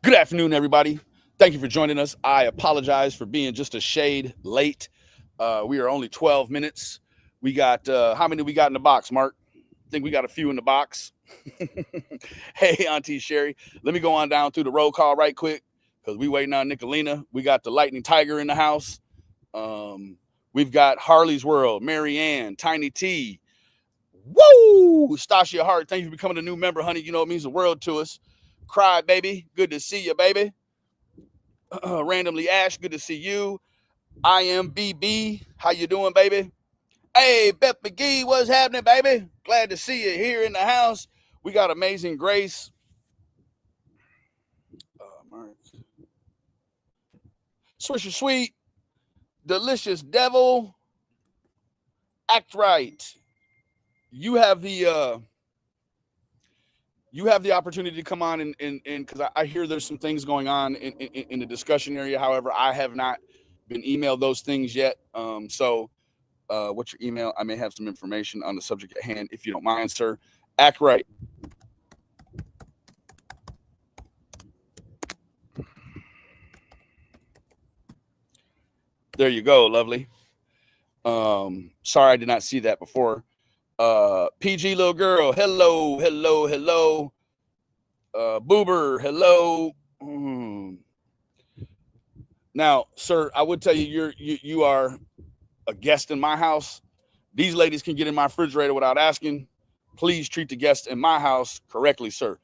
Good afternoon, everybody. Thank you for joining us. I apologize for being just a shade late. We are only 12 minutes. We got how many we got in the box, Mark? I think we got a few in the box. Hey, Auntie Sherry, let me go on down through the roll call right quick because we waiting on Nicolina. We got the Lightning Tiger in the house. Um, we've got Harley's World, Mary Ann, Tiny T. Woo! Stasia Hart, thank you for becoming a new member, honey. You know it means the world to us. Cry, baby. Good to see you, baby. Randomly Ash, good to see you. I am BB. How you doing, baby? Hey, Beth McGee, what's happening, baby? Glad to see you here in the house. We got Amazing Grace. Mark. Swisher Sweet. Delicious Devil. Act Right. You have the opportunity to come on and because I hear there's some things going on in the discussion area. However, I have not been emailed those things yet. So what's your email? I may have some information on the subject at hand if you don't mind, sir. Act right. There you go, lovely. Sorry I did not see that before. PG little girl, hello. Boober, hello. Now, sir, I would tell you you are a guest in my house. These ladies can get in my refrigerator without asking. Please treat the guests in my house correctly, sir.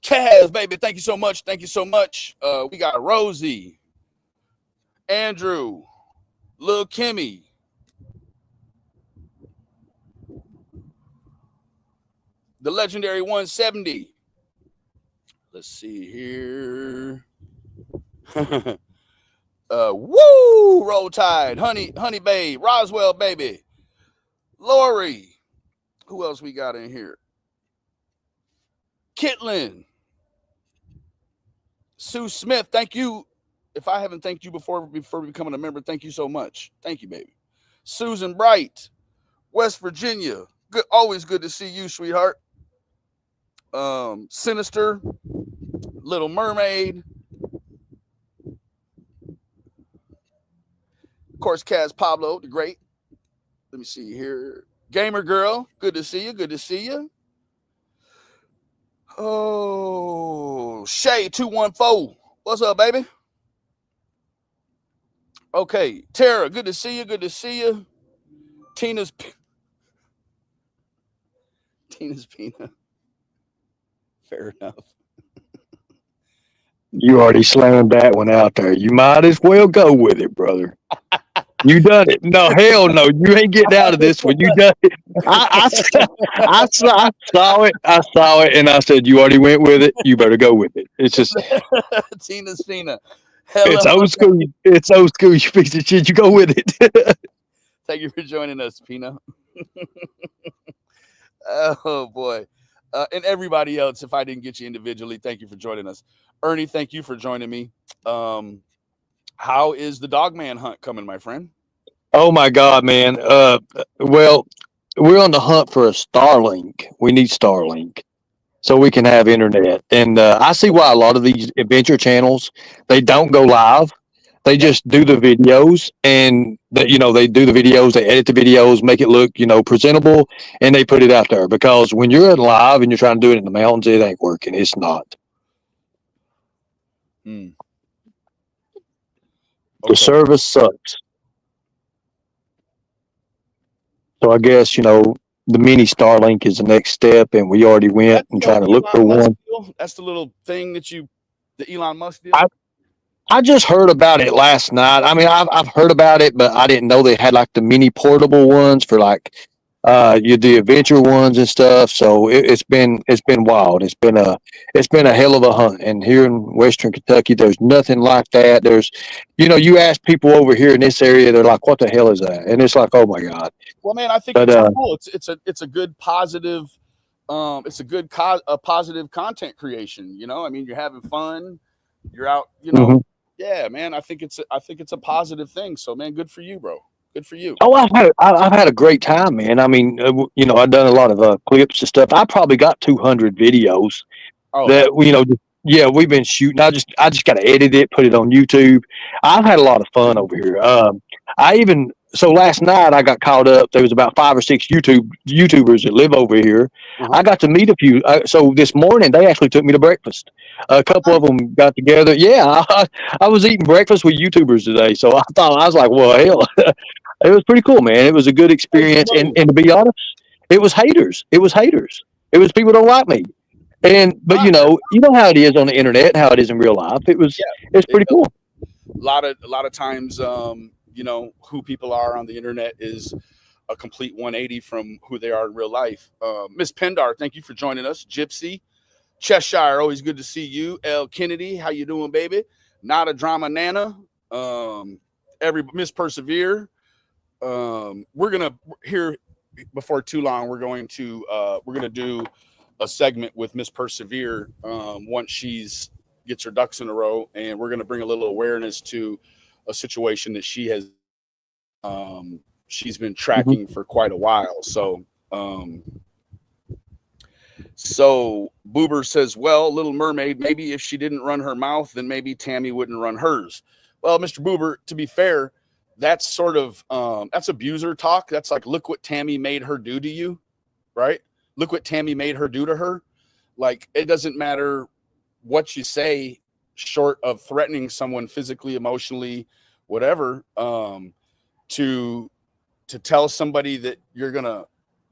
Kaz, baby, thank you so much. Thank you so much. We got Rosie, Andrew, Lil Kimmy, the legendary 170. Let's see here. Woo! Roll Tide, Honey Babe, Roswell, baby, Lori. Who else we got in here? Kitlin, Sue Smith. Thank you. If I haven't thanked you before becoming a member, thank you so much. Thank you, baby. Susan Bright, West Virginia. Good, always good to see you, sweetheart. Sinister, Little Mermaid. Of course, Kaz Pablo, the great. Let me see here. Gamer Girl, good to see you. Good to see you. Oh, Shay 214. What's up, baby? Okay, Tara, good to see you. Good to see you. Tina's Pina. Fair enough. You already slammed that one out there. You might as well go with it, brother. You done it. No, hell no. You ain't getting out of this one. You done it. I saw it. I saw it, and I said, you already went with it. You better go with it. It's just, Tina's Pina. it's Hello. old school. It's old school, you piece of shit. You go with it. Thank you for joining us, Pina. Oh, boy. And everybody else, if I didn't get you individually, thank you for joining us. Ernie, thank you for joining me. How is the Dogman hunt coming, my friend? Oh, my God, man. Well, we're on the hunt for a Starlink. We need Starlink so we can have internet. And I see why a lot of these adventure channels, they don't go live. They Yep. just do the videos, and they do the videos, they edit the videos, make it look presentable, and they put it out there. Because when you're live and you're trying to do it in the mountains, it ain't working. It's not. Okay. The service sucks. So I guess the mini Starlink is the next step, and we already went and trying to look for one. That's the little thing the Elon Musk deal. I just heard about it last night. I mean, I've heard about it, but I didn't know they had like the mini portable ones for like the adventure ones and stuff. So it's been wild. It's been a hell of a hunt. And here in Western Kentucky, there's nothing like that. There's, you ask people over here in this area, they're like, "What the hell is that?" And it's like, "Oh my God." Well, man, I think But it's cool. It's a good positive. It's a good positive content creation. I mean, you're having fun. You're out. mhm. Yeah, man. I think it's a positive thing. So, man, good for you, bro. Good for you. Oh, I've had a great time, man. I mean, I've done a lot of clips and stuff. I probably got 200 videos Oh, that that's Yeah, we've been shooting. I just got to edit it, put it on YouTube. I've had a lot of fun over here. I even so last night I got caught up. There was about 5 or 6 YouTubers that live over here. Uh-huh. I got to meet a few. So this morning they actually took me to breakfast. A couple of them got together. Yeah, I was eating breakfast with YouTubers today. So I was like, well, hell, it was pretty cool, man. It was a good experience. And to be honest, it was haters. It was haters. It was people don't like me. But you know how it is on the internet, how it is in real life. Yeah, It's it pretty does. cool. A lot of times, who people are on the internet is a complete 180 from who they are in real life. Miss Pendar, thank you for joining us. Gypsy, Cheshire, always good to see you. L Kennedy, how you doing, baby? Not a drama nana. Every Miss Persevere. We're gonna here before too long. We're gonna do a segment with Miss Persevere once she's gets her ducks in a row, and we're gonna bring a little awareness to a situation that she's been Hmm. tracking for quite a while. So Boober says, well, Little Mermaid, maybe if she didn't run her mouth, then maybe Tammy wouldn't run hers. Well, Mr. Boober, to be fair, that's sort of that's abuser talk. That's like, look what Tammy made her do to you, right? Look what Tammy made her do to her. Like, it doesn't matter what you say, short of threatening someone physically, emotionally, whatever, to tell somebody that you're gonna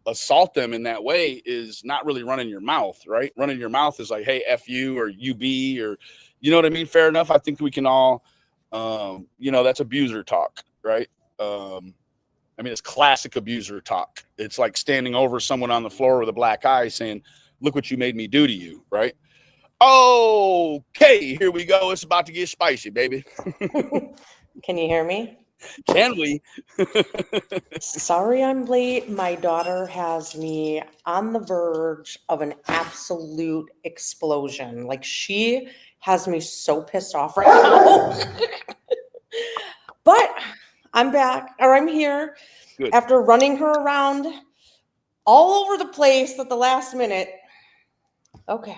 assault them in that way is not really running your mouth, right? Running your mouth is like, hey, F you or you be, or you know what I mean? Fair enough. I think we can all that's abuser talk, right? I mean, it's classic abuser talk. It's like standing over someone on the floor with a black eye saying, look what you made me do to you, right? Okay, here we go. It's about to get spicy, baby. Can you hear me? Can we? Sorry I'm late. My daughter has me on the verge of an absolute explosion. Like, she has me so pissed off right now. But I'm back, or I'm here Good. after running her around all over the place at the last minute. Okay.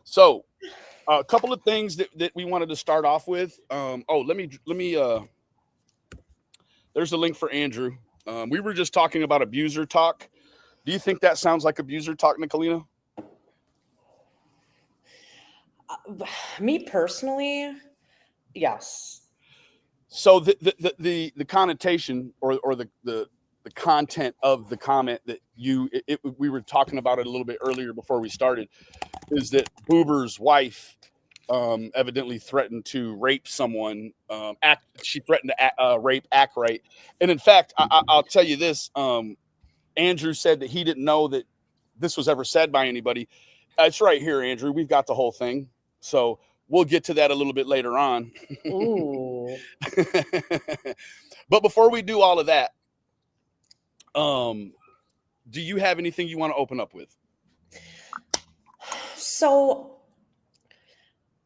So, a couple of things that we wanted to start off with. Let me. There's a link for Andrew. We were just talking about abuser talk. Do you think that sounds like abuser talk, Nicolina? Me personally, yes. So the connotation or the content of the comment that we were talking about it a little bit earlier before we started is that Boober's wife evidently threatened to rape someone. She threatened to rape Ackright, and in fact, I'll tell you this. Andrew said that he didn't know that this was ever said by anybody. It's right here, Andrew. We've got the whole thing, so we'll get to that a little bit later on. Ooh. But before we do all of that, do you have anything you want to open up with? So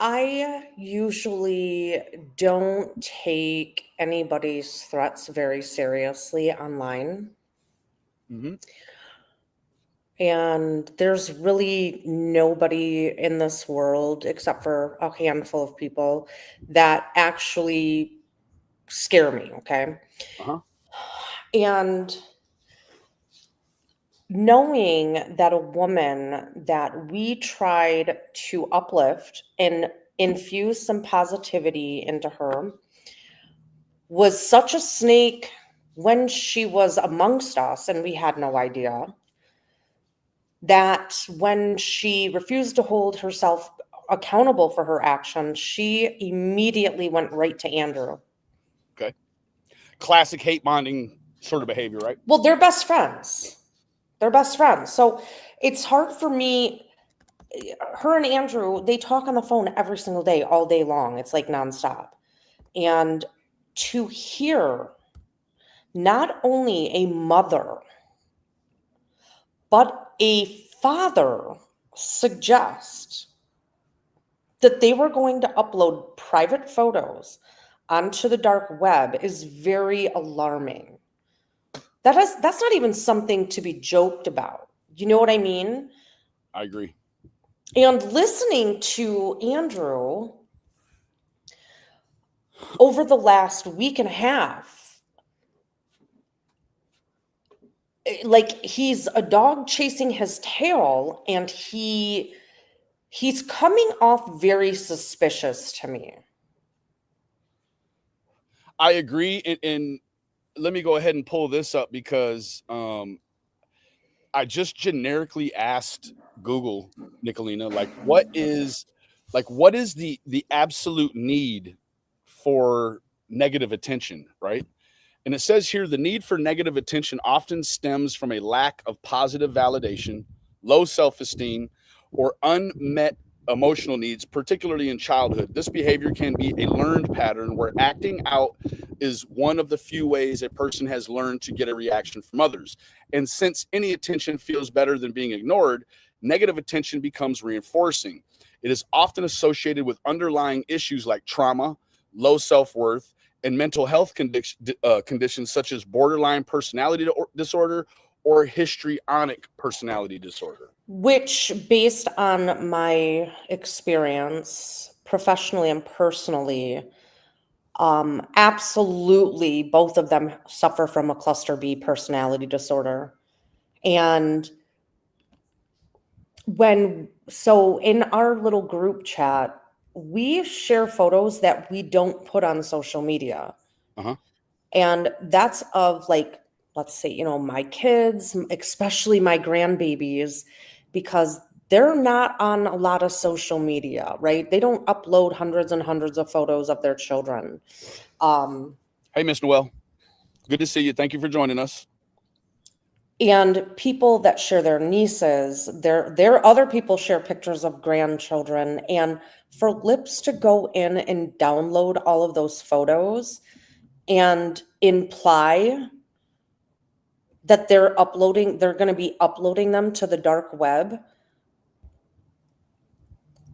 I usually don't take anybody's threats very seriously online. Mm-hmm. And there's really nobody in this world, except for a handful of people, that actually scare me. Okay. Uh-huh. And knowing that a woman that we tried to uplift and infuse some positivity into her was such a snake when she was amongst us and we had no idea, that when she refused to hold herself accountable for her actions, she immediately went right to Andrew. Okay. Classic hate bonding sort of behavior, right? Well, they're best friends. They're best friends. So it's hard for me. Her and Andrew, they talk on the phone every single day, all day long. It's like nonstop. And to hear not only a mother, but a father suggest that they were going to upload private photos onto the dark web is very alarming. That's not even something to be joked about. You know what I mean? I agree. And listening to Andrew over the last week and a half, like he's a dog chasing his tail, and he's coming off very suspicious to me. I agree, and let me go ahead and pull this up because I just generically asked Google, Nicolina, what is the absolute need for negative attention, right? And it says here the need for negative attention often stems from a lack of positive validation, low self-esteem, or unmet emotional needs, particularly in childhood. This behavior can be a learned pattern where acting out is one of the few ways a person has learned to get a reaction from others. And since any attention feels better than being ignored, negative attention becomes reinforcing. It is often associated with underlying issues like trauma, low self-worth, and mental health conditions such as borderline personality disorder or histrionic personality disorder. Which, based on my experience professionally and personally, absolutely both of them suffer from a cluster B personality disorder. And in our little group chat, we share photos that we don't put on social media. Uh-huh. And that's of, like, let's say, my kids, especially my grandbabies, because they're not on a lot of social media, right? They don't upload hundreds and hundreds of photos of their children. Hey, Miss Noel. Good to see you. Thank you for joining us. And people that share their nieces, their other people share pictures of grandchildren, and for Lips to go in and download all of those photos and imply that they're going to be uploading them to the dark web,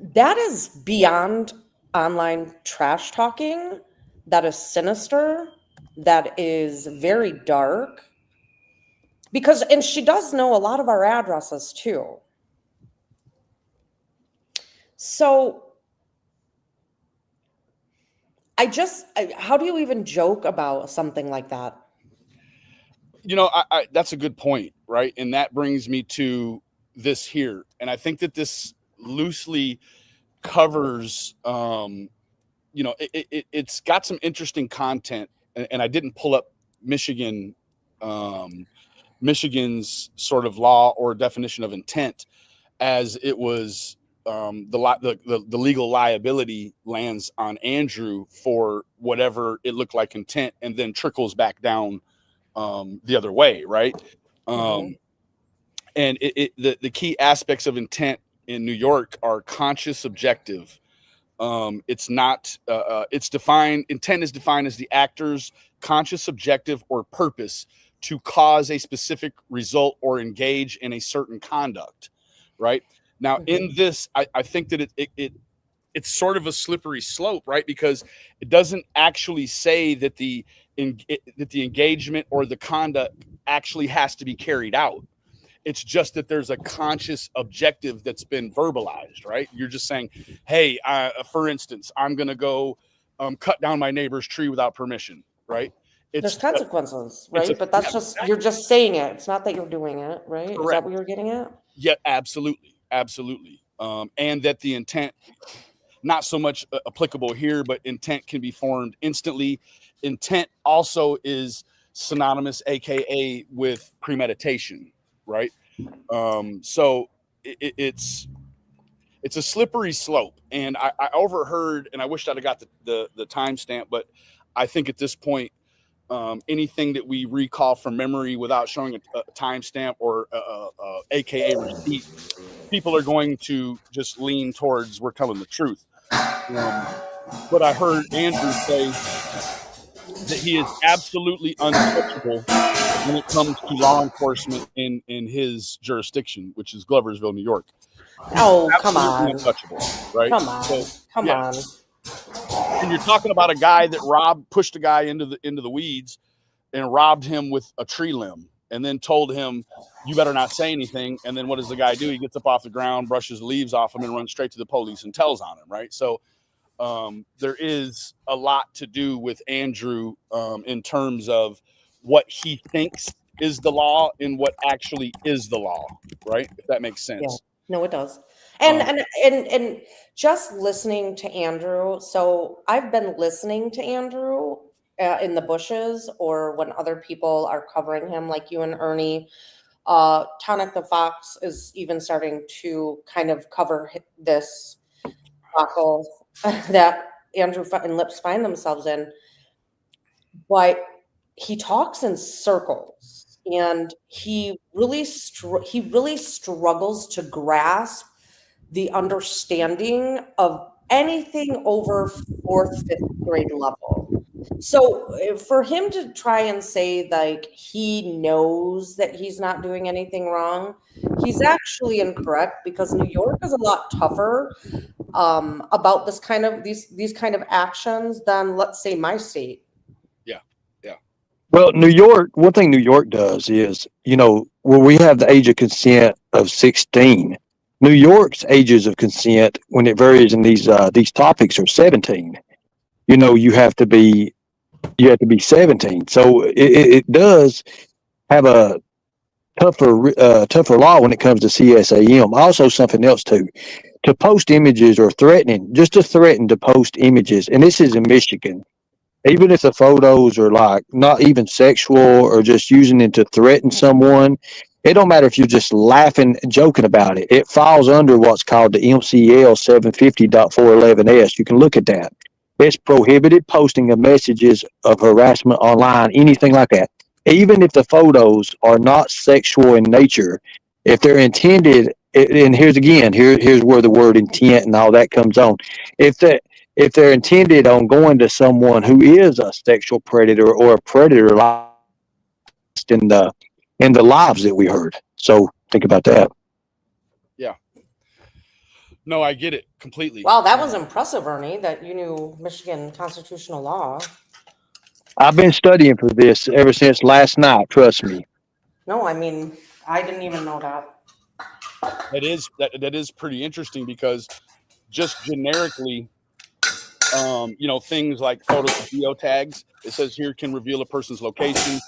that is beyond online trash talking. That is sinister. That is very dark. And she does know a lot of our addresses too. So how do you even joke about something like that? That's a good point, right? And that brings me to this here. And I think that this loosely covers, it's got some interesting content. And I didn't pull up Michigan's sort of law or definition of intent, as it was the legal liability lands on Andrew for whatever it looked like intent, and then trickles back down the other way, right? Mm-hmm. And the key aspects of intent in New York are conscious, subjective. It's not. It's defined. Intent is defined as the actor's conscious, subjective, or purpose to cause a specific result or engage in a certain conduct, right? Now, in this, I think that it's sort of a slippery slope, right? Because it doesn't actually say that the engagement or the conduct actually has to be carried out. It's just that there's a conscious objective that's been verbalized, right? You're just saying, hey, for instance, I'm going to go cut down my neighbor's tree without permission, right? There's consequences, right? But that's you're just saying it. It's not that you're doing it, right? Correct. Is that what you're getting at? Yeah, absolutely. Absolutely. And that the intent, not so much applicable here, but intent can be formed instantly. Intent also is synonymous, AKA, with premeditation, right? So it's a slippery slope. And I overheard, and I wish I'd have got the timestamp, but I think at this point, anything that we recall from memory without showing a timestamp or AKA receipt, people are going to just lean towards we're telling the truth. But I heard Andrew say that he is absolutely untouchable when it comes to law enforcement in his jurisdiction, which is Gloversville, New York. Oh, come on. Untouchable, right? Come on. Come on. And you're talking about a guy that pushed a guy into the weeds and robbed him with a tree limb, and then told him, you better not say anything. And then what does the guy do? He gets up off the ground, brushes the leaves off him, and runs straight to the police and tells on him, right? So there is a lot to do with Andrew in terms of what he thinks is the law and what actually is the law, right? If that makes sense. Yeah. No, it does. And just listening to Andrew. So I've been listening to Andrew in the bushes, or when other people are covering him, like you and Ernie. Tonic the Fox is even starting to kind of cover this debacle that Andrew and Lips find themselves in. But he talks in circles, and he really struggles to grasp the understanding of anything over fourth, fifth grade level. So for him to try and say like he knows that he's not doing anything wrong, he's actually incorrect, because New York is a lot tougher about this kind of these kind of actions than, let's say, my state. Well, New York, one thing New York does is, where we have the age of consent of 16, New York's ages of consent, when it varies in these topics, are 17. You have to be 17. So it does have a tougher law when it comes to CSAM. Also, something else too, to post images or just to threaten to post images, and this is in Michigan. Even if the photos are like not even sexual or just using it to threaten someone, it don't matter if you're just laughing, joking about it. It falls under what's called the MCL 750.411S. You can look at that. It's prohibited posting of messages of harassment online, anything like that. Even if the photos are not sexual in nature, if they're intended, and here's where the word intent and all that comes on. If they're intended on going to someone who is a sexual predator or a predator, like in the lives that we heard. So think about that. Yeah. No, I get it completely. Wow, that was impressive, Ernie, that you knew Michigan constitutional law. I've been studying for this ever since last night. Trust me. No, I mean, I didn't even know that. That is pretty interesting, because just generically, things like photos of geotags, it says here, can reveal a person's location,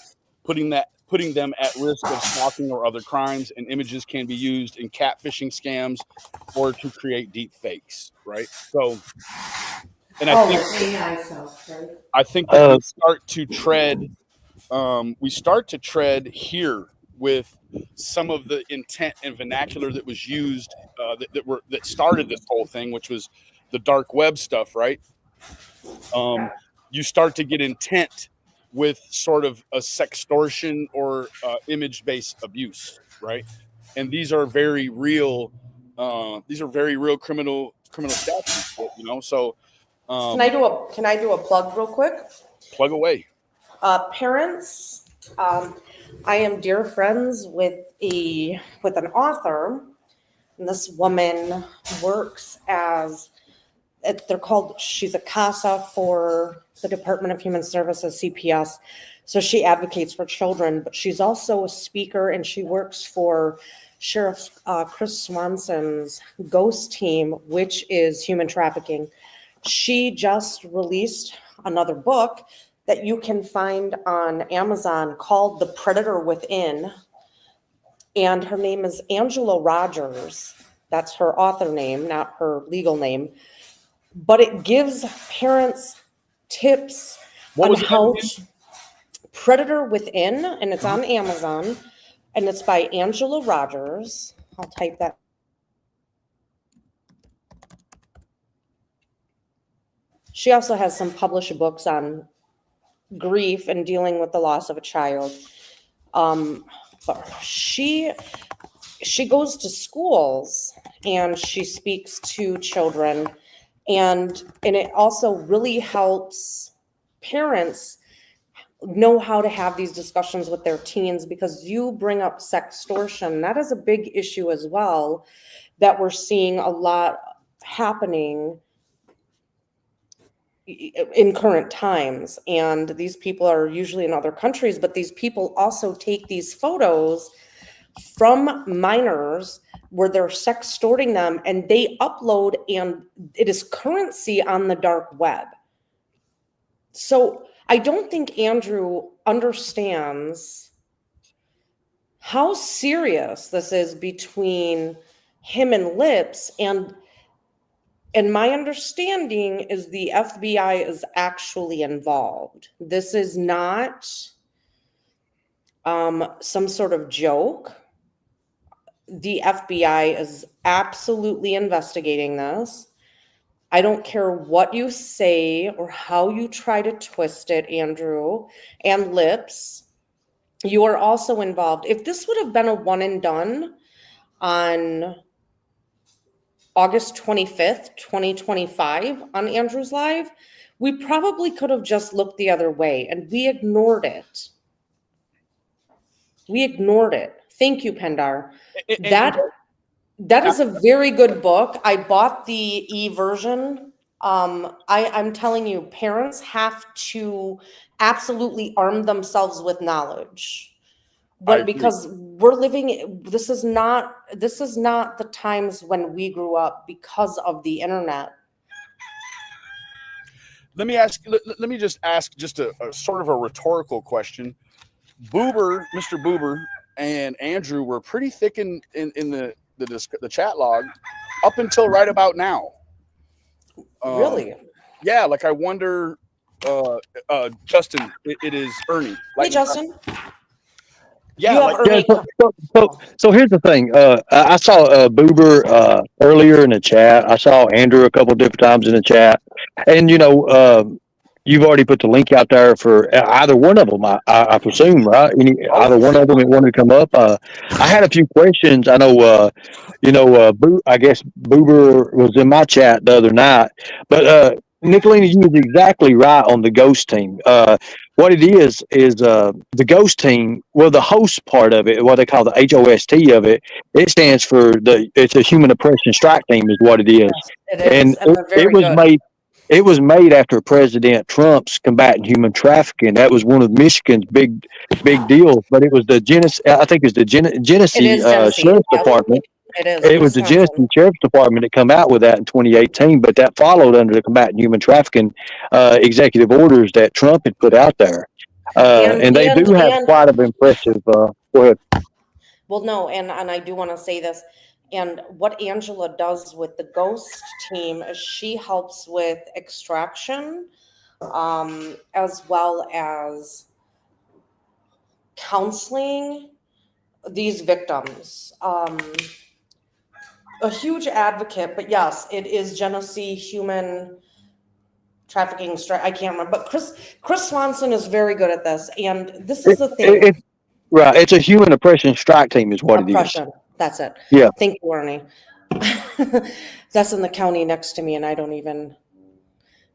putting them at risk of stalking or other crimes, and images can be used in catfishing scams or to create deep fakes, right? So, and I think that we start to tread here with some of the intent and vernacular that was used that started this whole thing, which was the dark web stuff, right? You start to get intent with sort of a sextortion or image-based abuse, right? And these are very real. These are very real criminal statutes, So, can I do a plug real quick? Plug away. Parents, I am dear friends with an author, and this woman works as she's a CASA for the Department of Human Services, CPS. So she advocates for children, but she's also a speaker, and she works for Sheriff Chris Swanson's GHOST team, which is human trafficking. She just released another book that you can find on Amazon called The Predator Within. And her name is Angela Rogers. That's her author name, not her legal name. But it gives parents tips on how Predator Within, and it's on Amazon, and it's by Angela Rogers. I'll type that. She also has some published books on grief and dealing with the loss of a child. But she goes to schools and she speaks to children, and it also really helps parents know how to have these discussions with their teens, because you bring up sextortion. That is a big issue as well, that we're seeing a lot happening, in current times. And these people are usually in other countries, but these people also take these photos from minors where they're sextorting them, and they upload, and it is currency on the dark web. So I don't think Andrew understands how serious this is between him and Lips. And my understanding is the FBI is actually involved. This is not some sort of joke. The FBI is absolutely investigating this. I don't care what you say or how you try to twist it, Andrew and Lips. You are also involved. If this would have been a one and done on August 25th, 2025 on Andrew's Live, we probably could have just looked the other way, and we ignored it. We ignored it. Thank you, Pendar. That is a very good book. I bought the e-version. I'm telling you, parents have to absolutely arm themselves with knowledge. But because we're living, this is not the times when we grew up because of the internet. Let me just ask a sort of a rhetorical question. Mr. Boober and Andrew were pretty thick in the chat log up until right about now. Really? Yeah, like I wonder, Justin, it is Ernie. Hey, Justin. Yeah, you have Ernie. So here's the thing. I saw Boober earlier in the chat. I saw Andrew a couple different times in the chat, and you've already put the link out there for either one of them. I presume, right? Either one of them that wanted to come up. I had a few questions. I know, I guess Boober was in my chat the other night, but Nicolina, you was exactly right on the ghost team. What it is the ghost team. Well, the host part of it, what they call the HOST of it, it stands for it's a human oppression strike team, is what it is. Yes, it is, and it was good. made. It was made after President Trump's combating human trafficking. That was one of Michigan's big deals. But it was the I think it's the Genesee Sheriff's Department. It was the Genesee Sheriff's Department that come out with that in 2018. But that followed under the combating human trafficking executive orders that Trump had put out there. And they do have quite an impressive. Go ahead. Well, no, and I do want to say this. And what Angela does with the ghost team is she helps with extraction, as well as counseling these victims. A huge advocate, but yes, it is Genesee human trafficking strike. I can't remember, but Chris Swanson is very good at this, and this is the thing. Right, it's a human oppression strike team, is what it is. That's it. Yeah. Thank you, Ernie. That's in the county next to me, and I don't even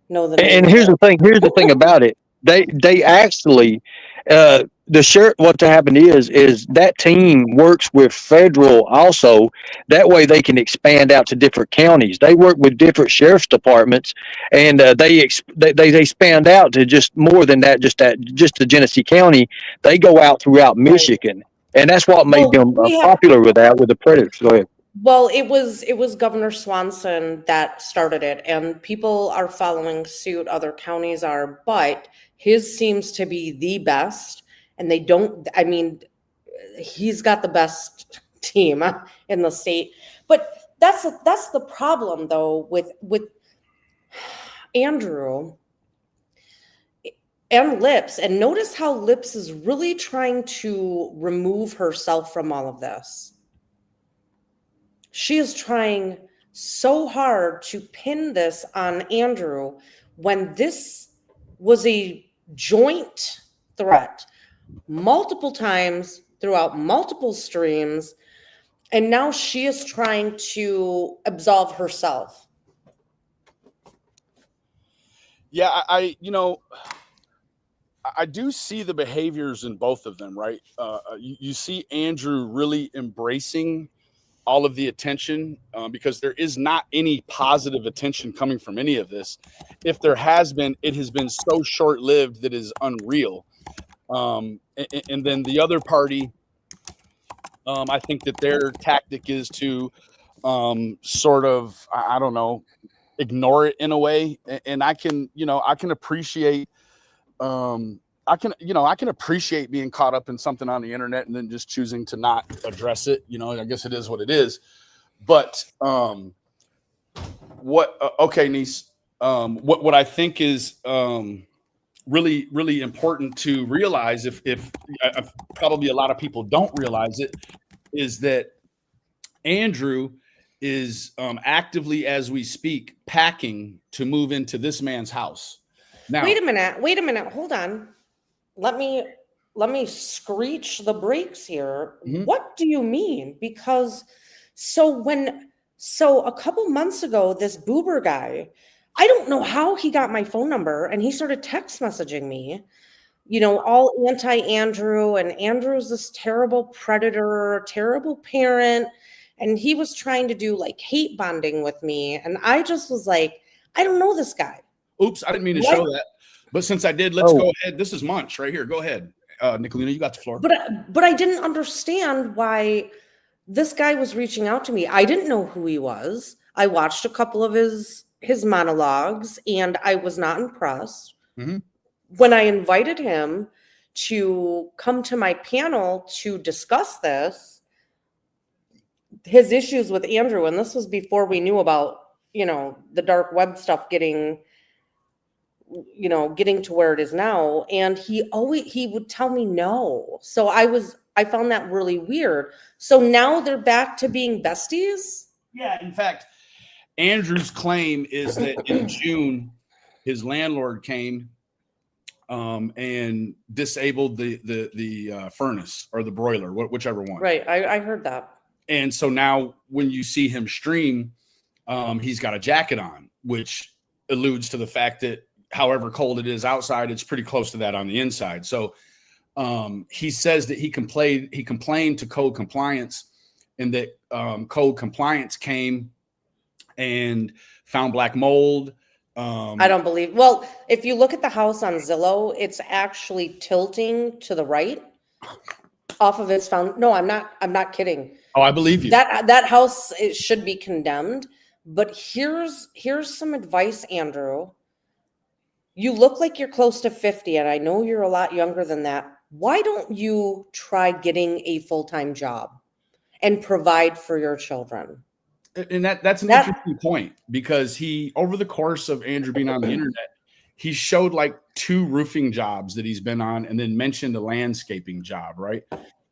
know the name. And here's the thing. Here's the thing about it. They actually, the sheriff. What happened is that team works with federal also. That way they can expand out to different counties. They work with different sheriff's departments, and they expand out to just more than that. Just the Genesee County. They go out throughout Michigan. And that's what made them popular with the predators. Go ahead. Well, it was Governor Swanson that started it, and people are following suit. Other counties are, but his seems to be the best. And they don't. I mean, he's got the best team in the state. But that's the problem, though, with Andrew and Lips. And notice how Lips is really trying to remove herself from all of this. She is trying so hard to pin this on Andrew when this was a joint threat multiple times throughout multiple streams. And now she is trying to absolve herself. Yeah, I do see the behaviors in both of them, right? You see Andrew really embracing all of the attention, because there is not any positive attention coming from any of this. If there has been, it has been so short-lived that is unreal. And then the other party, I think that their tactic is to sort of, I don't know, ignore it in a way. And I can, I can appreciate, I can appreciate being caught up in something on the internet and then just choosing to not address it. I guess it is what it is. But okay, niece, what I think is really, really important to realize, if probably a lot of people don't realize it, is that Andrew is actively, as we speak, packing to move into this man's house. Now, wait a minute, hold on. Let me screech the brakes here. Mhm. What do you mean? Because so a couple months ago, this Boober guy, I don't know how he got my phone number, and he started text messaging me, all anti-Andrew, and Andrew's this terrible predator, terrible parent, and he was trying to do like hate bonding with me, and I just was like, I don't know this guy. Oops, I didn't mean to show that. But since I did, let's go ahead. This is Munch right here. Go ahead. Nicolina, you got the floor. But I didn't understand why this guy was reaching out to me. I didn't know who he was. I watched a couple of his monologues, and I was not impressed. Mm-hmm. When I invited him to come to my panel to discuss this, his issues with Andrew, and this was before we knew about, the dark web stuff getting to where it is now. And he would tell me no. So I found that really weird. So now they're back to being besties. Yeah. In fact, Andrew's claim is that in June, his landlord came and disabled the furnace or the broiler, whichever one. Right. I heard that. And so now when you see him stream, he's got a jacket on, which alludes to the fact that however cold it is outside, it's pretty close to that on the inside. So he says that he complained to code compliance, and that code compliance came and found black mold. I don't believe. Well, if you look at the house on Zillow, it's actually tilting to the right off of its found. No, I'm not kidding. Oh, I believe you. That house, it should be condemned. But here's some advice, Andrew. You look like you're close to 50, and I know you're a lot younger than that. Why don't you try getting a full-time job and provide for your children? And that's an interesting point, because he, over the course of Andrew being on the internet, he showed like 2 roofing jobs that he's been on, and then mentioned a landscaping job, right?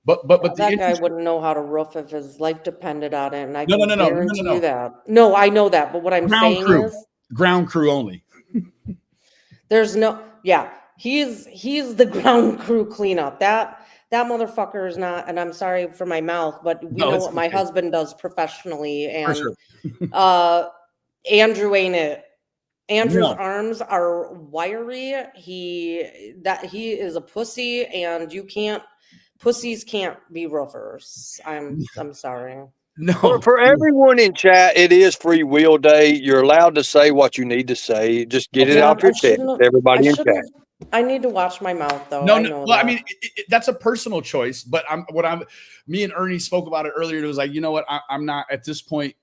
But that guy wouldn't know how to roof if his life depended on it, and I can no. guarantee you that. No, I know that, but what I'm saying is ground crew only. There's no, yeah, he's the ground crew cleanup. That motherfucker is not, and I'm sorry for my mouth, but we know what my husband does professionally, and Andrew ain't it. Andrew's arms are wiry. He is a pussy, and pussies can't be roofers. I'm sorry. No, for everyone in chat, it is Free Will Day. You're allowed to say what you need to say. Just get it off your chest. Everybody in chat. I need to watch my mouth, though. No. Well, I mean, that's a personal choice. But me and Ernie spoke about it earlier. It was like, you know what? I'm not at this point.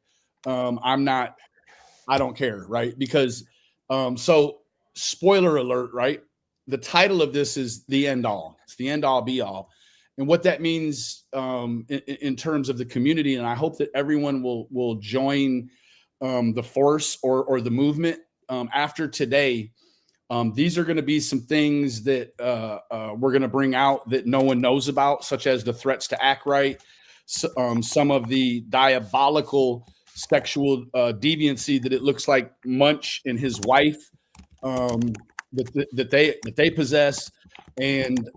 I don't care, right? Because, so spoiler alert, right? The title of this is The End All. It's the end all be all. And what that means in terms of the community, and I hope that everyone will join the force or the movement after today. These are going to be some things that we're going to bring out that no one knows about, such as the threats to act right, some of the diabolical sexual deviancy that it looks like Munch and his wife that they possess. And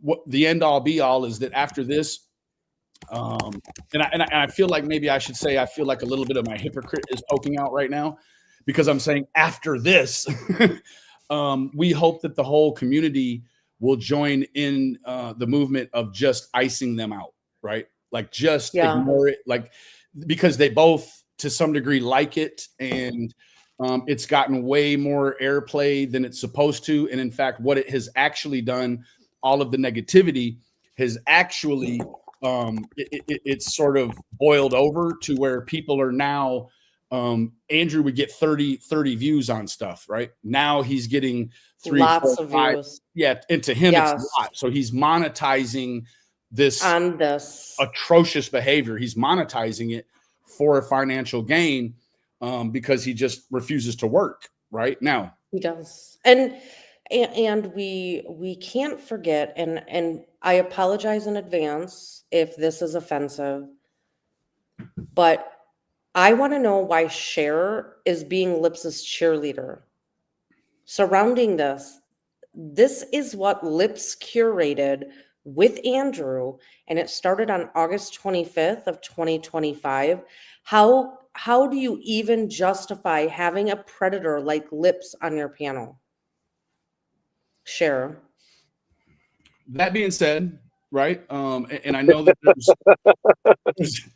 what the end all be all is that after this, and I feel like maybe I should say I feel like a little bit of my hypocrite is poking out right now, because I'm saying after this, we hope that the whole community will join in the movement of just icing them out, right? Like just ignore it. Like because they both to some degree like it, and it's gotten way more airplay than it's supposed to. And in fact, what it has actually done, all of the negativity has actually it's sort of boiled over to where people are now Andrew would get 30 views on stuff, right? Now he's getting 3, Lots 4, of 5. views. Yeah, and to him it's Yes. a lot. So he's monetizing this On this. atrocious behavior. He's monetizing it for a financial gain because he just refuses to work right now. He does. And we can't forget, and I apologize in advance if this is offensive, but I want to know why Cher is being Lips's cheerleader. Surrounding this, this is what Lips curated with Andrew, and it started on August 25th of 2025. How do you even justify having a predator like Lips on your panel? Cher. That being said, right, and I know that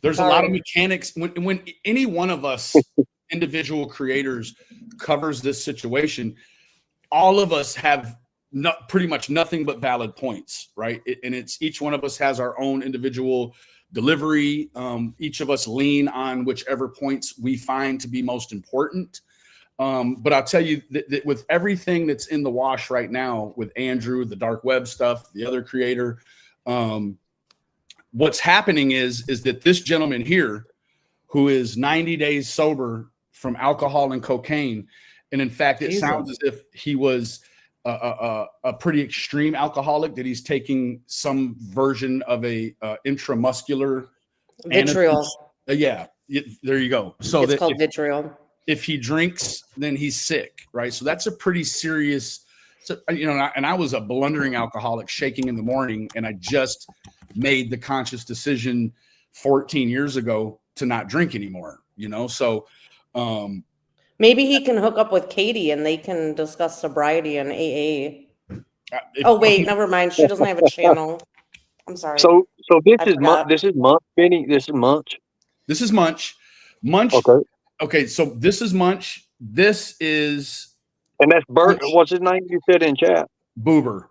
there's a lot of mechanics when any one of us individual creators covers this situation. All of us have pretty much nothing but valid points, right? And it's each one of us has our own individual delivery. Each of us lean on whichever points we find to be most important. But I'll tell you that with everything that's in the wash right now with Andrew, the dark web stuff, the other creator, what's happening is that this gentleman here, who is 90 days sober from alcohol and cocaine, and in fact, it sounds as if he was a pretty extreme alcoholic, that he's taking some version of a intramuscular vitriol. Yeah, there you go. So it's called vitriol. If he drinks, then he's sick, right? So that's a pretty serious, and I was a blundering alcoholic, shaking in the morning, and I just made the conscious decision 14 years ago to not drink anymore, so maybe he can hook up with Katie and they can discuss sobriety and AA. Oh wait, never mind. She doesn't have a channel. I'm sorry. So this is Munch, Benny. This is Munch. This is Munch. Munch. Okay. So this is Munch. This is. And that's Bert. What's his name? You said in chat. Boober.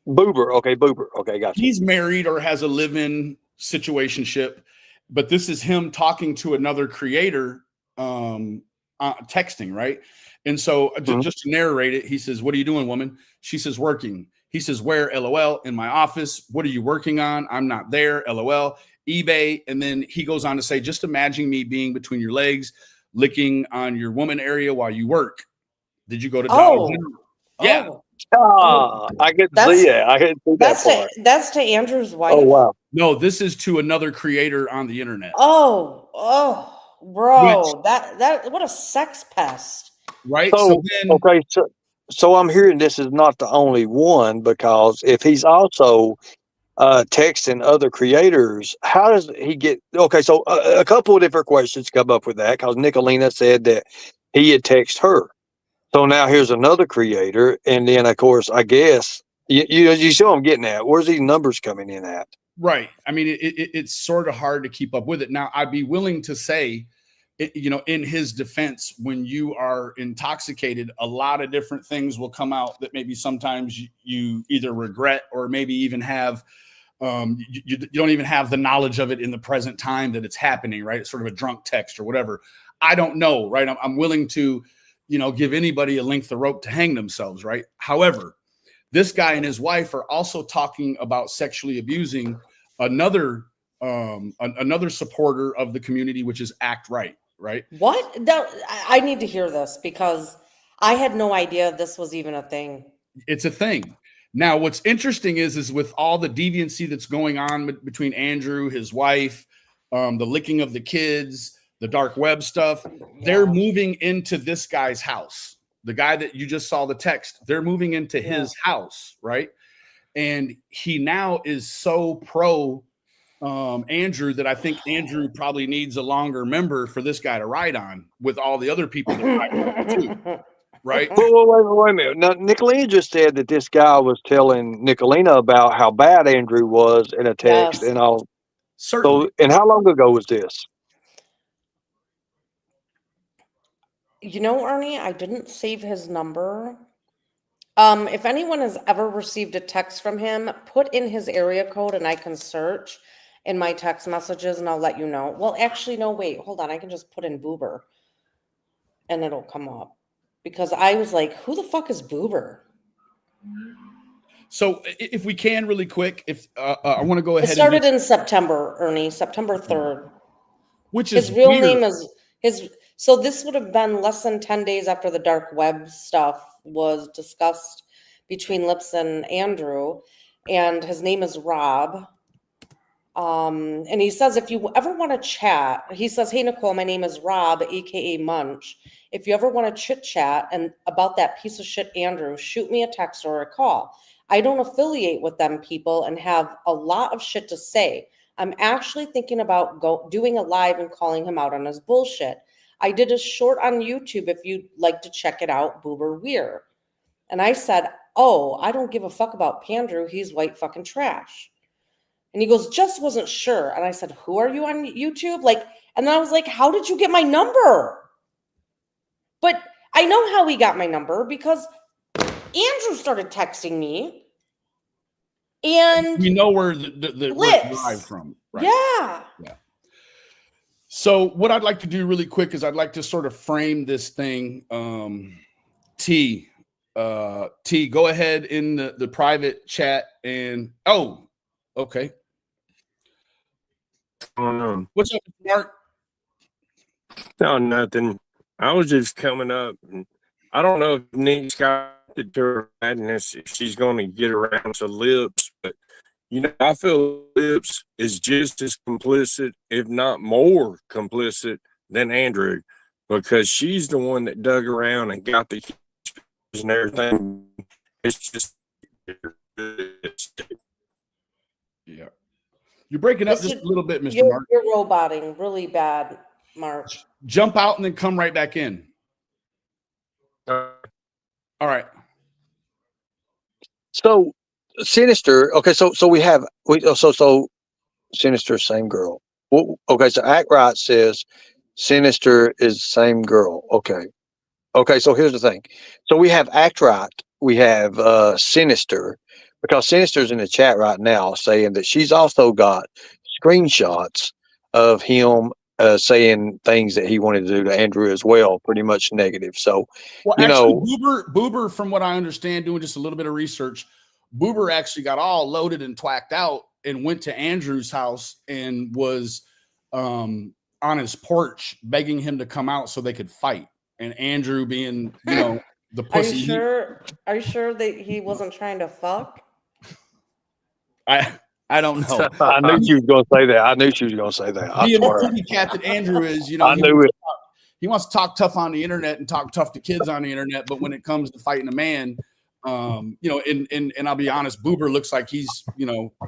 Okay, Boober. Okay, gotcha. He's married or has a live-in situationship, but this is him talking to another creator, texting, right? And so just to narrate it, he says, "What are you doing, woman?" She says, "Working." He says, "Where?" LOL. "In my office." "What are you working on?" "I'm not there." LOL. eBay. And then he goes on to say, "Just imagine me being between your legs, licking on your woman area while you work. Did you go to Dollar General?" Yeah. I can see it. I can see that part. That's to Andrew's wife. Oh wow. No, this is to another creator on the internet. Bro, that what a sex pest. Right. So I'm hearing this is not the only one, because if he's also texting other creators, how does he get? Okay, so a couple of different questions come up with that, because Nicolina said that he had texted her. So now here's another creator, and then of course, I guess you see what I'm getting at. Where's these numbers coming in at? Right. I mean, it's sort of hard to keep up with it. Now, I'd be willing to say, in his defense, when you are intoxicated, a lot of different things will come out that maybe sometimes you either regret or maybe even have, you don't even have the knowledge of it in the present time that it's happening, right? It's sort of a drunk text or whatever. I don't know, right? I'm willing to, give anybody a length of rope to hang themselves, right? However, this guy and his wife are also talking about sexually abusing another supporter of the community, which is Act Right, right? What? I need to hear this, because I had no idea this was even a thing. It's a thing. Now, what's interesting is with all the deviancy that's going on between Andrew, his wife, the licking of the kids, the dark web stuff, they're moving into this guy's house. The guy that you just saw the text, they're moving into his house, right? And he now is so pro Andrew that I think Andrew probably needs a longer member for this guy to ride on with all the other people that ride on too, right? Wait a minute. Now, Nicolina just said that this guy was telling Nicolina about how bad Andrew was in a text and all. Certainly. So, and how long ago was this? You know, Ernie, I didn't save his number. If anyone has ever received a text from him, put in his area code and I can search in my text messages and I'll let you know. Well, actually, no, wait, hold on. I can just put in Boober and it'll come up because I was like, who the fuck is Boober? So if we can really quick, if I want to go ahead. It started in September, Ernie, September 3rd. Which is his real weird. name is his. So this would have been less than 10 days after the dark web stuff was discussed between Lips and Andrew, and his name is Rob. And he says, if you ever want to chat, he says, hey, Nicole, my name is Rob, aka Munch. If you ever want to chit chat and about that piece of shit, Andrew, shoot me a text or a call. I don't affiliate with them people and have a lot of shit to say. I'm actually thinking about doing a live and calling him out on his bullshit. I did a short on YouTube if you'd like to check it out, Boober Weir. And I said, oh, I don't give a fuck about Pandrew. He's white fucking trash. And he goes, just wasn't sure. And I said, who are you on YouTube? Like, and then I was like, how did you get my number? But I know how he got my number because Andrew started texting me. And we know where the where it's derived from. Right? Yeah. So what I'd like to do really quick is I'd like to sort of frame this thing. T, go ahead in the private chat and okay. What's up, Mark? No, nothing. I was just coming up. And I don't know if Nick's got to her madness if she's going to get around to Lips, but I feel Lips is just as complicit, if not more complicit, than Andrew, because she's the one that dug around and got the and everything. It's just yeah. You're breaking up just a little bit, Mr. Mark. You're roboting really bad, Mark. Jump out and then come right back in. All right. So Sinister. Okay, so we have so Sinister, same girl. Well, okay, so Act Right says Sinister is the same girl. Okay. So here's the thing. So we have Act Right. We have Sinister, because Sinister's in the chat right now saying that she's also got screenshots of him saying things that he wanted to do to Andrew as well, pretty much negative. So, well, actually, Boober, from what I understand, doing just a little bit of research, Boober actually got all loaded and twacked out and went to Andrew's house and was on his porch begging him to come out so they could fight. And Andrew, being the pussy. Are you sure that he wasn't trying to fuck? I don't know. I knew she was going to say that. Being the pussy cat that Andrew is, I knew it. He wants to talk tough on the internet and talk tough to kids on the internet, but when it comes to fighting a man, and I'll be honest, Boober looks like he's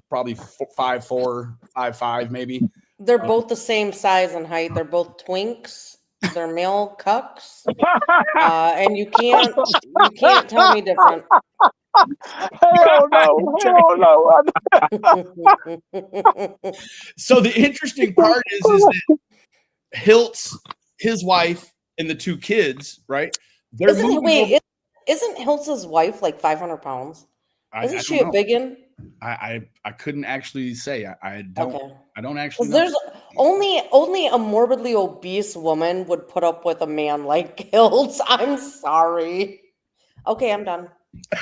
probably 5'4", 5'5", maybe. They're both the same size and height. They're both twinks. They're male cucks, and you can't tell me different. Hell no. So the interesting part is that Hilt's his wife and the two kids, right? Isn't Hilt's wife like 500 pounds? Isn't she a biggin? I couldn't actually say. I don't actually know. There's only a morbidly obese woman would put up with a man like Hiltz. I'm sorry. Okay, I'm done.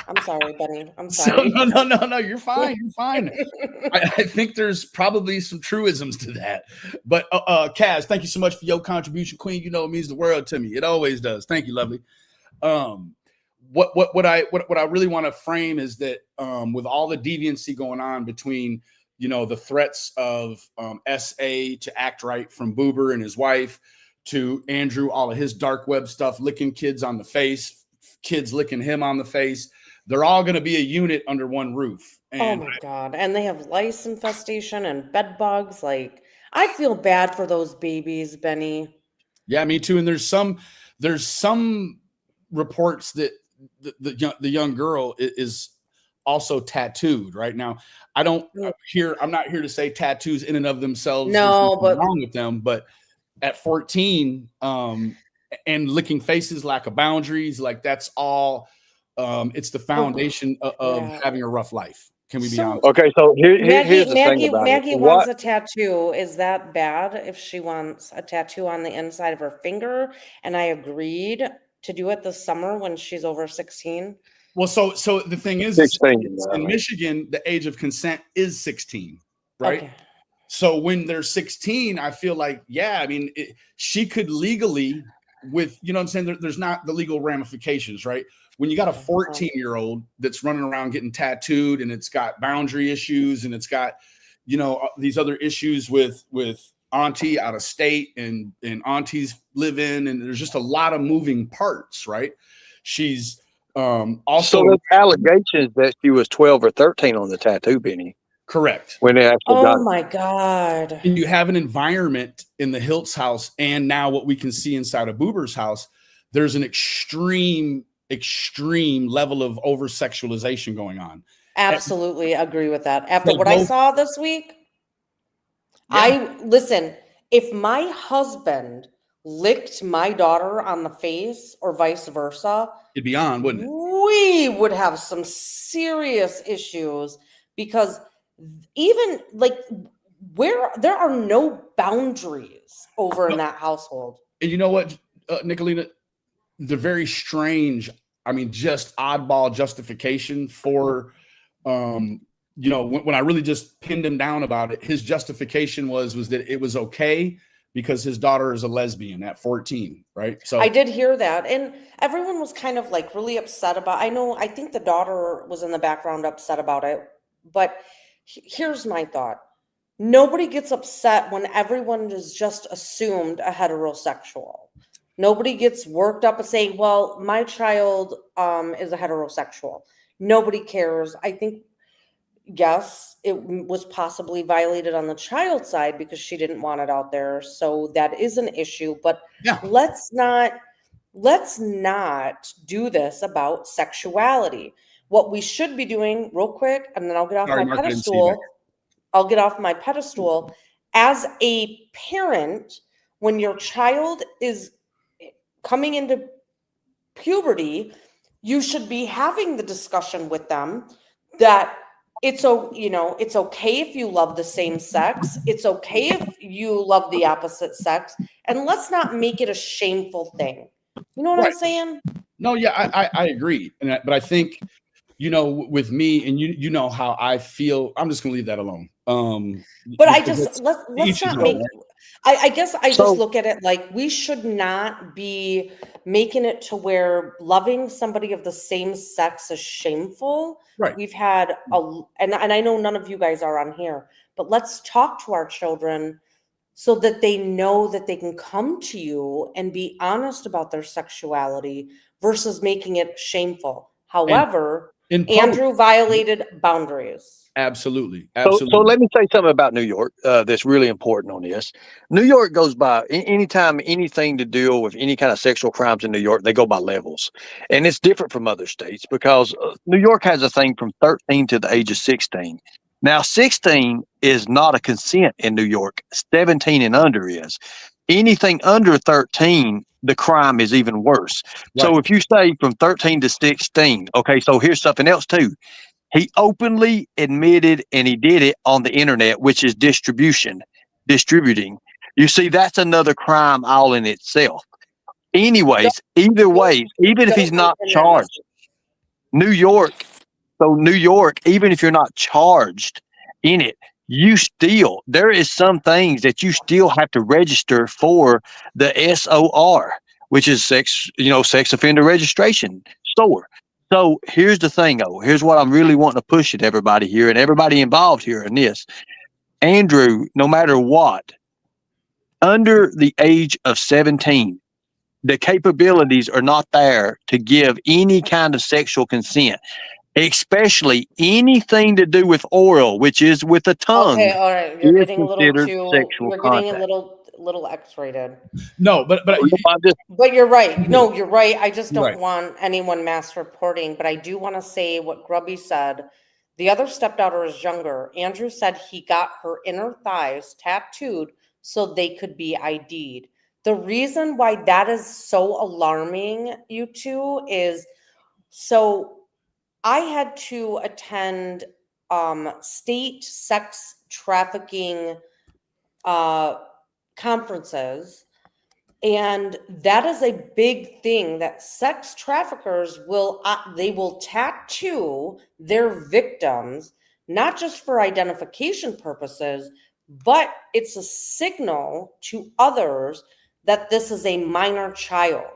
I'm sorry, Benny. I'm sorry. No. You're fine. You're fine. I think there's probably some truisms to that. But Kaz, thank you so much for your contribution, Queen. It means the world to me. It always does. Thank you, lovely. What I really want to frame is that with all the deviancy going on between the threats of SA to Act Right from Boober and his wife, to Andrew, all of his dark web stuff, licking kids on the face, kids licking him on the face, they're all going to be a unit under one roof. And oh my God. And they have lice infestation and bed bugs. Like, I feel bad for those babies, Benny. Yeah, me too. And there's some reports that the young girl is also tattooed right now. I'm not here to say tattoos in and of themselves. No, but wrong with them. But at 14, and licking faces, lack of boundaries, like that's all. It's the foundation of having a rough life. Can we be honest? Okay, so here's the thing about Maggie it. wants a tattoo. Is that bad if she wants a tattoo on the inside of her finger? And I agreed to do it this summer when she's over 16. Well, so the thing is, 16, in Michigan, the age of consent is 16, right? Okay. So when they're 16, I feel like, yeah, I mean, she could legally, with, you know what I'm saying? There's not the legal ramifications, right? When you got a 14-year-old that's running around getting tattooed and it's got boundary issues and it's got, you know, these other issues with auntie out of state and aunties live in, and there's just a lot of moving parts, right? She's also. So there's allegations that she was 12 or 13 on the tattoo, Benny. Correct. When they actually got my God. And you have an environment in the Hilt's house, and now what we can see inside of Boober's house, there's an extreme level of over sexualization going on. Absolutely agree with that. After what I saw this week, listen, if my husband licked my daughter on the face or vice versa, it'd be on, wouldn't it? We would have some serious issues, because even like where there are no boundaries over in that household. And you know what, Nicolina, the very strange, I mean, just oddball justification for, you know, when I really just pinned him down about it, his justification was that it was okay because his daughter is a lesbian at 14, right? So I did hear that, and everyone was kind of like really upset about. I think the daughter was in the background upset about it, but here's my thought. Nobody gets upset when everyone is just assumed a heterosexual. Nobody gets worked up and saying, well, my child is a heterosexual. Nobody cares. I think, yes, it was possibly violated on the child side because she didn't want it out there. So that is an issue. But let's not do this about sexuality. What we should be doing, real quick, and then I'll get off my pedestal. I'll get off my pedestal. As a parent, when your child is coming into puberty, you should be having the discussion with them that it's okay if you love the same sex. It's okay if you love the opposite sex, and let's not make it a shameful thing. You know what I'm saying? No, yeah, I agree, but I think, you know, with me, and you know how I feel, I'm just gonna leave that alone. But let's not make. I guess I just look at it like we should not be making it to where loving somebody of the same sex is shameful. Right. We've had and I know none of you guys are on here, but let's talk to our children so that they know that they can come to you and be honest about their sexuality versus making it shameful. However, Andrew violated boundaries. Absolutely. So let me say something about New York that's really important on this. New York goes by, anytime anything to deal with any kind of sexual crimes in New York, they go by levels. And it's different from other states because New York has a thing from 13 to the age of 16. Now, 16 is not a consent in New York. 17 and under is. Anything under 13, the crime is even worse. Right. So if you say from 13 to 16, okay, so here's something else too. He openly admitted, and he did it on the internet, which is distributing. You see, that's another crime all in itself. Anyways, either way, even if he's not charged, New York, even if you're not charged in it, there is some things that you still have to register for the SOR, which is sex offender registration store. So here's the thing, though. Here's what I'm really wanting to push at everybody here and everybody involved here in this. Andrew, no matter what, under the age of 17, the capabilities are not there to give any kind of sexual consent, especially anything to do with oral, which is with the tongue. Okay, all right. You're getting a little X-rated. No, but you're right. No, you're right. I just don't want anyone mass reporting, but I do want to say what Grubby said. The other stepdaughter is younger. Andrew said he got her inner thighs tattooed so they could be ID'd. The reason why that is so alarming, you two, is so I had to attend state sex trafficking conferences, and that is a big thing that sex traffickers will they will tattoo their victims, not just for identification purposes, but it's a signal to others that this is a minor child.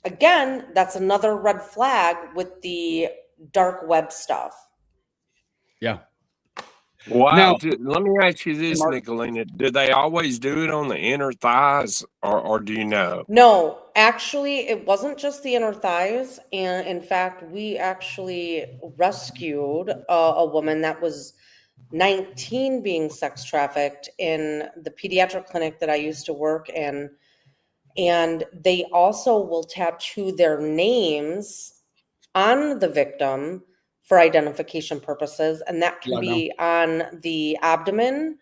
Again, that's another red flag with the dark web stuff. Yeah. Wow. Now- Let me ask you this, Mark. Nicolina. Do they always do it on the inner thighs, or do you know? No, actually, it wasn't just the inner thighs. And in fact, we actually rescued a woman that was 19 being sex trafficked in the pediatric clinic that I used to work in. And they also will tattoo their names on the victim for identification purposes. And that can be on the abdomen,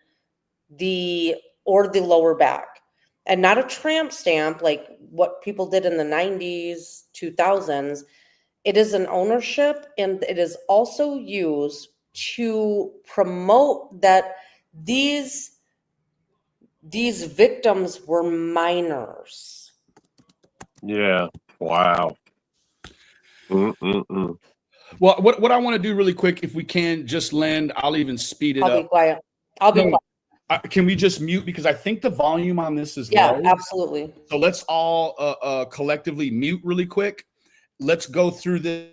or the lower back. And not a tramp stamp like what people did in the 90s, 2000s. It is an ownership, and it is also used to promote that these victims were minors. Yeah. Wow. Mm-mm-mm. Well, what I want to do really quick, if we can, just lend, I'll even speed it I'll up. be quiet. I'll be quiet. Can we just mute, because I think the volume on this is Yeah, low. absolutely. So let's all collectively mute really quick. Let's go through this.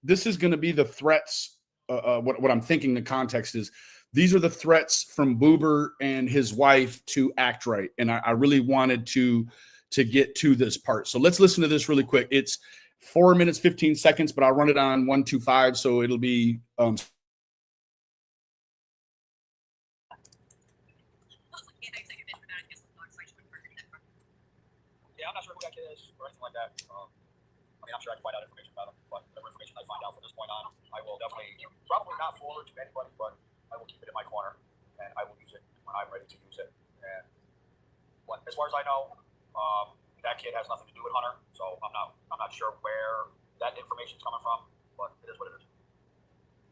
This is going to be the threats. What I'm thinking the context is, these are the threats from Boober and his wife to Act Right. And I really wanted to get to this part. So let's listen to this really quick. It's 4 minutes, 15 seconds, but I'll run it on 125. So it'll be, Yeah, I'm not sure who that kid is or anything like that. I mean, I'm sure I can find out information about him, but whatever information I find out from this point on, I will definitely, probably not forward to anybody, but I will keep it in my corner, and I will use it when I'm ready to use it. And as far as I know, that kid has nothing to do with Hunter, so I'm not sure where that information is coming from, but it is what it is.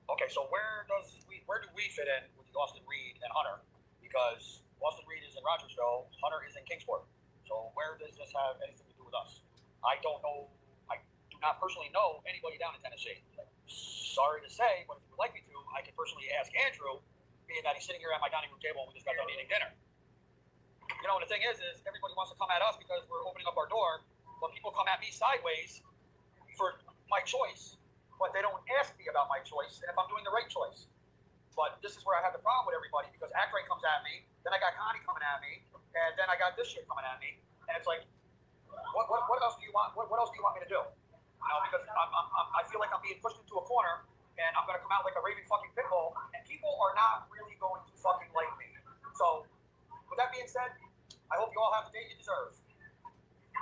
Okay, so where do we fit in with the Austin Reed and Hunter? Because Austin Reed is in Rogersville, Hunter is in Kingsport. So where does this have anything to do with us? I don't know. I do not personally know anybody down in Tennessee. Sorry to say, but if you would like me to, I can personally ask Andrew, being that he's sitting here at my dining room table and we just got done eating dinner. You know, and the thing is everybody wants to come at us because we're opening up our door, but people come at me sideways for my choice, but they don't ask me about my choice and if I'm doing the right choice. But this is where I have the problem with everybody, because Act Right comes at me, then I got Connie coming at me, and then I got this shit coming at me, and it's like, what else do you want? What else do you want me to do? You know, because I feel like I'm being pushed into a corner, and I'm gonna come out like a raving fucking pit bull, and people are not really going to fucking like me. So, with that being said, I hope you all have the day you deserve.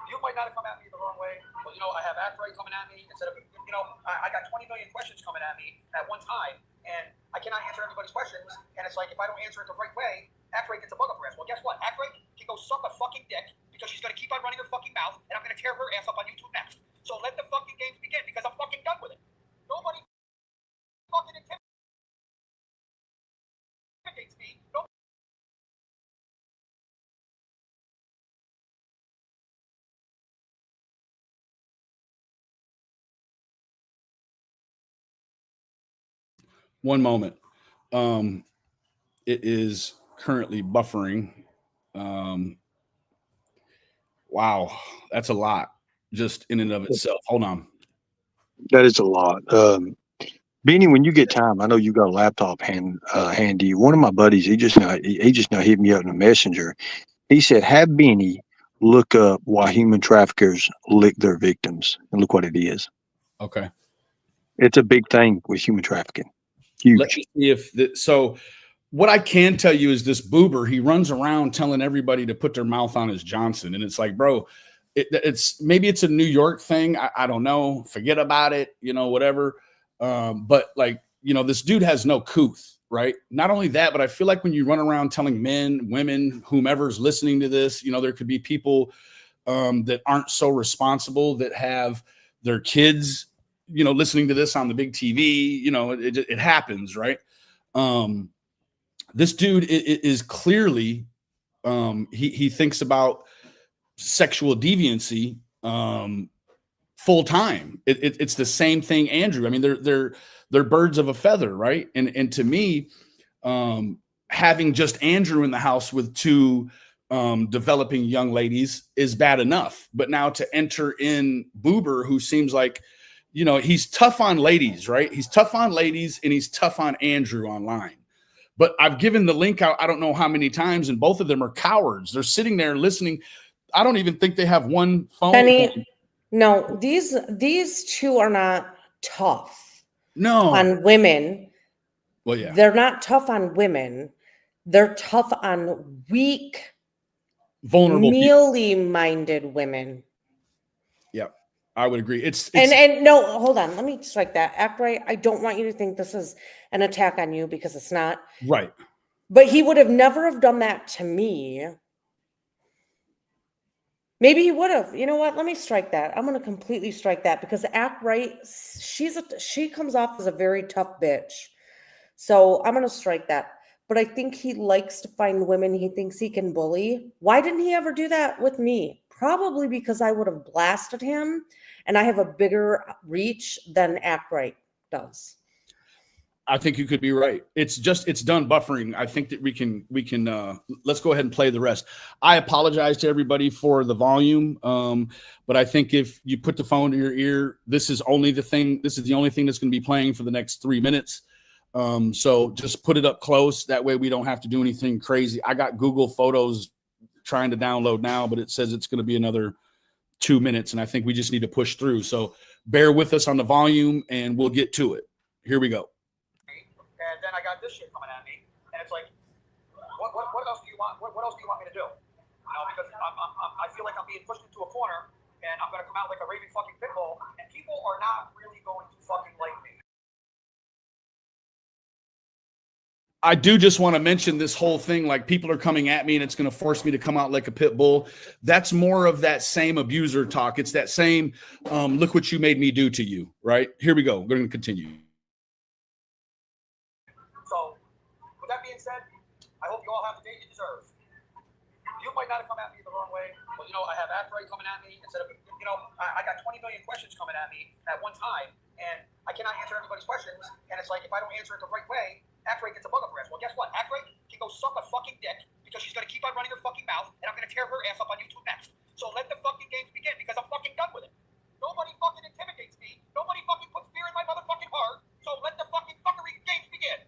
You might not have come at me the wrong way, but you know, I have Act Right coming at me instead of, you know, I got 20 million questions coming at me at one time, and I cannot answer everybody's questions, and it's like, if I don't answer it the right way, Act Right gets a bug up her ass. Well, guess what? Act Right can go suck a fucking dick, because she's going to keep on running her fucking mouth, and I'm going to tear her ass up on YouTube next. So let the fucking games begin, because I'm fucking done with it. Nobody fucking intimidates me. Nobody. one moment. It is currently buffering. Wow, that's a lot just in and of itself. Hold on. That is a lot. Benny, when you get time, I know you got a laptop handy. One of my buddies, he just now hit me up in a messenger. He said, "Have Benny look up why human traffickers lick their victims," and look what it is. Okay. It's a big thing with human trafficking. Huge. Let's see if so. What I can tell you is this Boober, he runs around telling everybody to put their mouth on his Johnson. And it's like, bro, it's maybe it's a New York thing. I don't know. Forget about it, you know, whatever. But like, you know, this dude has no couth. right? Not only that, but I feel like when you run around telling men, women, whomever's listening to this, you know, there could be people that aren't so responsible, that have their kids, you know, listening to this on the big TV. You know, it happens, right? This dude is clearly he thinks about sexual deviancy full time. It's the same thing, Andrew. I mean, they're birds of a feather, right? And to me, having just Andrew in the house with two developing young ladies is bad enough. But now to enter in Boober, who seems like, you know, he's tough on ladies, right? He's tough on ladies and he's tough on Andrew online. But I've given the link out, I don't know how many times, and both of them are cowards. They're sitting there listening. I don't even think they have one phone. Penny, no, these two are not tough on women. Well, yeah. They're not tough on women. They're tough on weak, vulnerable, mealy-minded women. Yep, I would agree. It's and no, hold on. Let me strike that. Act right. I don't want you to think this is an attack on you, because it's not. Right. But he would have never have done that to me. Maybe he would have. You know what? Let me strike that. I'm going to completely strike that, because Act Right, she comes off as a very tough bitch. So I'm going to strike that. But I think he likes to find women he thinks he can bully. Why didn't he ever do that with me? Probably because I would have blasted him, and I have a bigger reach than Act Right does. I think you could be right. It's done buffering. I think that we can let's go ahead and play the rest. I apologize to everybody for the volume. But I think if you put the phone to your ear, this is the only thing that's going to be playing for the next 3 minutes. So just put it up close. That way we don't have to do anything crazy. I got Google Photos trying to download now, but it says it's going to be another 2 minutes. And I think we just need to push through. So bear with us on the volume and we'll get to it. Here we go. And then I got this shit coming at me, and it's like, what else do you want? What else do you want me to do? You know, because I feel like I'm being pushed into a corner, and I'm gonna come out like a raving fucking pit bull, and people are not really going to fucking like me. I do just want to mention this whole thing, like people are coming at me and it's going to force me to come out like a pit bull. That's more of that same abuser talk. It's that same, look what you made me do to you, right? Here we go. We're going to continue. So, with that being said, I hope you all have the day you deserve. You might not have come at me the wrong way, but, you know, I have Act Right coming at me instead of, you know, I got 20 million questions coming at me at one time, and I cannot answer everybody's questions, and it's like, if I don't answer it the right way, Act Right gets a bug up her ass. Well, guess what? Act Right can go suck a fucking dick, because she's going to keep on running her fucking mouth, and I'm going to tear her ass up on YouTube next. So let the fucking games begin, because I'm fucking done with it. Nobody fucking intimidates me. Nobody fucking puts fear in my motherfucking heart. So let the fucking fuckery games begin.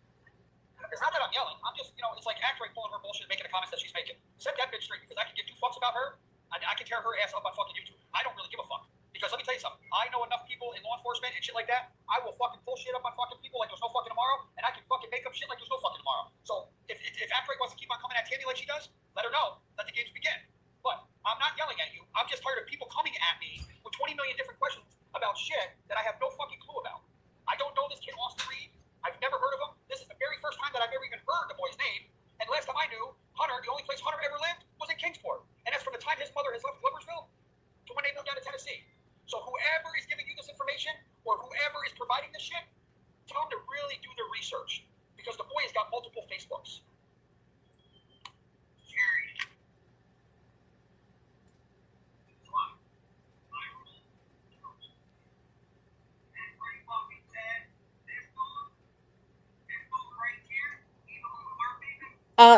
It's not that I'm yelling. I'm just, you know, it's like Act Right pulling her bullshit, making the comments that she's making. Set that bitch straight, because I can give two fucks about her. I can tear her ass up on fucking YouTube. I don't really give a fuck. Because let me tell you something. I know enough people in law enforcement and shit like that. I will fucking pull shit up on fucking people like there's no fucking tomorrow, and I can fucking make up shit like there's no fucking tomorrow. So if Act Right wants to keep on coming at Tammy like she does, let her know. Let the games begin. But I'm not yelling at you. I'm just tired of people coming at me with 20 million different questions about shit that I have no fucking clue about. I don't know this kid Austin Reed. I've never heard of him. This is the very first time that I've ever even heard the boy's name. And last time I knew, Hunter, the only place Hunter ever lived was in Kingsport. And that's from the time his mother has left Gloversville to when they moved down to Tennessee. So whoever is giving you this information, or whoever is providing this shit, tell them to really do their research. Because the boy has got multiple Facebooks. Jerry.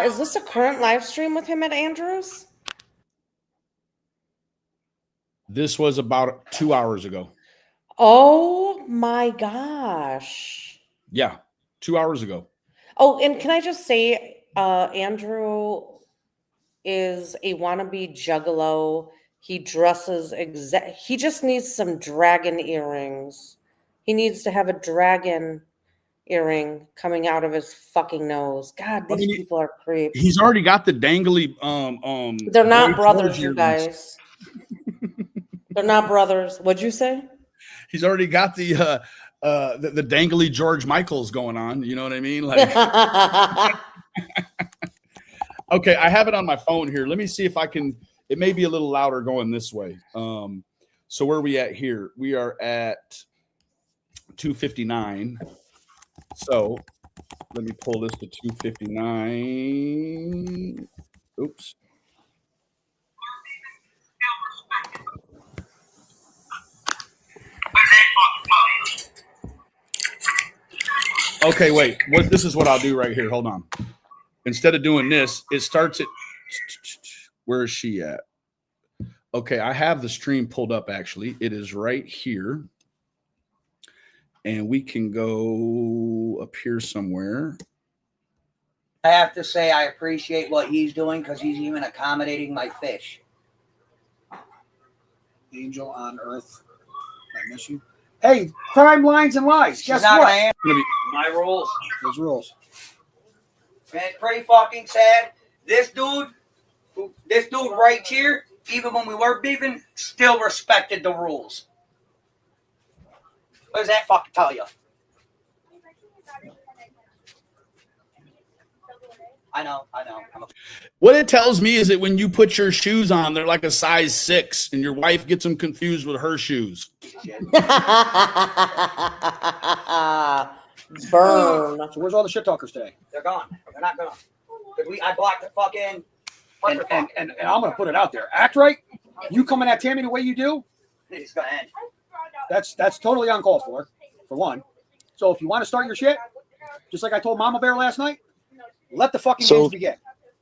Is this a current live stream with him at Andrews? This was about 2 hours ago. Oh my gosh. Yeah, 2 hours ago. Oh, and can I just say, Andrew is a wannabe juggalo. He dresses he just needs some dragon earrings. He needs to have a dragon earring coming out of his fucking nose. God, these people are creeps. He's already got the dangly They're not brothers, you guys. They're not brothers. What'd you say? He's already got the the dangly George Michael's going on. You know what I mean? Like, okay, I have it on my phone here. Let me see if I can. It may be a little louder going this way. So where are we at here? We are at 259. So let me pull this to 259. Oops. Okay, wait. This is what I'll do right here. Hold on. Instead of doing this, it starts at where is she at? Okay, I have the stream pulled up actually. It is right here. And we can go up here somewhere. I have to say I appreciate what he's doing because he's even accommodating my fish. Angel on Earth. I miss you. Hey, crime, lines, and lies. Guess what? My rules. Those rules. And it's pretty fucking sad. This dude right here, even when we were beefing, still respected the rules. What does that fucking tell you? I know. What it tells me is that when you put your shoes on, they're like a size 6, and your wife gets them confused with her shoes. Burn. So where's all the shit talkers today? They're gone. They're not gonna. I blocked the fucking. And I'm gonna put it out there. Act right. You coming at Tammy the way you do? It's gonna end. That's totally uncalled for one. So if you want to start your shit, just like I told Mama Bear last night, let the fucking games begin.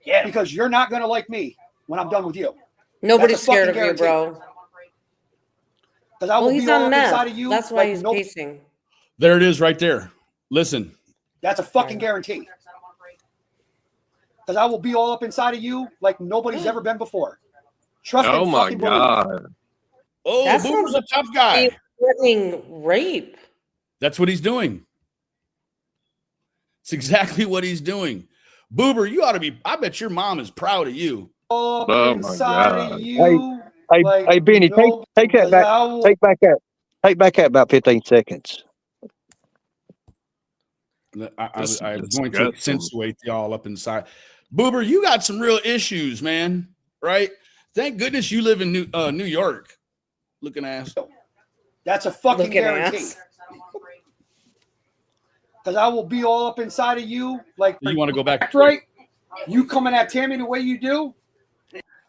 Yeah. Because you're not gonna like me when I'm done with you. Nobody's scared of you, bro. Because I will he's be all on up meth. inside of you. That's why he's pacing. There it is right there. Listen. That's a fucking guarantee. Because I will be all up inside of you like nobody's ever been before. Trust me. Oh my God. Oh, That Boomer's a sounds tough guy. He's threatening rape. That's what he's doing. It's exactly what he's doing. Boober, you ought to be. I bet your mom is proud of you. All up Oh my inside God. of you. Hey, Benny, take that back. Take back that about 15 seconds. I was going to accentuate y'all up inside. Boober, you got some real issues, man. Right? Thank goodness you live in New York. Looking ass. That's a fucking Looking guarantee. ass. Because I will be all up inside of you like You want to go back? act right. You coming at Tammy the way you do.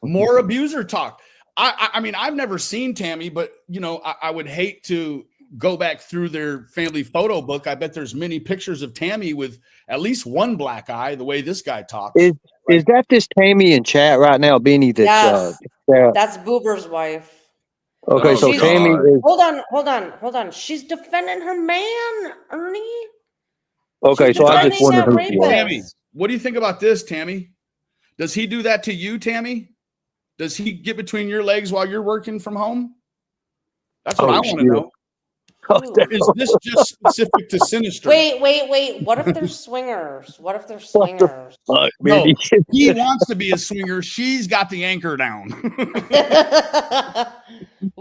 More abuser talk. I mean, I've never seen Tammy, but you know, I would hate to go back through their family photo book. I bet there's many pictures of Tammy with at least one black eye, the way this guy talks. Is that this Tammy in chat right now, Benny? Yes. That's Boober's wife. Okay, so She's- Tammy is Hold on. She's defending her man, Ernie. okay. She's So I just defending wondered that who rapist. she was. Tammy, what do you think about this, Tammy? Does he do that to you, Tammy? Does he get between your legs while you're working from home? That's what I want to shit. know. Is this just specific to Sinister? Wait. What if they're swingers? What if they're What the swingers? fuck, No, Benny? he wants to be a swinger. She's got the anchor down.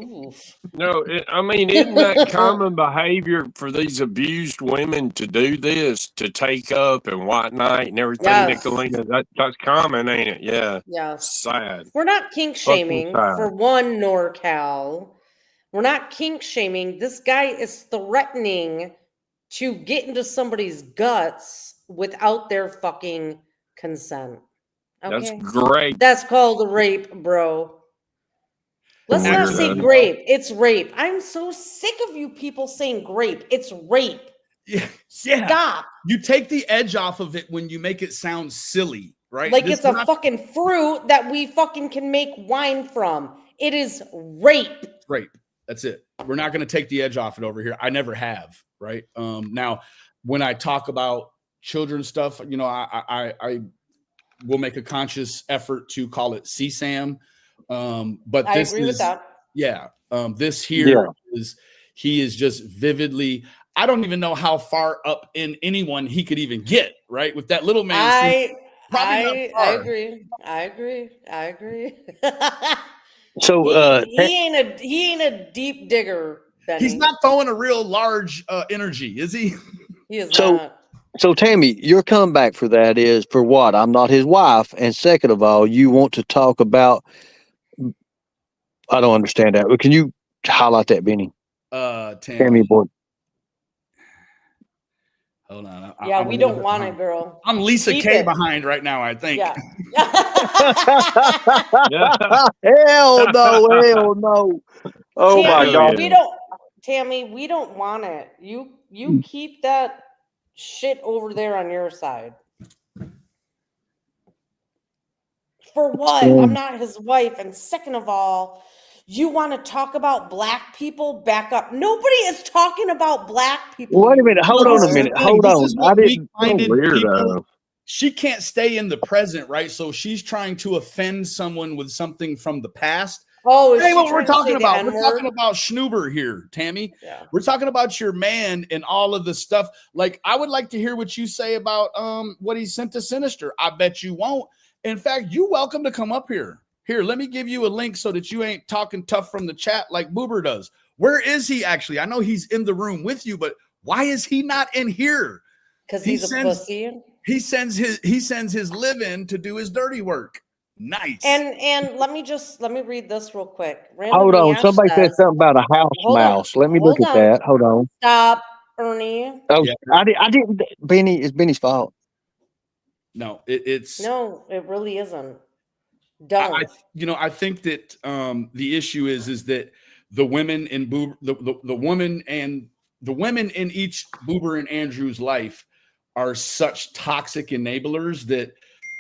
Oof. No, I mean, isn't that common behavior for these abused women to do this, to take up and whatnot and everything, Yes. Nicolina? That's common, ain't it? Yeah. Yes. Sad. We're not kink Fucking shaming sad. for one, NorCal. We're not kink shaming. This guy is threatening to get into somebody's guts without their fucking consent. That's Okay. great. That's called rape, bro. Let's Never not say done. grape. It's rape. I'm so sick of you people saying grape. It's rape. Yeah. Stop. You take the edge off of it when you make it sound silly, right? Like This it's is a not fucking fruit that we fucking can make wine from. It is rape. rape. That's it. We're not going to take the edge off it over here. I never have, right? Now, when I talk about children stuff, you know, I will make a conscious effort to call it CSAM. But I this agree with is, that. yeah. This here is, he is just vividly, I don't even know how far up in anyone he could even get, right? With that little man. I agree. I agree. So He ain't a deep digger. Benny. He's not throwing a real large energy, is he? He is So- not. So, Tammy, your comeback for that is for what? I'm not his wife. And second of all, you want to talk about, I don't understand that. But can you highlight that, Benny? Tammy boy. Hold on. Yeah, we don't want it, girl. I'm Lisa Keep K it. behind right now, I think. Yeah. Hell no. Oh my Tammy, God. we don't want it. You keep that shit over there on your side. For what? I'm not his wife. And second of all, you want to talk about black people? Back up. Nobody is talking about black people. Wait a minute. Hold on a This is minute. the thing. Hold This on. is what I didn't. weak-minded people. Weirdo. She can't stay in the present, right? So she's trying to offend someone with something from the past. Oh, is Hey, she what we're trying to say talking the about? We're N-word? talking about Schnuber here, Tammy. Yeah. We're talking about your man and all of the stuff. Like, I would like to hear what you say about what he sent to Sinister. I bet you won't. In fact, you're welcome to come up here. Here, let me give you a link so that you ain't talking tough from the chat like Boober does. Where is he actually? I know he's in the room with you, but why is he not in here? Because he's a pussy. He sends his live-in to do his dirty work. Nice. And let me read this real quick. Hold on. Nash Somebody said says, something about a house Hold on. mouse. Let me look Hold at on. that. Hold on. Stop, Ernie. Oh, Yeah. I didn't. Benny, it's Benny's fault. No, it's No, it really isn't. Don't. I think that the issue is that the women in Boober, the woman and the women in each Boober and Andrew's life are such toxic enablers that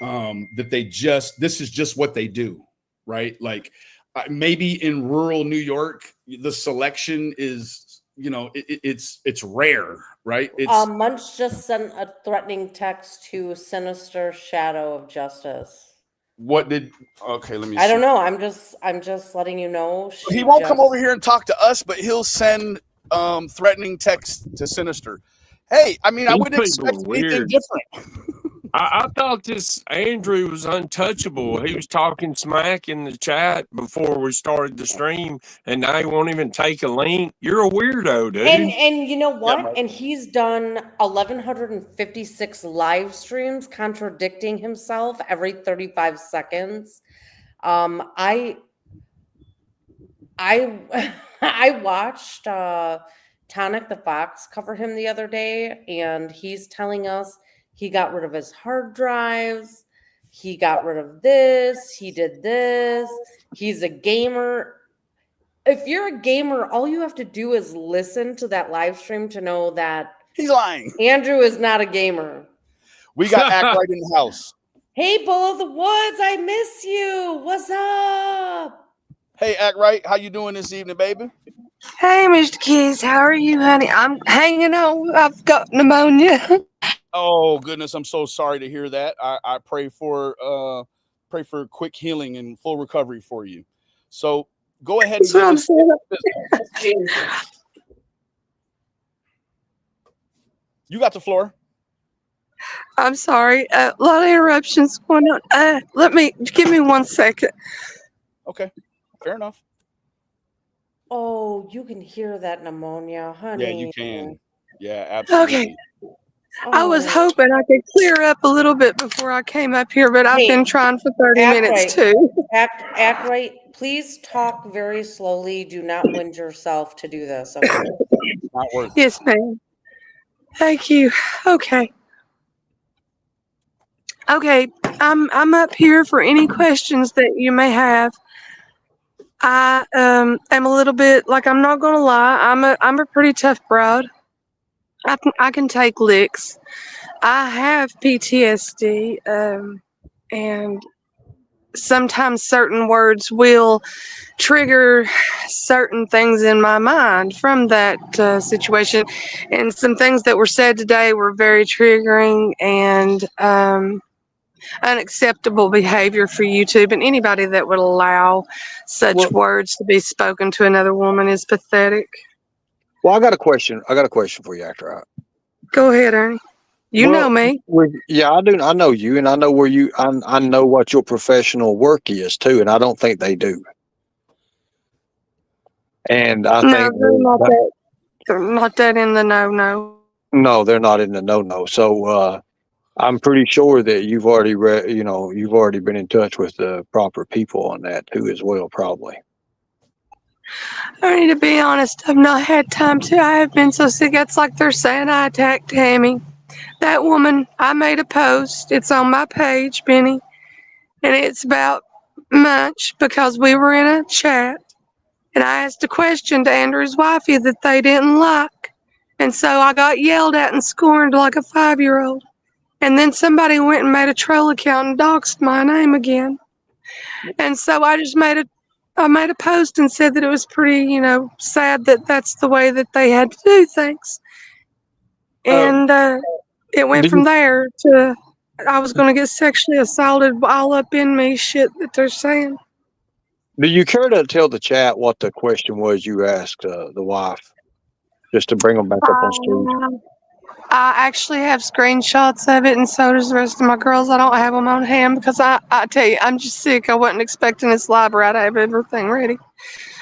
that this is just what they do, right? Like maybe in rural New York, the selection is it's rare, right? It's Munch just sent a threatening text to Sinister Shadow of Justice. okay, let me see. I don't know. I'm just letting you know. He won't come over here and talk to us, but he'll send threatening text to Sinister. Hey, I mean, I These wouldn't people expect are anything weird. different. I thought this Andrew was untouchable. He was talking smack in the chat before we started the stream, and now he won't even take a link. You're a weirdo, dude. And you know what? Mike. And he's done 1,156 live streams contradicting himself every 35 seconds. I watched Tonic the Fox cover him the other day, and he's telling us he got rid of his hard drives. He got rid of this. He did this. He's a gamer. If you're a gamer, all you have to do is listen to that live stream to know that He's lying. Andrew is not a gamer. We got Act Right in the house. Hey, Bull of the Woods, I miss you. What's up? Hey, Act Right, how you doing this evening, baby? Hey, Mr. Keys, how are you, honey? I'm hanging on. I've got pneumonia. Oh goodness, I'm so sorry to hear that. I pray for quick healing and full recovery for you. So go ahead and That's what I'm saying. You got the floor. I'm sorry. A lot of interruptions going on. Give me 1 second. Okay, fair enough. Oh, you can hear that pneumonia, honey. Yeah, you can. Yeah, absolutely. Okay. I was hoping I could clear up a little bit before I came up here, but I've been trying for 30 Act minutes right. too. Act right. Please talk very slowly. Do not wind yourself to do this. Okay. Not worth it. Yes, ma'am. Thank you. Okay. Okay. I'm up here for any questions that you may have. I am a little bit like, I'm not gonna lie, I'm a pretty tough broad. I can take licks. I have PTSD, and sometimes certain words will trigger certain things in my mind from that situation. And some things that were said today were very triggering and unacceptable behavior for YouTube. And anybody that would allow such words to be spoken to another woman is pathetic. Well, I got a question. For you, Act Right. Go ahead, Ernie. You know me. Yeah, I do. I know you, and I know where you. I know what your professional work is too, and I don't think they do. And I No, think they're not that. They're not that in the no. no, they're not in the no. So I'm pretty sure that you've already you've already been in touch with the proper people on that too as well, probably. I need to be honest. I've not had time to. I have been so sick. It's like they're saying I attacked Tammy. That woman. I made a post. It's on my page, Benny, and it's about Munch because we were in a chat, and I asked a question to Andrew's wifey that they didn't like, and so I got yelled at and scorned like a 5-year-old. And then somebody went and made a troll account and doxed my name again. And so I just made a post and said that it was pretty, sad that that's the way that they had to do things. And it went Do from you there to I was going to get sexually assaulted all up in me shit that they're saying. do you care to tell the chat what the question was you asked the wife, just to bring them back up on stage? I actually have screenshots of it, and so does the rest of my girls. I don't have them on hand because I tell you, I'm just sick. I wasn't expecting this live right. I have everything ready.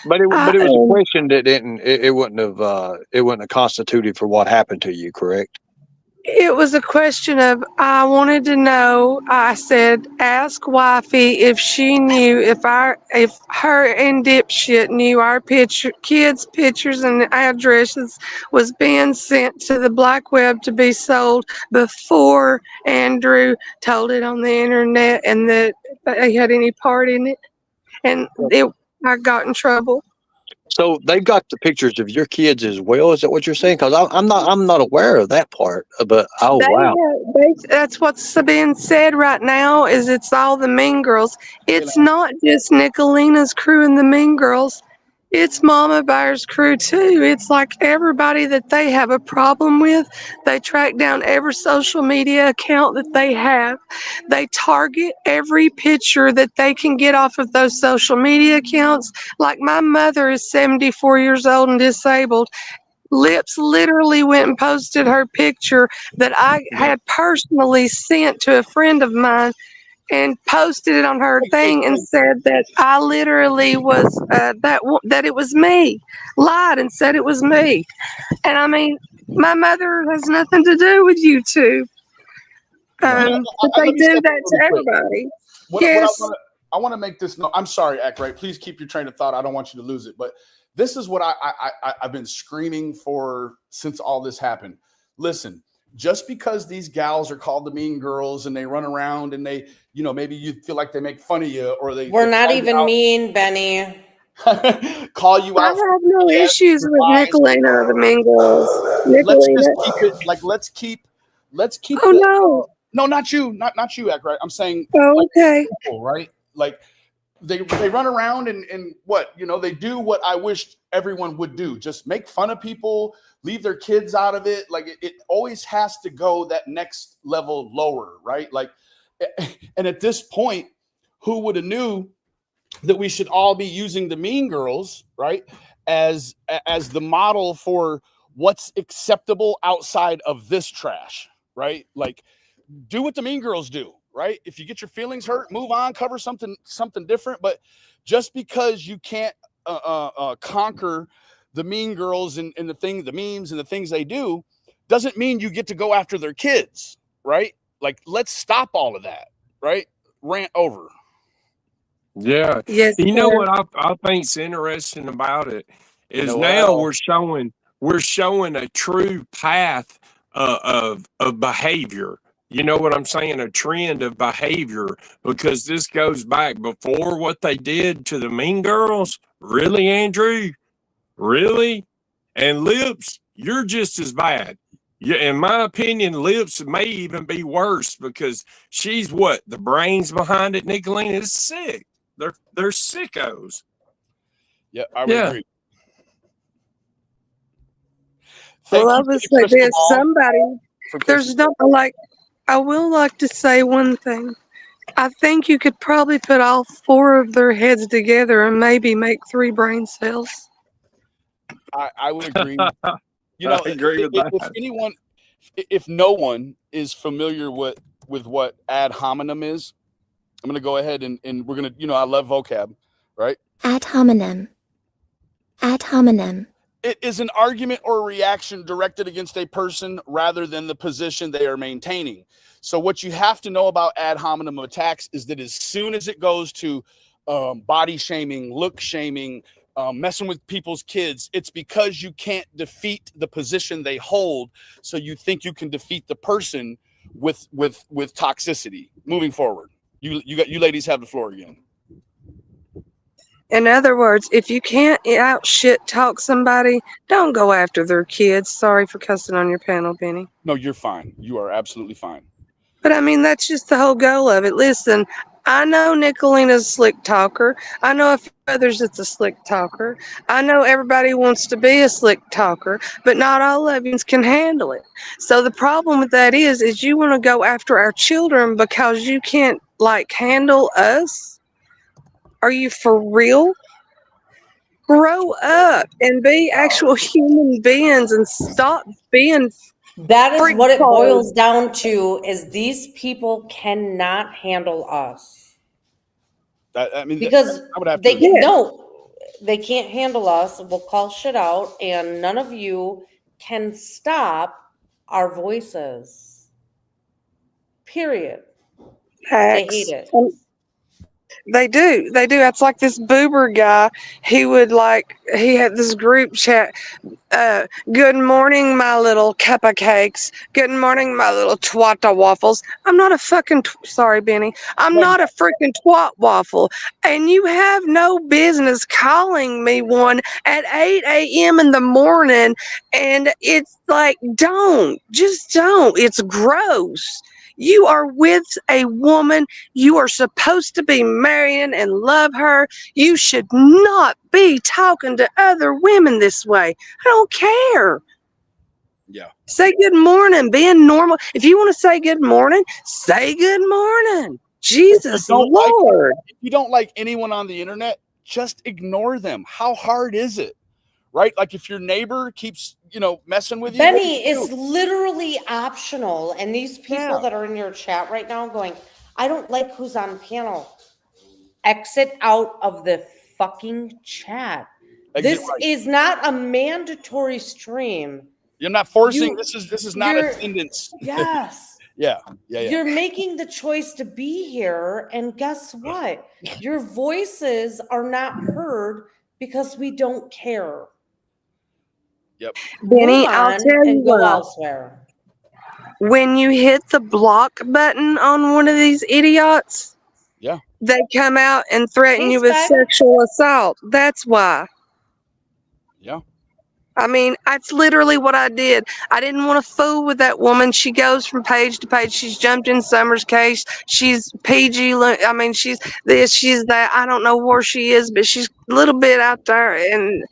But it I, was a question that didn't it wouldn't have constituted for what happened to you, correct? It was a question of I wanted to know. I said, ask wifey if she knew if her and dipshit knew our kids' pictures and addresses was being sent to the black web to be sold before Andrew told it on the internet and that they had any part in it. And I got in trouble. So they've got the pictures of your kids as well. Is that what you're saying? Because I'm not aware of that part. But oh wow, That's what's being said right now is it's all the Mean Girls. It's not just Nicolina's crew and the Mean Girls. It's Mama Bear's crew too. It's like everybody that they have a problem with, they track down every social media account that they have. They target every picture that they can get off of those social media accounts. Like my mother is 74 years old and disabled. Lips literally went and posted her picture that I had personally sent to a friend of mine and posted it on her thing and said that I literally was that it was me, lied and said it was me. And I mean, my mother has nothing to do with you two. But they Let me do step in that to really quick. everybody. What Yes. I want to make this. No, I'm sorry, Act Right. Please keep your train of thought. I don't want you to lose it. But this is what I've been screaming for since all this happened. Listen, just because these gals are called the Mean Girls and they run around and they, maybe you feel like they make fun of you or We're they not call you even out- mean, Benny. call you I out. have no Yes, issues your with lies. Nicolina or the Mean Girls. Let's just Nicolina. keep it like let's keep Oh the no. no, not you, not you, Act Right. I'm saying Oh, like okay. people, right? Like they run around and what they do what I wish everyone would do, just make fun of people, leave their kids out of it. Like it always has to go that next level lower, right? Like, and at this point, who would have knew that we should all be using the Mean Girls, right, as the model for what's acceptable outside of this trash, right? Like do what the Mean Girls do, right? If you get your feelings hurt, move on, cover something different. But just because you can't conquer the Mean Girls and the memes and the things they do, doesn't mean you get to go after their kids, right? Like, let's stop all of that, right? Rant over. Yeah. Yes, You know sir. what I think's interesting about it is now Noel. we're showing a true path of behavior. You know what I'm saying? A trend of behavior, because this goes back before what they did to the Mean Girls. Really, Andrew? Really? And Lips, you're just as bad. Yeah, in my opinion, Lips may even be worse because she's what? The brains behind it, Nicolina, is sick. They're sickos. Yeah, I would Yeah. agree. Well, Thank I you, would for the say crystal this. ball, Somebody, for there's picking. not like, I will like to say one thing. I think you could probably put all 4 of their heads together and maybe make 3 brain cells. I would agree. I agree with If that. anyone, if no one is familiar with what ad hominem is, I'm going to go ahead and we're going to, I love vocab, right? Ad hominem. Ad hominem. It is an argument or a reaction directed against a person rather than the position they are maintaining. So what you have to know about ad hominem attacks is that as soon as it goes to body shaming, look shaming, messing with people's kids, it's because you can't defeat the position they hold. So you think you can defeat the person with toxicity. Moving forward, you ladies have the floor again. In other words, if you can't out shit talk somebody, don't go after their kids. Sorry for cussing on your panel, Benny. No, you're fine. You are absolutely fine. But I mean, that's just the whole goal of it. Listen, I know Nicolina's a slick talker. I know a few others that's a slick talker. I know everybody wants to be a slick talker, but not all lesbians can handle it. So the problem with that is you want to go after our children because you can't like handle us? Are you for real? Grow up and be actual human beings and stop being That is freak what it card. boils down to, is these people cannot handle us. I mean, Because I would have they to. get, no, they can't handle us. We'll call shit out, and none of you can stop our voices. Period. They hate it. They do. They do. It's like this boober guy. He had this group chat. Good morning, my little cupcakes. Good morning, my little twata waffles. I'm not a fucking, sorry, Benny. I'm not a freaking twat waffle. And you have no business calling me one at 8 a.m. in the morning. And it's like, just don't. It's gross. You are with a woman you are supposed to be marrying and love her. You should not be talking to other women this way. I don't care. Yeah. Say good morning, being normal. If you want to say good morning, say good morning. Jesus Lord. If you don't like anyone on the internet, just ignore them. How hard is it? Right? Like if your neighbor keeps, messing with you. Benny, it's literally optional. And these people Yeah. that are in your chat right now going, I don't like who's on panel. Exit out of the fucking chat. Exit This right. is not a mandatory stream. You're not forcing. This is not attendance. Yes. Yeah. You're making the choice to be here, and guess what? Your voices are not heard because we don't care. Yep. Benny, Move I'll on tell you and go what. elsewhere. When you hit the block button on one of these idiots, yeah, they come out and threaten Hey, you with Spec. sexual assault. That's why. Yeah. I mean, that's literally what I did. I didn't want to fool with that woman. She goes from page to page. She's jumped in Summer's case. She's PG. I mean, she's this, she's that. I don't know where she is, but she's a little bit out there. And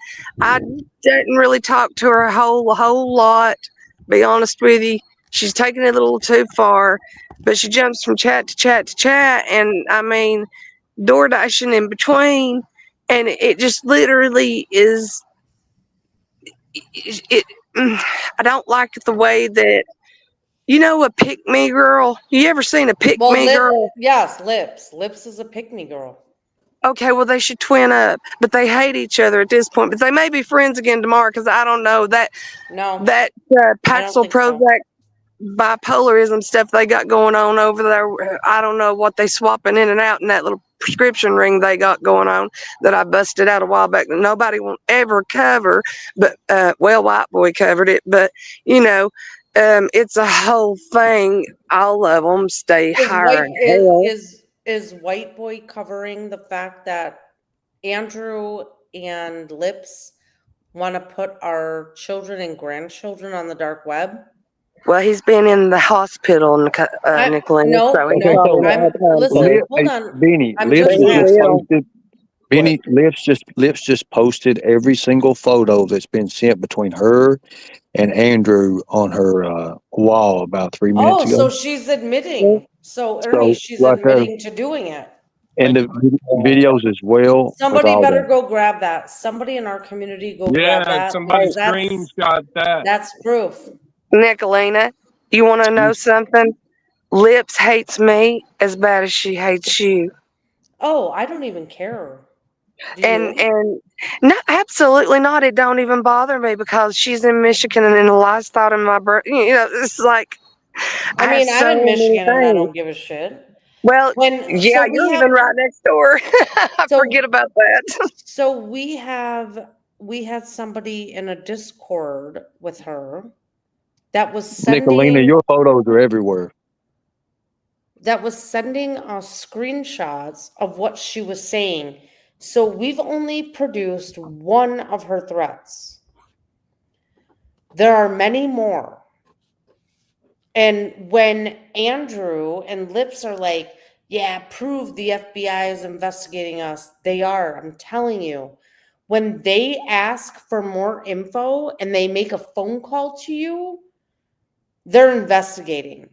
I didn't really talk to her a whole lot. Be honest with you, she's taking it a little too far. But she jumps from chat to chat to chat, and I mean, door dashing in between, and it just literally is. I don't like the way that, a pick me girl. You ever seen a pick me girl? Yes, Lips. Lips is a pick me girl. Okay, well they should twin up, but they hate each other at this point. But they may be friends again tomorrow because I don't know that Paxil Prozac bipolarism stuff they got going on over there. I don't know what they swapping in and out in that little prescription ring they got going on that I busted out a while back that nobody will ever cover. But White Boy covered it. But it's a whole thing. All of them stay higher. Is White Boy covering the fact that Andrew and Lips want to put our children and grandchildren on the dark web? Well, he's been in the hospital, Nicolene. No, listen, hold on. Benny, I'm Lips just just asking. posted. Benny, Lips just posted every single photo that's been sent between her and Andrew on her wall about 3 minutes ago. So she's admitting. So Ernie, she's right there. admitting to doing it. And the videos as well. Somebody better go grab that. Somebody in our community go grab that. Somebody screenshot that. That's proof. Nicolina, you want to know something? Lips hates me as bad as she hates you. Oh, I don't even care. Do And you? and no, absolutely not. It don't even bother me because she's in Michigan and the last thought of my birth. It's like I I have mean, I'm so in many Michigan and I things. don't give a shit. Well, When yeah, so we you're have even right next door. I so forget about that. so we had somebody in a Discord with her that was Nicolina, sending your photos are everywhere. us screenshots of what she was saying. So we've only produced one of her threats. There are many more. And when Andrew and Lips are like, yeah, prove the FBI is investigating us, they are. I'm telling you. When they ask for more info and they make a phone call to you, they're investigating.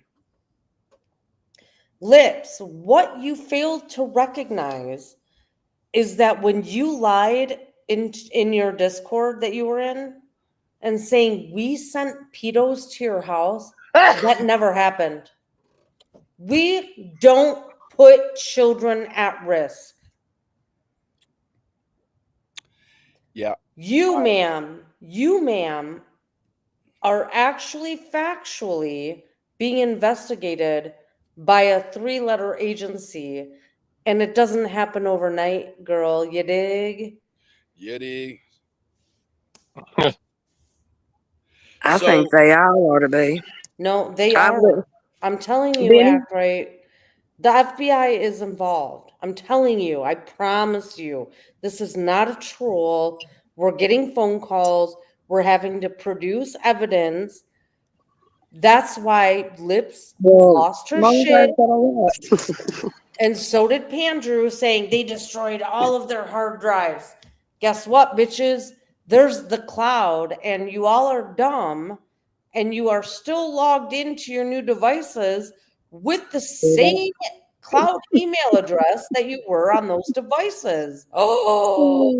Lips, what you failed to recognize is that when you lied in your Discord that you were in and saying we sent pedos to your house, that never happened. We don't put children at risk. Yeah. You, ma'am, are actually factually being investigated by a 3-letter agency, and it doesn't happen overnight, girl. You dig? Yeti. I think So they all ought to be. No, they I are. would, I'm telling you, Benny. act right. The FBI is involved. I'm telling you, I promise you, this is not a troll. We're getting phone calls. We're having to produce evidence. That's why Lips Well, lost her long shit, as got a lot. and so did Pandrew, saying they destroyed all of their hard drives. Guess what, bitches? There's the cloud, and you all are dumb, and you are still logged into your new devices with the same cloud email address that you were on those devices. Oh,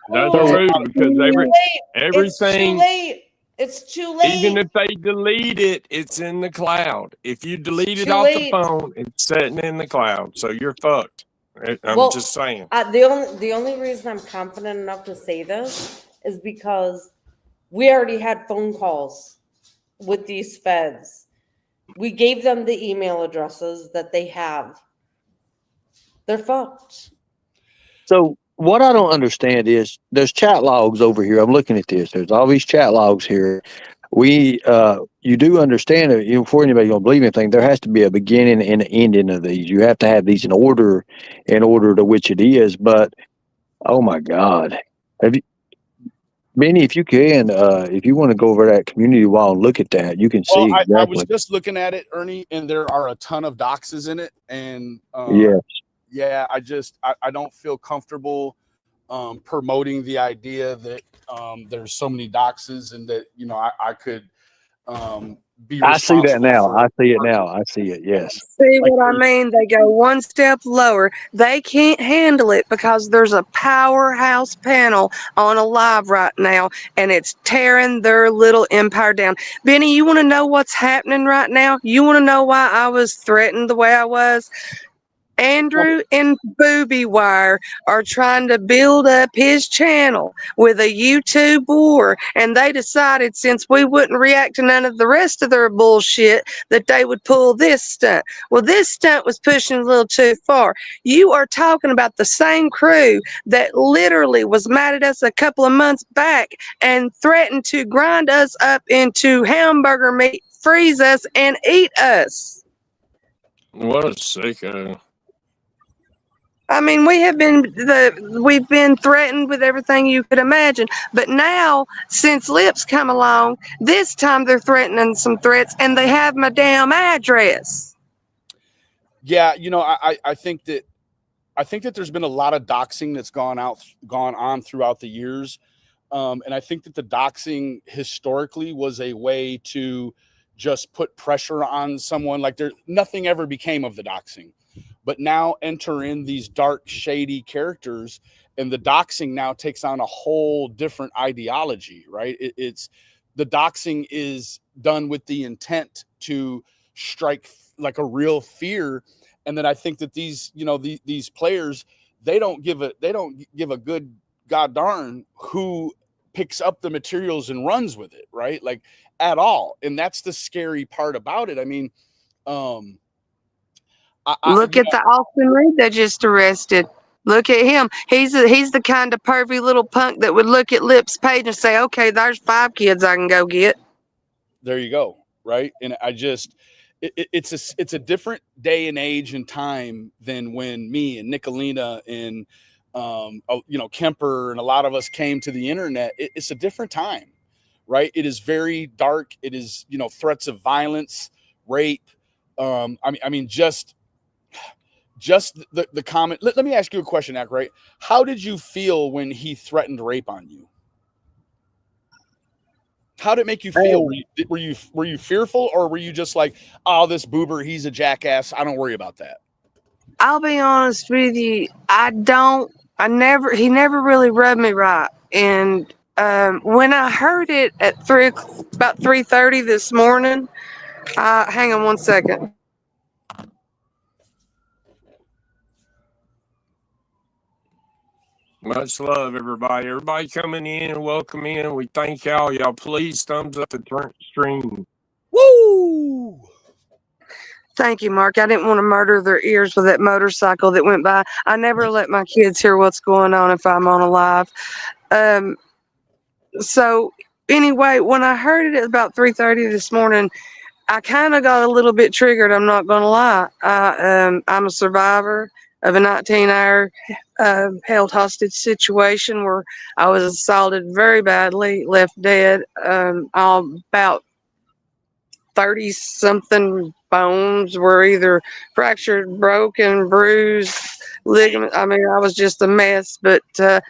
That's So true oh, because too late. It's too everything, late. It's too even late. if they delete it, it's in the cloud. If you It's delete it too off the late. phone, it's sitting in the cloud. So you're fucked. I'm Well, just saying. the only reason I'm confident enough to say this is because we already had phone calls with these feds. We gave them the email addresses that they have. They're fucked. So what I don't understand is there's chat logs over here. I'm looking at this. There's all these chat logs here. You do understand that before anybody's gonna believe anything, there has to be a beginning and an ending of these. You have to have these in order to which it is. But oh my God, have you, Benny? If you want to go over that community wall and look at that, you can well, see I was exactly. just looking at it, Ernie, and there are a ton of doxes in it. And Yeah. yeah, I don't feel comfortable promoting the idea that there's so many doxes and that, I could be I see that responsible now. for I see it now. I see it. Yes. See like what I there's mean? They go one step lower. They can't handle it because there's a powerhouse panel on a live right now and it's tearing their little empire down. Benny, you want to know what's happening right now? You want to know why I was threatened the way I was? Andrew and Booby Wire are trying to build up his channel with a YouTube war, and they decided since we wouldn't react to none of the rest of their bullshit that they would pull this stunt. Well, this stunt was pushing a little too far. You are talking about the same crew that literally was mad at us a couple of months back and threatened to grind us up into hamburger meat, freeze us, and eat us. What a sicko. I mean, we've been threatened with everything you could imagine, but now since Lips come along, this time they're threatening some threats, and they have my damn address. yeah, I think that there's been a lot of doxing that's gone on throughout the years. And I think that the doxing historically was a way to just put pressure on someone. Like nothing ever became of the doxing, but now enter in these dark, shady characters, and the doxing now takes on a whole different ideology, right? It's the doxing is done with the intent to strike like a real fear. And then I think that these players, they don't give a good god darn who picks up the materials and runs with it, right? Like, at all. And that's the scary part about it. I mean, Look at the Austin Reed they just arrested. Look at him. He's the kind of pervy little punk that would look at Lip's page and say, "Okay, there's 5 kids I can go get." There you go, right? And I just, it's a different day and age and time than when me and Nicolina and Kemper and a lot of us came to the internet. It's a different time, right? It is very dark. It is, threats of violence, rape. I mean, just the comment. Let me ask you a question, Ak, right? How did you feel when he threatened rape on you? How did it make you feel? Were you fearful, or were you just like, oh, this boober, he's a jackass, I don't worry about that? I'll be honest with you. He never really rubbed me right. And when I heard it at about 3:30 this morning, hang on one second. Much love, everybody. Everybody coming in and welcome in. We thank y'all. Y'all please thumbs up the stream. Woo! Thank you, Mark. I didn't want to murder their ears with that motorcycle that went by. I never let my kids hear what's going on if I'm on a live. So anyway, when I heard it at about 3:30 this morning, I kind of got a little bit triggered. I'm not going to lie. I'm a survivor of a 19-hour held hostage situation where I was assaulted very badly, left dead. About 30 something bones were either fractured, broken, bruised, ligament. I mean, I was just a mess, but there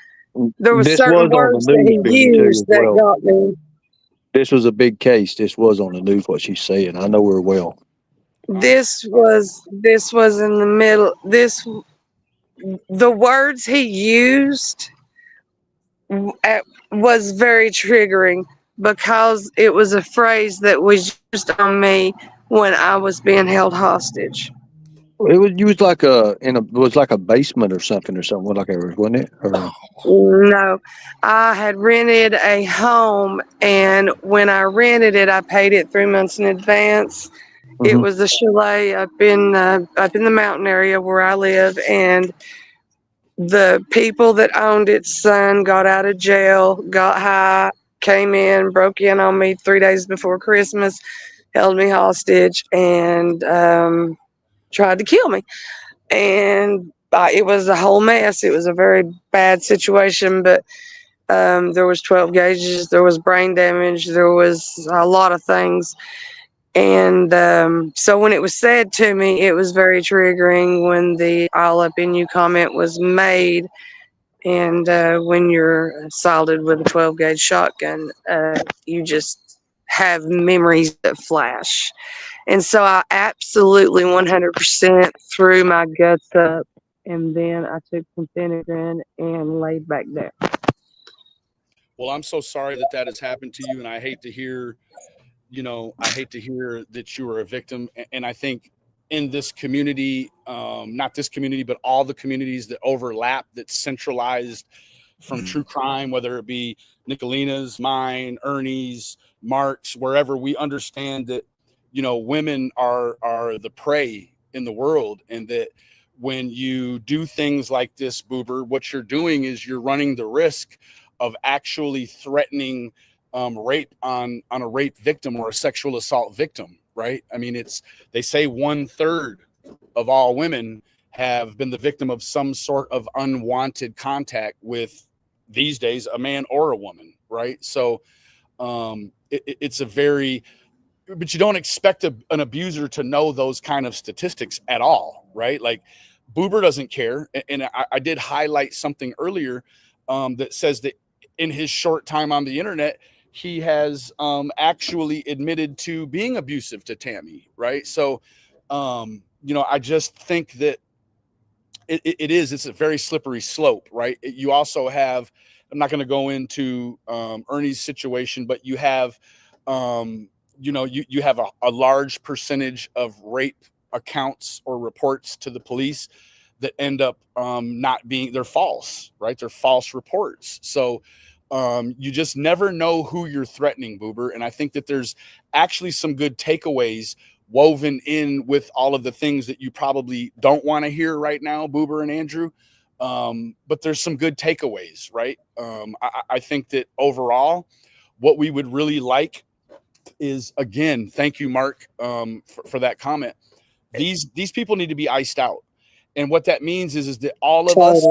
was This certain was on words the that news, he Billy, too, used as that well. got me. This was a big case. This was on the news, what she's saying. I know her well. This was in the middle. The words he used was very triggering because it was a phrase that was used on me when I was being held hostage. It was used like a basement or something, whatever, wasn't it? Or, No, I had rented a home, and when I rented it, I paid it 3 months in advance. It was a chalet up in the mountain area where I live, and the people that owned its son got out of jail, got high, came in, broke in on me 3 days before Christmas, held me hostage, and tried to kill me. And it was a whole mess. It was a very bad situation, but there was 12 gauges, there was brain damage, there was a lot of things. And so when it was said to me, it was very triggering when the "all up in you" comment was made. And when you're assaulted with a 12 gauge shotgun, you just have memories that flash. And so I absolutely 100% threw my guts up, and then I took some Phenergan and laid back down. Well, I'm so sorry that has happened to you, and I hate to hear that you were a victim. And I think in this community, not this community, but all the communities that overlap, that's centralized from true crime, whether it be Nicolina's, mine, Ernie's, Mark's, wherever, we understand that, women are the prey in the world, and that when you do things like this, Boober, what you're doing is you're running the risk of actually threatening rape on a rape victim or a sexual assault victim, right? I mean, they say 1/3 of all women have been the victim of some sort of unwanted contact with, these days, a man or a woman, right? So it's a very, but you don't expect an abuser to know those kind of statistics at all, right? Like, Boober doesn't care. And I did highlight something earlier that says that in his short time on the internet, he has actually admitted to being abusive to Tammy, right? So, I just think that it's a very slippery slope, right? You also have, I'm not going to go into Ernie's situation, but you have, you have a large percentage of rape accounts or reports to the police that end up not being, they're false, right? They're false reports. So you just never know who you're threatening, Boober. And I think that there's actually some good takeaways woven in with all of the things that you probably don't want to hear right now, Boober and Andrew. But there's some good takeaways, right? I think that overall, what we would really like is, again, thank you, Mark, for that comment. These people need to be iced out. And what that means is that all of us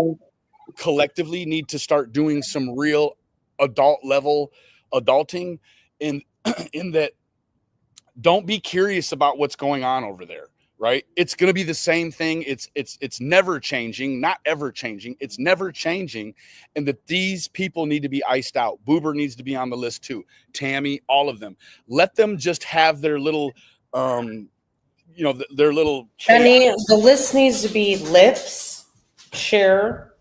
collectively need to start doing some real adult level adulting in that don't be curious about what's going on over there, right? It's going to be the same thing. It's never changing, not ever changing. It's never changing. And that these people need to be iced out. Boober needs to be on the list too. Tammy, all of them. Let them just have their little, their little. Benny, the list needs to be Lips, Cher,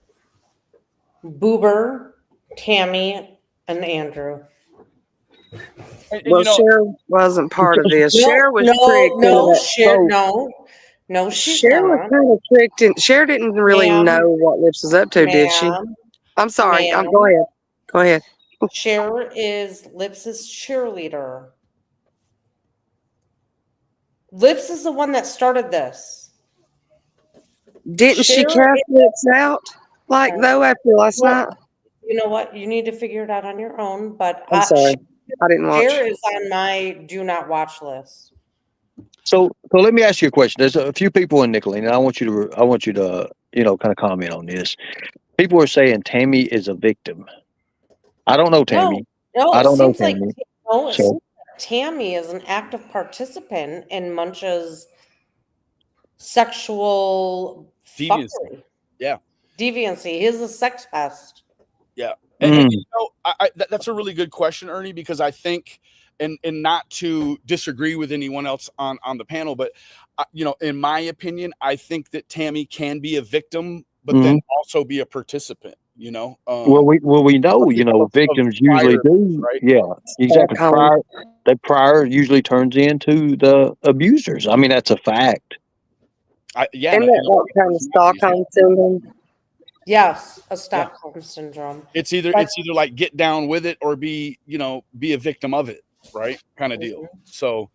Boober, Tammy, and Andrew. Well, Cher wasn't part of this. Cher was tricked into that. Cher, no, she's Cher was not. kind of tricked in. Cher didn't really know what Lips was up to, did she? I'm sorry. Go ahead. Go ahead. Cher is Lips's cheerleader. Lips is the one that started this. Didn't she cast Lips out though after last night? You know what? You need to figure it out on your own. But I'm sorry, I didn't watch. Cher is on my do not watch list. So let me ask you a question. There's a few people in Nickeling, and I want you to kind of comment on this. People are saying Tammy is a victim. I don't know Tammy. No, I don't know seems Tammy. it seems like Tammy is an active participant in Munch's sexual deviancy. fuckery. Yeah, deviancy. He's a sex pest. Yeah, and that's a really good question, Ernie, because I think, and not to disagree with anyone else on the panel, but in my opinion, I think that Tammy can be a victim, but then also be a participant. Well, we know, victims usually do, right? Yeah, exactly. Prior usually turns into the abusers. I mean, that's a fact. Isn't that what kind of Stockholm syndrome? Yes, a Stockholm syndrome. It's either like get down with it or be a victim of it, right? Kind of deal. So,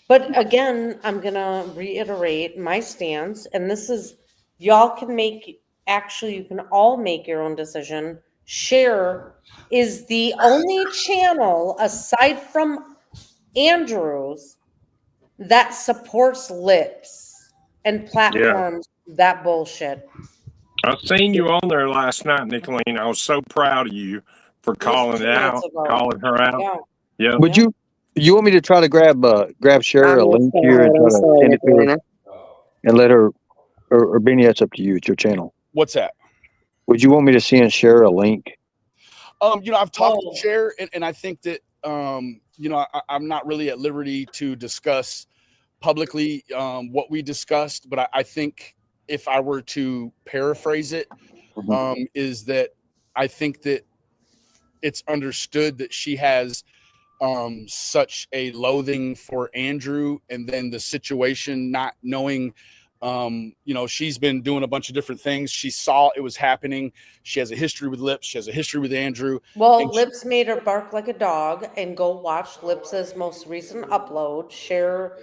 but again, I'm gonna reiterate my stance, and this is y'all can make. Actually, you can all make your own decision. Cher is the only channel aside from Andrew's that supports Lips and platforms that bullshit. I seen you on there last night, Nicolene. I was so proud of you for calling her out. Yeah. Would you want me to try to grab Cher a link here and try to send it to her and let her, or Benny, that's up to you. It's your channel. What's that? Would you want me to send Cher a link? I've talked to Cher, and I think that I'm not really at liberty to discuss publicly what we discussed, but I think if I were to paraphrase it, is that I think that it's understood that she has such a loathing for Andrew, and then the situation, not knowing, she's been doing a bunch of different things. She saw it was happening. She has a history with Lips. She has a history with Andrew. Well, Lips made her bark like a dog, and go watch Lips's most recent upload. Cher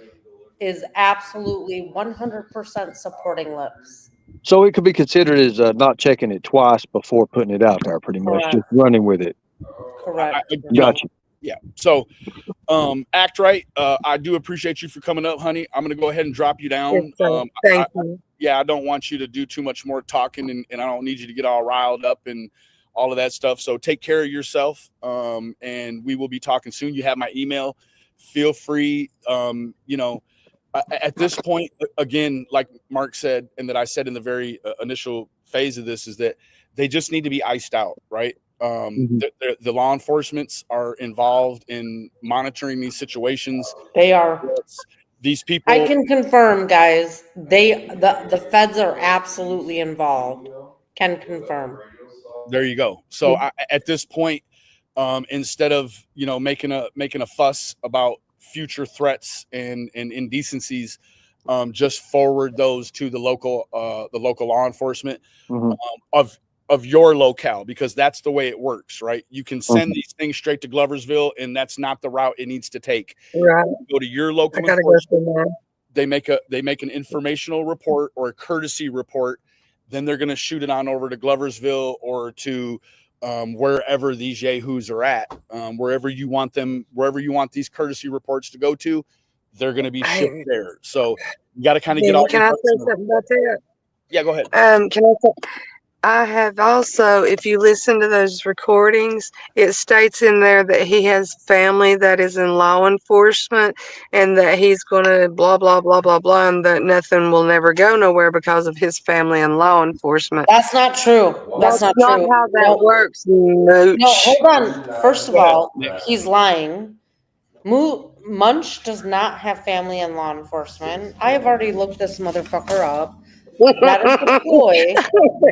is absolutely 100% supporting Lips. So it could be considered as not checking it twice before putting it out there, pretty much. Just running with it. Correct. Gotcha. Yeah. So act right. I do appreciate you for coming up, honey. I'm going to go ahead and drop you down. Thank you. I don't want you to do too much more talking, and I don't need you to get all riled up and all of that stuff. So take care of yourself, and we will be talking soon. You have my email. Feel free, at this point, again, like Mark said, and that I said in the very initial phase of this, is that they just need to be iced out, right? The law enforcements are involved in monitoring these situations. They are. These people, I can confirm, guys. The feds are absolutely involved. Can confirm. There you go. So at this point, instead of making a fuss about future threats and indecencies, just forward those to the local law enforcement Mhm. of your locale, because that's the way it works, right? You can send these things straight to Gloversville, and that's not the route it needs to take. Right. Go to your I local gotta go enforcement. through that. They make an informational report or a courtesy report. Then they're going to shoot it on over to Gloversville or to wherever these yahoos are at, wherever you want these courtesy reports to go to, they're going to be shipped Hey, there. So you got to kind of get Benny, all can your I ducks say in a row. something about that? Yeah, go ahead. Can I say, I have also, if you listen to those recordings, it states in there that he has family that is in law enforcement and that he's going to blah, blah, blah, blah, blah, and that nothing will never go nowhere because of his family and law enforcement. That's not true. That's That's not not true. how that No, works, no, Mooch. hold on. First of Go ahead, all, Nick. he's lying. Munch does not have family in law enforcement. I have already looked this motherfucker up. That is a ploy.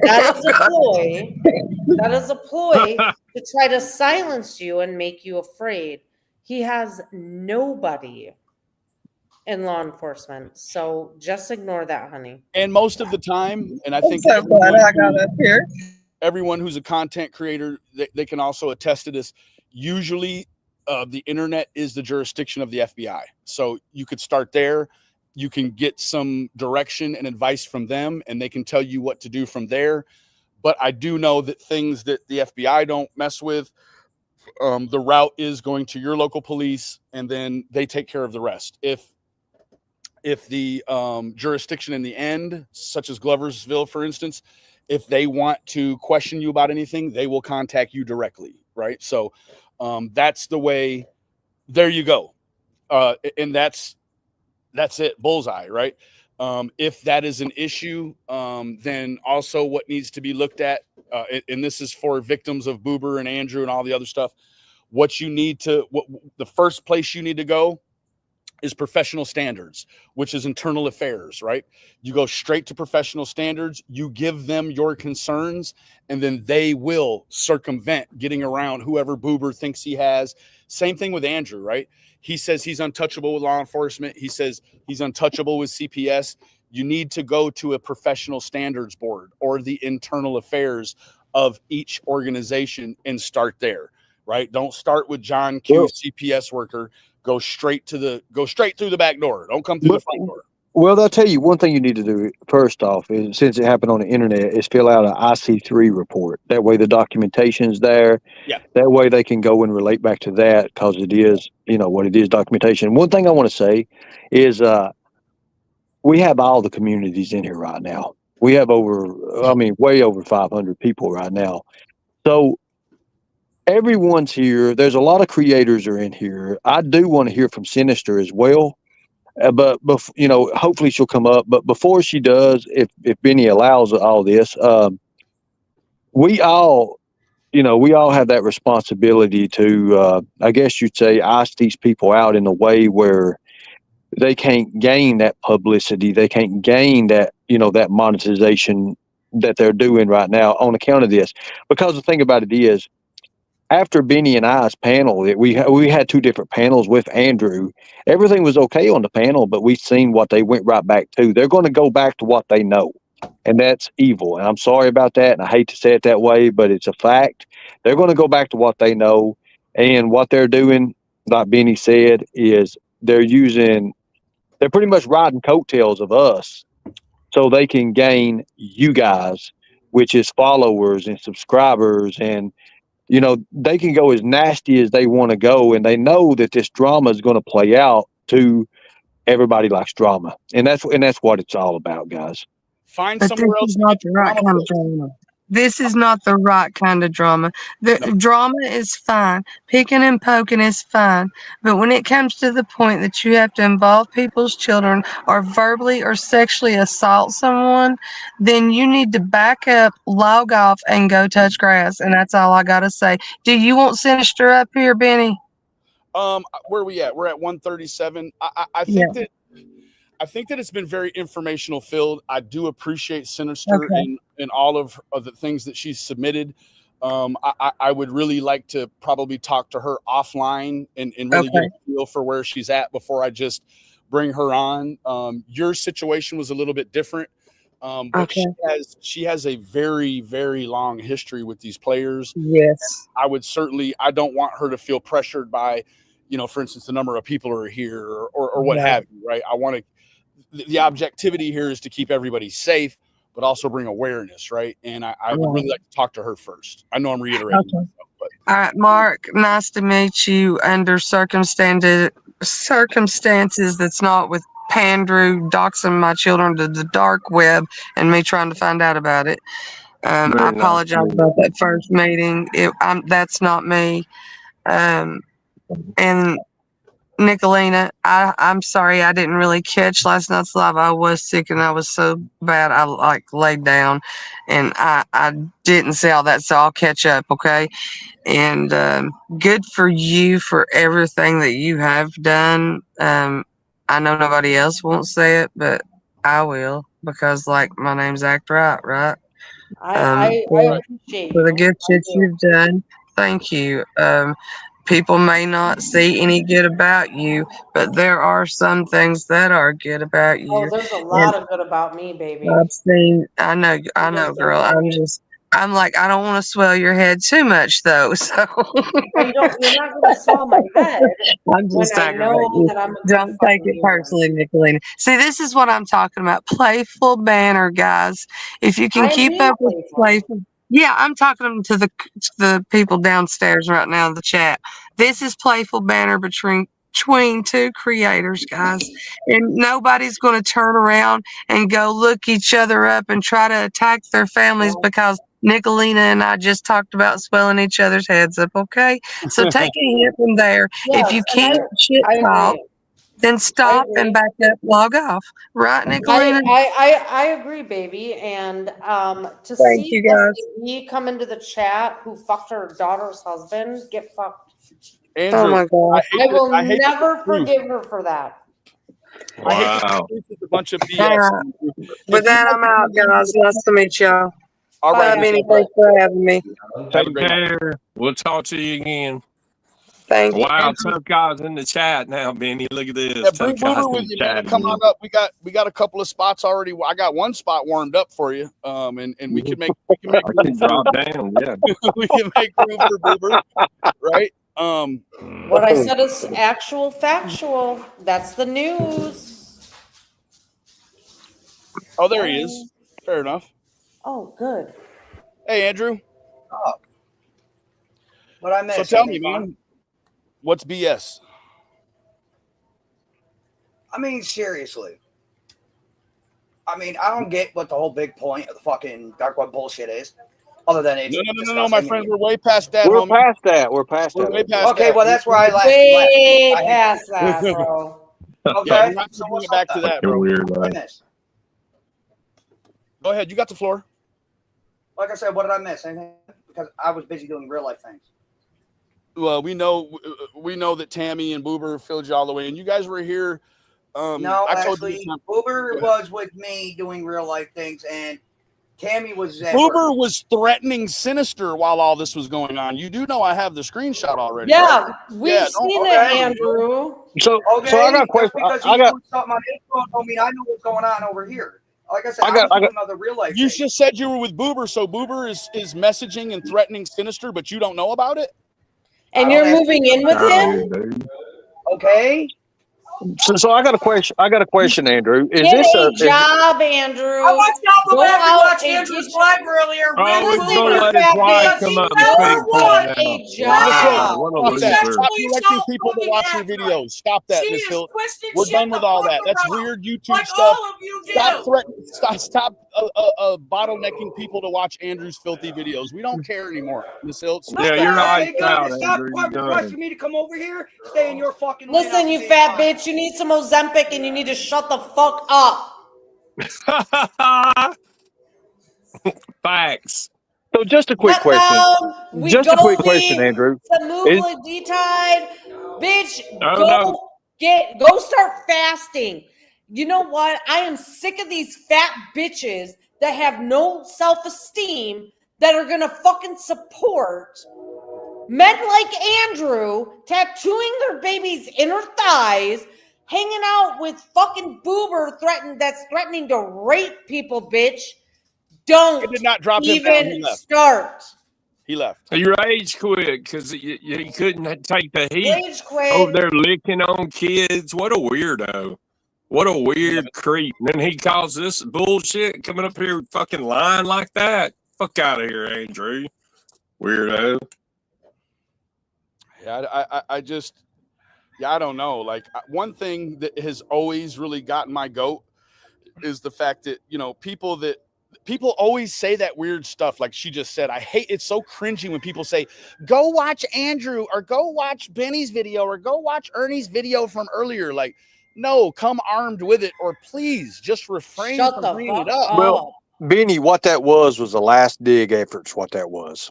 That is a ploy. That is a ploy to try to silence you and make you afraid. He has nobody in law enforcement. So just ignore that, honey. And most of the time, and I I'm think so glad I got up here. everyone who's a content creator, they can also attest to this. Usually, the internet is the jurisdiction of the FBI. So you could start there. You can get some direction and advice from them, and they can tell you what to do from there. But I do know that things that the FBI don't mess with, the route is going to your local police, and then they take care of the rest. If the jurisdiction in the end, such as Gloversville, for instance, if they want to question you about anything, they will contact you directly, right? So that's the way. There you go, and that's it, bullseye, right? If that is an issue, then also what needs to be looked at, and this is for victims of Boober and Andrew and all the other stuff. The first place you need to go is professional standards, which is internal affairs, right? You go straight to professional standards, you give them your concerns, and then they will circumvent getting around whoever Boober thinks he has. Same thing with Andrew, right? He says he's untouchable with law enforcement. He says he's untouchable with CPS. You need to go to a professional standards board or the internal affairs of each organization and start there, right? Don't start with John Q, Well- CPS worker. Go straight through the back door. Don't come through the front door. Well, I'll tell you one thing you need to do first off is, since it happened on the internet, is fill out an IC3 report. That way the documentation's there. Yeah. That way they can go and relate back to that, because it is, what it is, documentation. One thing I want to say is we have all the communities in here right now. We have way over 500 people right now. So everyone's here. There's a lot of creators are in here. I do want to hear from Sinister as well. But hopefully she'll come up. But before she does, if Benny allows all this, we all have that responsibility to, I guess you'd say, ice these people out in a way where they can't gain that publicity. They can't gain that, that monetization that they're doing right now on account of this. Because the thing about it is, after Benny and I's panel, we had two different panels with Andrew. Everything was okay on the panel, but we've seen what they went right back to. They're going to go back to what they know, and that's evil. And I'm sorry about that, and I hate to say it that way, but it's a fact. They're going to go back to what they know, and what they're doing, like Benny said, is they're pretty much riding coattails of us so they can gain you guys, which is followers and subscribers, and they can go as nasty as they want to go, and they know that this drama is going to play out to everybody likes drama. And that's what it's all about, guys. Find But somewhere this else is to not get the your right drama kind of fixed. drama. This is not the right kind of drama. The No. drama is fine. Picking and poking is fine. But when it comes to the point that you have to involve people's children or verbally or sexually assault someone, then you need to back up, log off, and go touch grass. And that's all I got to say. Do you want Sinister up here, Benny? Where are we at? We're at 137. I think that it's been very informational filled. I do appreciate Sinister in all of the things that she's submitted. I would really like to probably talk to her offline and really get a feel for where she's at before I just bring her on. Your situation was a little bit different. But Okay. she has a very, very long history with these players. Yes. I don't want her to feel pressured by, for instance, the number of people who are here or what Right. have you, right? I want to, the objectivity here is to keep everybody safe, but also bring awareness, right? And I would really like to talk to her first. I know I'm reiterating myself, but All right, Mark, nice to meet you under circumstances that's not with Pandrew doxing my children to the dark web and me trying to find out about it. I Very nice. apologize about that first meeting. That's not me. And Nicolina, I'm sorry I didn't really catch last night's live. I was sick and I was so bad I laid down, and I didn't see all that, so I'll catch up, okay? And good for you for everything that you have done. I know nobody else won't say it, but I will, because my name's Act Right? I appreciate For the you. good shit you've done. Thank you. People may not see any good about you, but there are some things that are good about Oh, you. there's a And lot of good about me, baby. I know, girl. I'm like, I don't want to swell your head too much, though. So You're not going to swell my head I'm when just I know aggravating you. that I'm a good Don't take fucking it human. personally, Nicolina. See, this is what I'm talking about. Playful banner, guys. If you can I keep am up with playful. playful. Yeah, I'm talking to the people downstairs right now in the chat. This is playful banner between two creators, guys. And nobody's going to turn around and go look each other up and try to attack their families because Nicolina and I just talked about swelling each other's heads up, okay? So take a hint from there. Yes, If you and can't shit I talk, agree. then stop agree. and back up, log off. Right, Nicolina? I agree, baby. And to Thank see you, guys. SAE come into the chat who fucked her daughter's husband, get fucked. Andrew, Oh my God. I will I hate never to prove- forgive her for that. I hate to Wow. prove it's a bunch of BS. All right. With that, I'm out, guys. Nice to meet y'all. All Bye, right, Bye, Benny. Andrew. Thanks for having me. have a Take great night. care. We'll talk to you again. Thank you. Wow, tough guys in the chat now, Benny. Look at this. Yeah, bring Tough guys Boober in with the you, man. chat. Come on up. We got a couple of spots already. I got one spot warmed up for you. And we can make I room can drop down. Yeah. we can make room for Boober, right? What I said is actual factual. That's the news. Oh, there he is. Fair enough. Oh, good. Hey, Andrew. Oh. What I missed? So tell me, Anything fun? man, what's BS? I mean, seriously. I mean, I don't get what the whole big point of the fucking dark web bullshit is, other than it's No, my friend. We're way past that, We're homie. past that. We're past We're that. way past Okay, that. well, that's where I left. Way I hate past that, bro. Okay, Yeah, we're not so gonna bring what's it back up to then? that, bro. Weird, What did I man. miss? Go ahead. You got the floor. Like I said, what did I miss? Anything? Because I was busy doing real life things. Well, we know that Tammy and Boober filled you all the way, and you guys were here. No, I told you actually, this time. Uber was with me doing real life things, and Tammy was at Boober work. was threatening Sinister while all this was going on. You do know I have the screenshot already. Yeah, right? we've Yeah, seen okay. it, Andrew. So Okay, I got a just question. because I he got doing something on his phone don't mean I know what's going on over here. Like I said, I I got- was doing other real life You things. just said you were with Boober, so Boober is messaging and threatening Sinister, but you don't know about it? And I you're don't have moving to- in with him? Dude. Okay. so I got a question. I got a question, Andrew. Is Get this a a job, Andrew. I want y'all to Go go back and out watch and Andrew's get- live earlier. Oh, Really he's Listen, gonna you let his fat wife bitch. come up He and never speak won to him a now. job. Wow, what a Stop that. loser. Stop Sexually directing assault people to fucking watch your actress. videos. Stop that, She Miss is Hilt. twisting We're shit done with the all fuck that. That's around, weird YouTube like stuff. all of you do. Stop threatening. Stop bottlenecking people to watch Andrew's filthy videos. We don't care anymore, Miss Hilt. Yeah, Okay, you're okay, iced good. out, Stop Andrew. You're done. requesting me to come over here. Stay in your fucking lane. Listen, you fat bitch. You need some Ozempic and you need to shut the fuck up. Facts. so? Just a quick Cut question. down. We Just a quick question, golden. Andrew. Some nucleotide. Bitch, Oh, go no. go start fasting. You know what? I am sick of these fat bitches that have no self-esteem that are gonna fucking support men like Andrew tattooing their baby's inner thighs, hanging out with fucking Boober that's threatening to rape people, bitch. Don't It did not drop him down. He even left. start. He left. He rage quit because he couldn't take the heat Rage quit. over there licking on kids. What a weirdo. What a weird creep. And then he calls this bullshit coming up here fucking lying like that. Fuck out of here, Andrew. Weirdo. Yeah, I just, I don't know. Like, one thing that has always really gotten my goat is the fact that, you know, people always say that weird stuff. Like she just said, I hate, it's so cringy when people say, go watch Andrew or go watch Benny's video or go watch Ernie's video from earlier. Like, no, come armed with it, or please just refrain Shut from the bringing it fuck up. Well, Benny, what that was a last dig efforts. What that was.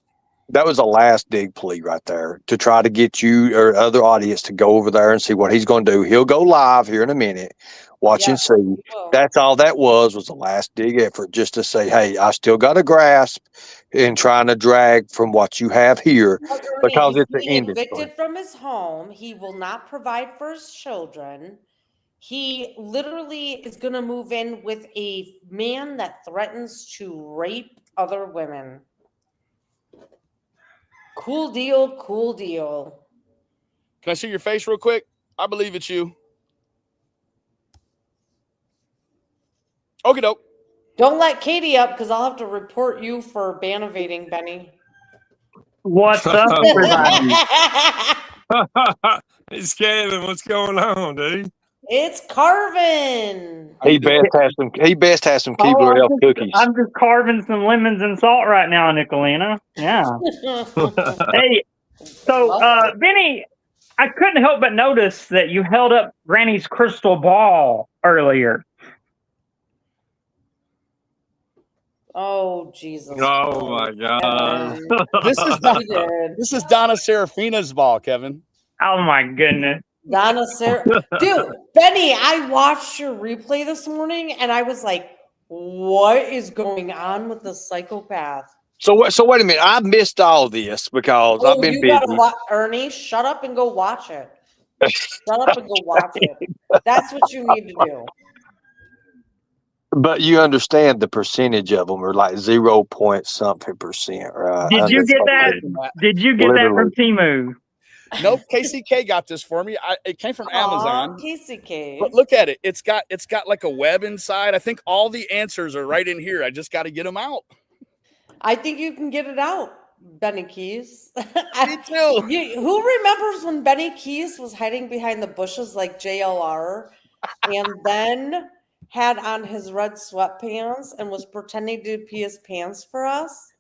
That was a last dig plea right there to try to get you or other audience to go over there and see what he's going to do. He'll go live here in a minute. Watch and see. That's all that was a last dig effort just to say, hey, I still got a grasp in trying to drag from what you have here because it's the being end. evicted from his home. He will not provide for his children. He literally is going to move in with a man that threatens to rape other women. Cool deal, cool deal. Can I see your face real quick? I believe it's you. Okie doke. Don't let Katie up because I'll have to report you for ban evading, Benny. What's up, everybody? It's Kevin. What's going on, dude? It's Carvin. He best has some Keebler Elf cookies. I'm just carving some lemons and salt right now, Nicolina. Yeah. Hey, so Benny, I couldn't help but notice that you held up Granny's crystal ball earlier. Oh Jesus! Oh my God! This is Donna Serafina's ball, Kevin. Oh my goodness! Donna dude, Benny, I watched your replay this morning and I was like, what is going on with the psychopath? So wait a minute. I missed all this because I've been busy. Ernie, shut up and go watch it. Shut up and go watch it. That's what you need to do. But you understand the percentage of them are like 0 point something percent, right? Did you get that? Did you get that from Temu? Nope, KCK got this for me. It came from Amazon. KCK. But look at it. It's got like a web inside. I think all the answers are right in here. I just got to get them out. I think you can get it out, Benny Keys. Me too. Who remembers when Benny Keys was hiding behind the bushes like JLR and then had on his red sweatpants and was pretending to pee his pants for us?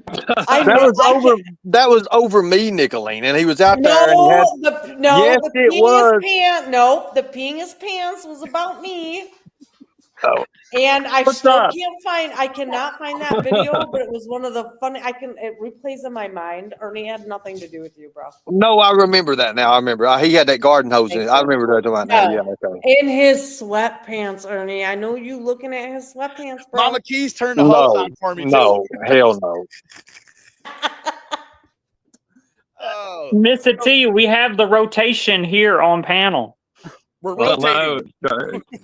That was over me, Nicolene, and he was out there. The peeing his pants was about me. Oh. And I cannot find that video, but it was one of the funny. It replays in my mind. Ernie had nothing to do with you, bro. No, I remember that now. I remember he had that garden hose in it. I remember that right now. Yeah, okay. In his sweatpants, Ernie. I know you looking at his sweatpants, bro. Mama Keys turned the hose on for me too. No, hell no. Mr. T, we have the rotation here on panel. We're rotating.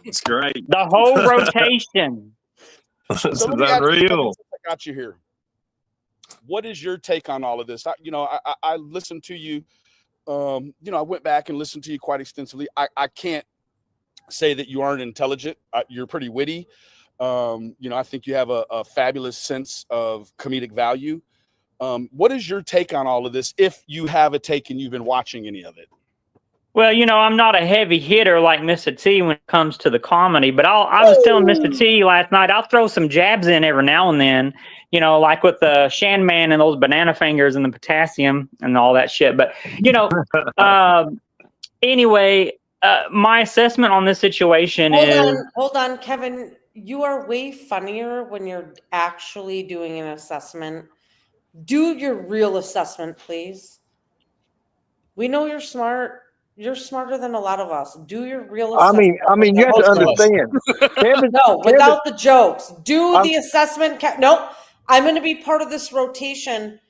It's great. The whole rotation. This is unreal. I got you here. What is your take on all of this? I listened to you. I went back and listened to you quite extensively. I can't say that you aren't intelligent. You're pretty witty. I think you have a fabulous sense of comedic value. What is your take on all of this? If you have a take and you've been watching any of it. Well, I'm not a heavy hitter like Mr. T when it comes to the comedy, but I was telling Mr. T last night, I'll throw some jabs in every now and then, like with the Shan Man and those banana fingers and the potassium and all that shit. But, anyway, my assessment on this situation Hold on, Kevin. You are way funnier when you're actually doing an assessment. Do your real assessment, please. We know you're smart. You're smarter than a lot of us. Do your real assessment. I mean, you have to understand. Without the jokes. Do the assessment. Nope. I'm going to be part of this rotation.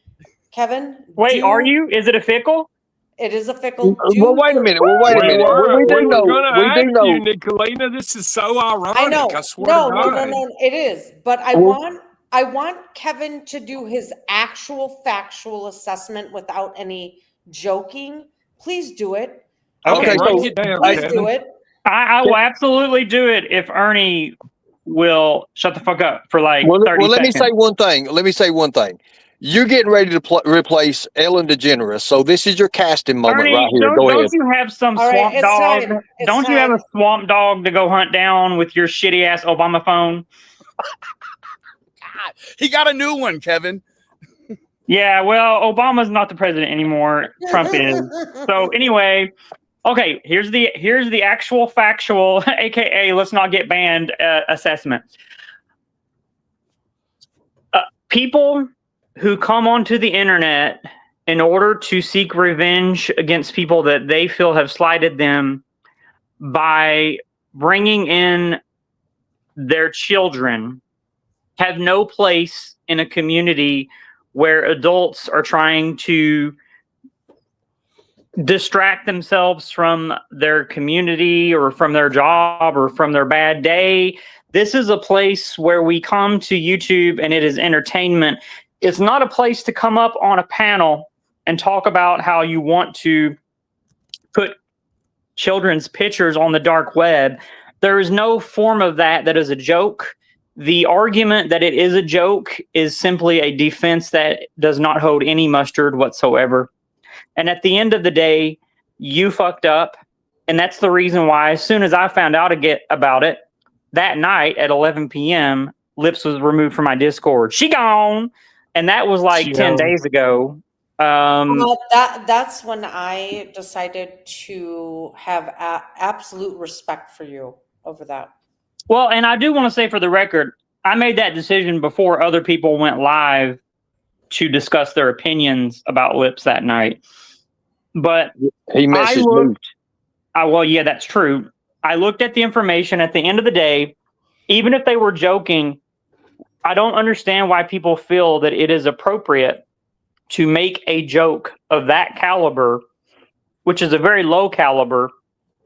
Kevin. Wait, are you? Is it a fickle? It is a fickle. Well, wait a minute. Well, wait a We minute. were, We we do were know. gonna We do ask know. you, Nicolina. This is so ironic. I know. swear to God. No. It is, but I want Kevin to do his actual factual assessment without any joking. Please do it. Okay, break so it down, Please Kevin. do it. I will absolutely do it if Ernie will shut the fuck up for like 30 well, let me seconds. say one thing. Let me say one thing. You're getting ready to replace Ellen DeGeneres, so this is your casting moment Ernie, right here. Go don't ahead. you have some All right, swamp it's dog? time. It's Don't you have a time. swamp dog to go hunt down with your shitty ass Obama phone? God, he got a new one, Kevin. Yeah, well, Obama's not the president anymore. Trump is. So anyway, okay, here's the actual factual, aka let's not get banned assessment. People who come onto the internet in order to seek revenge against people that they feel have slighted them by bringing in their children have no place in a community where adults are trying to distract themselves from their community or from their job or from their bad day. This is a place where we come to YouTube and it is entertainment. It's not a place to come up on a panel and talk about how you want to put children's pictures on the dark web. There is no form of that is a joke. The argument that it is a joke is simply a defense that does not hold any mustard whatsoever. And at the end of the day, you fucked up. And that's the reason why, as soon as I found out about it, that night at 11 p.m., Lips was removed from my Discord. She gone. And that was like She 10 gone. days ago. That's when I decided to have absolute respect for you over that. Well, and I do want to say for the record, I made that decision before other people went live to discuss their opinions about Lips that night. But He messaged me. well, yeah, that's true. I looked at the information. At the end of the day, even if they were joking, I don't understand why people feel that it is appropriate to make a joke of that caliber, which is a very low caliber,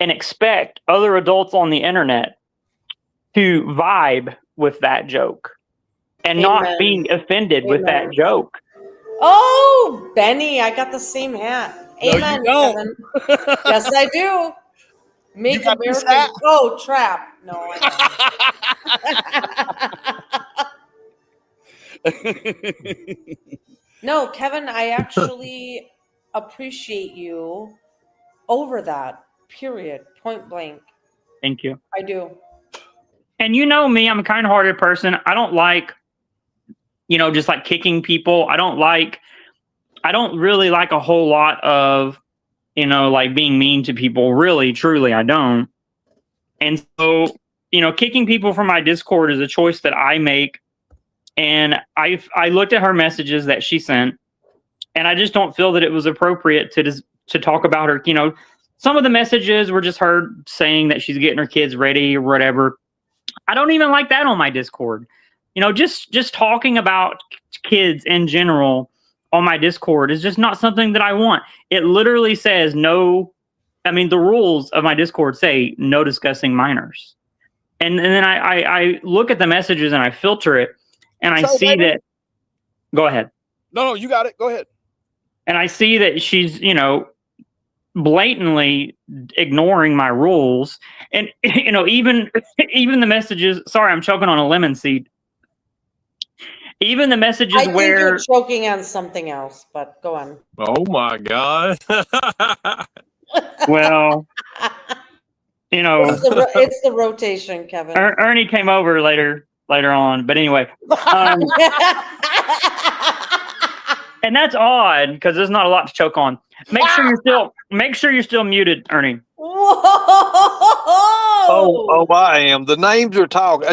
and expect other adults on the internet to vibe with that joke and not being offended with that joke. Oh, Benny, I got the same hat. Amen, no, you Kevin. Yes, I do. Make got this America hat? go trap. No, I don't. No, Kevin, I actually appreciate you over that. Period. Point blank. Thank you. I do. And you know me, I'm a kind-hearted person. I don't like, just like kicking people. I don't really like a whole lot of, like being mean to people. Really, truly, I don't. And so, kicking people from my Discord is a choice that I make. And I looked at her messages that she sent, and I just don't feel that it was appropriate to talk about her. Some of the messages were just her saying that she's getting her kids ready or whatever. I don't even like that on my Discord. Just talking about kids in general on my Discord is just not something that I want. It literally says no. I mean, the rules of my Discord say no discussing minors. And then I look at the messages and I filter it and I see that. Go ahead. No, you got it. Go ahead. And I see that she's, blatantly ignoring my rules. And, even the messages, sorry, I'm choking on a lemon seed. Even the messages I think where you're choking on something else, but go on. Oh my God. well, it's the rotation, Kevin. Ernie came over later on, but anyway, and that's odd because there's not a lot to choke on. Make sure you're still muted, Ernie. Whoa! Oh, I am. The names are talking.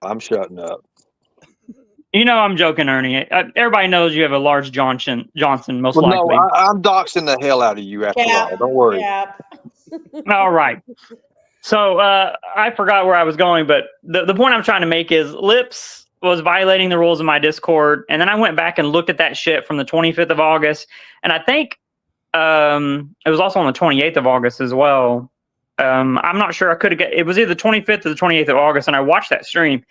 I'm shutting up. I'm joking, Ernie. Everybody knows you have a large Johnson, most likely. No, I'm doxing the hell out of you after all. Don't worry. All right. So I forgot where I was going, but the point I'm trying to make is Lips was violating the rules of my Discord, and then I went back and looked at that shit from the 25th of August, and I think It was also on the 28th of August as well. I'm not sure. It was either the 25th or the 28th of August, and I watched that stream.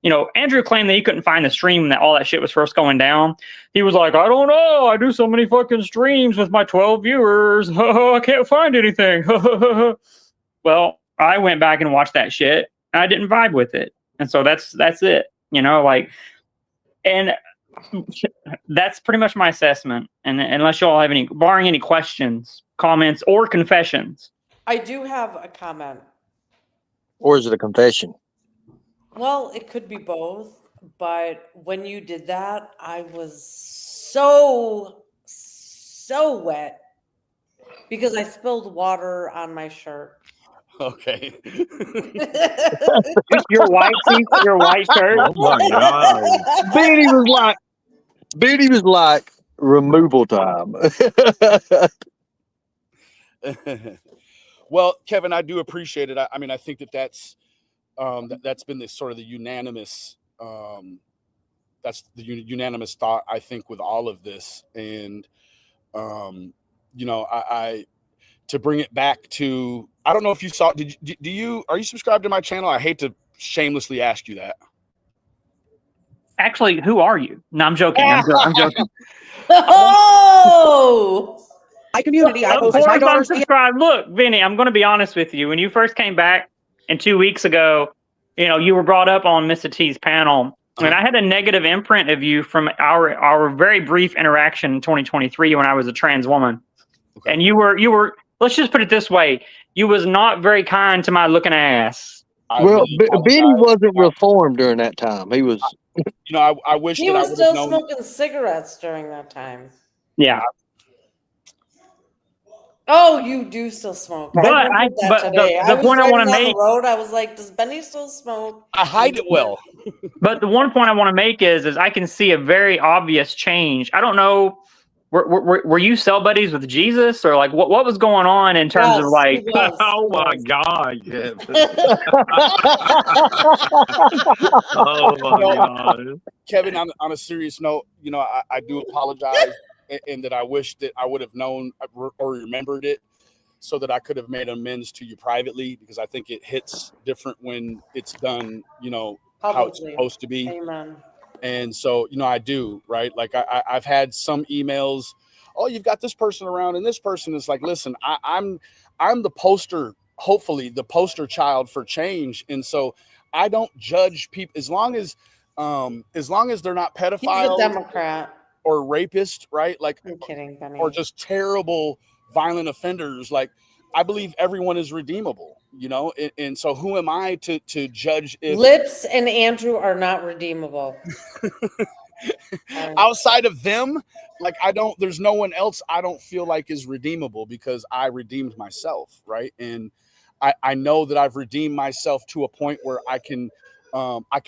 You know, Andrew claimed that he couldn't find the stream that all that shit was first going down. He was like, I don't know. I do so many fucking streams with my 12 viewers. I can't find anything. Well, I went back and watched that shit. And I didn't vibe with it. And so that's it. You know, like, and that's pretty much my assessment. And unless you all have barring any questions, comments, or confessions. I do have a comment. Or is it a confession? Well, it could be both, but when you did that, I was so wet because I spilled water on my shirt. Okay. Your white shirt. Oh my god! Beanie was like removal time. Well, Kevin, I do appreciate it. I mean, I think that's been the sort of the unanimous unanimous thought, I think, with all of this. And you know, I to bring it back to, I don't know if you saw, are you subscribed to my channel? I hate to shamelessly ask you that. Actually, who are you? No, I'm joking. I'm joking. Oh, my community. I Of posted course my I'm daughter's. subscribed. Look, Vinny, I'm going to be honest with you. When you first came back and 2 weeks ago, you know, you were brought up on Mr. T's panel. And I had a negative imprint of you from our very brief interaction in 2023 when I was a trans woman. Okay. And you were, let's just put it this way, you was not very kind to my looking ass. Well, Benny wasn't reformed during that time. He was, you know, I wish he that was I would still have known. smoking cigarettes during that time. Yeah. Oh, you do still smoke. But I the point I want to make, the road, I was like, does Benny still smoke? I hide it well. But the one point I want to make is I can see a very obvious change. I don't know, were you cell buddies with Jesus, or like what was going on in terms of like? Oh my god! Yeah. Oh my god, Kevin. On a serious note, you know, I do apologize, and that I wish that I would have known or remembered it, so that I could have made amends to you privately, because I think it hits different when it's done, you know, Publicly. how it's supposed to be. Amen. And so, you know, I do, right? Like I've had some emails, oh, you've got this person around, and this person is like, listen, I'm the poster, hopefully the poster child for change. And so I don't judge people as long as they're not pedophiles. He's a Democrat. Or rapists, right? Like, I'm kidding, Benny. Or just terrible, violent offenders. Like, I believe everyone is redeemable, you know? And so who am I to judge if Lips and Andrew are not redeemable. outside of them? Like, there's no one else I don't feel like is redeemable, because I redeemed myself, right? And I know that I've redeemed myself to a point where I can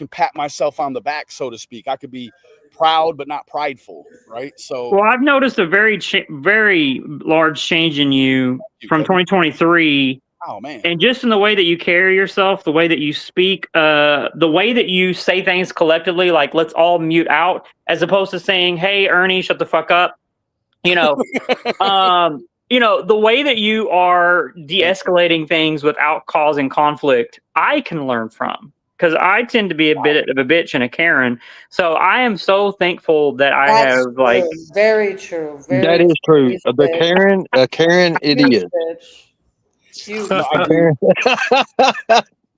pat myself on the back, so to speak. I could be proud but not prideful, right? So, well, I've noticed a very large change in you from 2023. Oh man! And just in the way that you carry yourself, the way that you speak, the way that you say things collectively, like let's all mute out, as opposed to saying, "Hey, Ernie, shut the fuck up." You know, you know, the way that you are de-escalating things without causing conflict, I can learn from. Because I tend to be a bit of a bitch and a Karen, so I am so thankful that I That's have like true. Very true. that is true. A Karen, it is.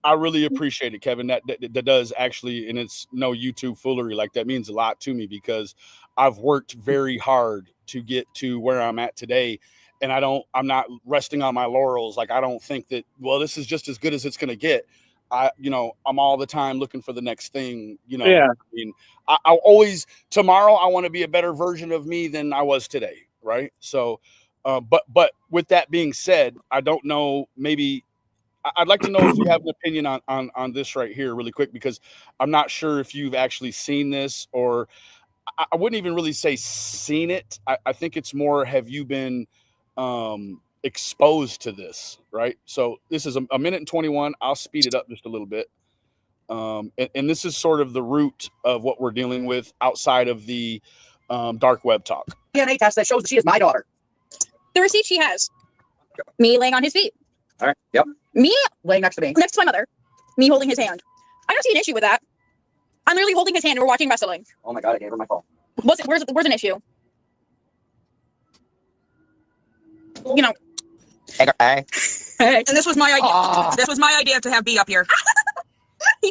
I really appreciate it, Kevin. That does actually, and it's no YouTube foolery. Like, that means a lot to me, because I've worked very hard to get to where I'm at today, and I'm not resting on my laurels. Like, I don't think that, well, this is just as good as it's going to get. I'm all the time looking for the next thing, you know. Yeah. I mean, I always, tomorrow I want to be a better version of me than I was today. Right. So, but with that being said, I don't know, maybe I'd like to know if you have an opinion on this right here really quick, because I'm not sure if you've actually seen this, or I wouldn't even really say seen it. I think it's more, have you been, exposed to this, right? So this is a minute and 21. I'll speed it up just a little bit. And this is sort of the root of what we're dealing with outside of the dark web talk. DNA test that shows that she is my daughter. The receipt she has. Me laying on his feet. All right. Yep. Me Laying next to me. next to my mother. Me holding his hand. I don't see an issue with that. I'm literally holding his hand and we're watching wrestling. Oh my God, I gave her my phone. Where's an issue? You know. Hey. And this was my idea. This was my idea to have B up here. She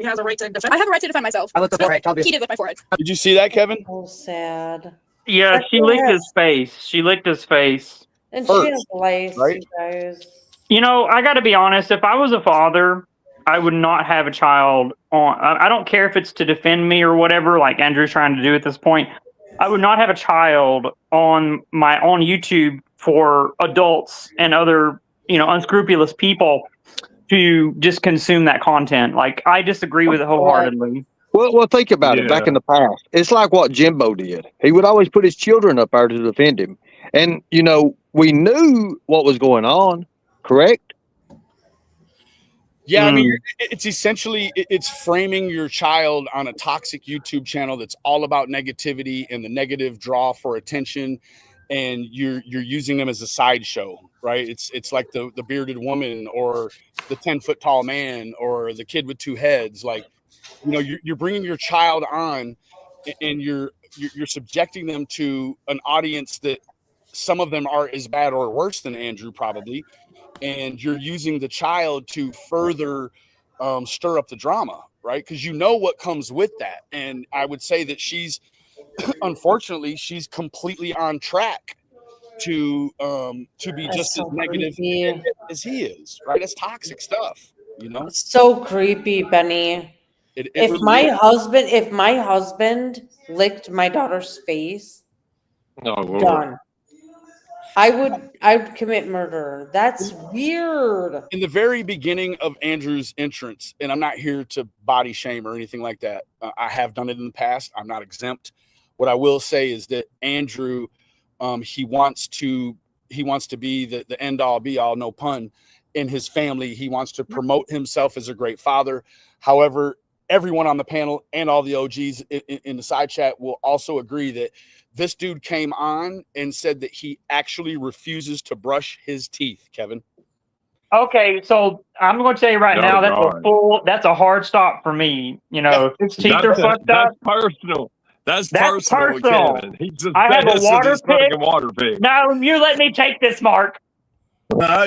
has a right to defend. I have a right to defend myself. I looked up her head. He did with my forehead. Did you see that, Kevin? So sad. Yeah, she licked his face. She licked his face. And First, she has lice, right? you guys. You know, I got to be honest. If I was a father, I would not have a child on. I don't care if it's to defend me or whatever, like Andrew's trying to do at this point. I would not have a child on YouTube for adults and other, unscrupulous people to just consume that content. Like, I disagree with it wholeheartedly. Well, think about it. Back in the past, it's like what Jimbo did. He would always put his children up there to defend him, and we knew what was going on. Correct? Yeah, I mean, it's essentially it's framing your child on a toxic YouTube channel that's all about negativity and the negative draw for attention, and you're using them as a sideshow, right? It's like the bearded woman or the 10-foot tall man or the kid with two heads. Like, you're bringing your child on, and you're subjecting them to an audience that some of them are as bad or worse than Andrew probably. And you're using the child to further stir up the drama, right? Because what comes with that. And I would say that unfortunately, she's completely on track to be just as negative as he is, right? It's toxic stuff, It's so creepy, Benny. If really my husband licked my daughter's face, done. I'd commit murder. That's weird. In the very beginning of Andrew's entrance, and I'm not here to body shame or anything like that. I have done it in the past. I'm not exempt. What I will say is that Andrew, he wants to be the end all be all, no pun, in his family. He wants to promote himself as a great father. However, everyone on the panel and all the OGs in the side chat will also agree that this dude came on and said that he actually refuses to brush his teeth, Kevin. Okay, so I'm going to tell you right now, that's a hard stop for me. If his teeth are fucked up. That's personal. That's personal. Kevin. I have a water pick. No, you let me take this, Mark.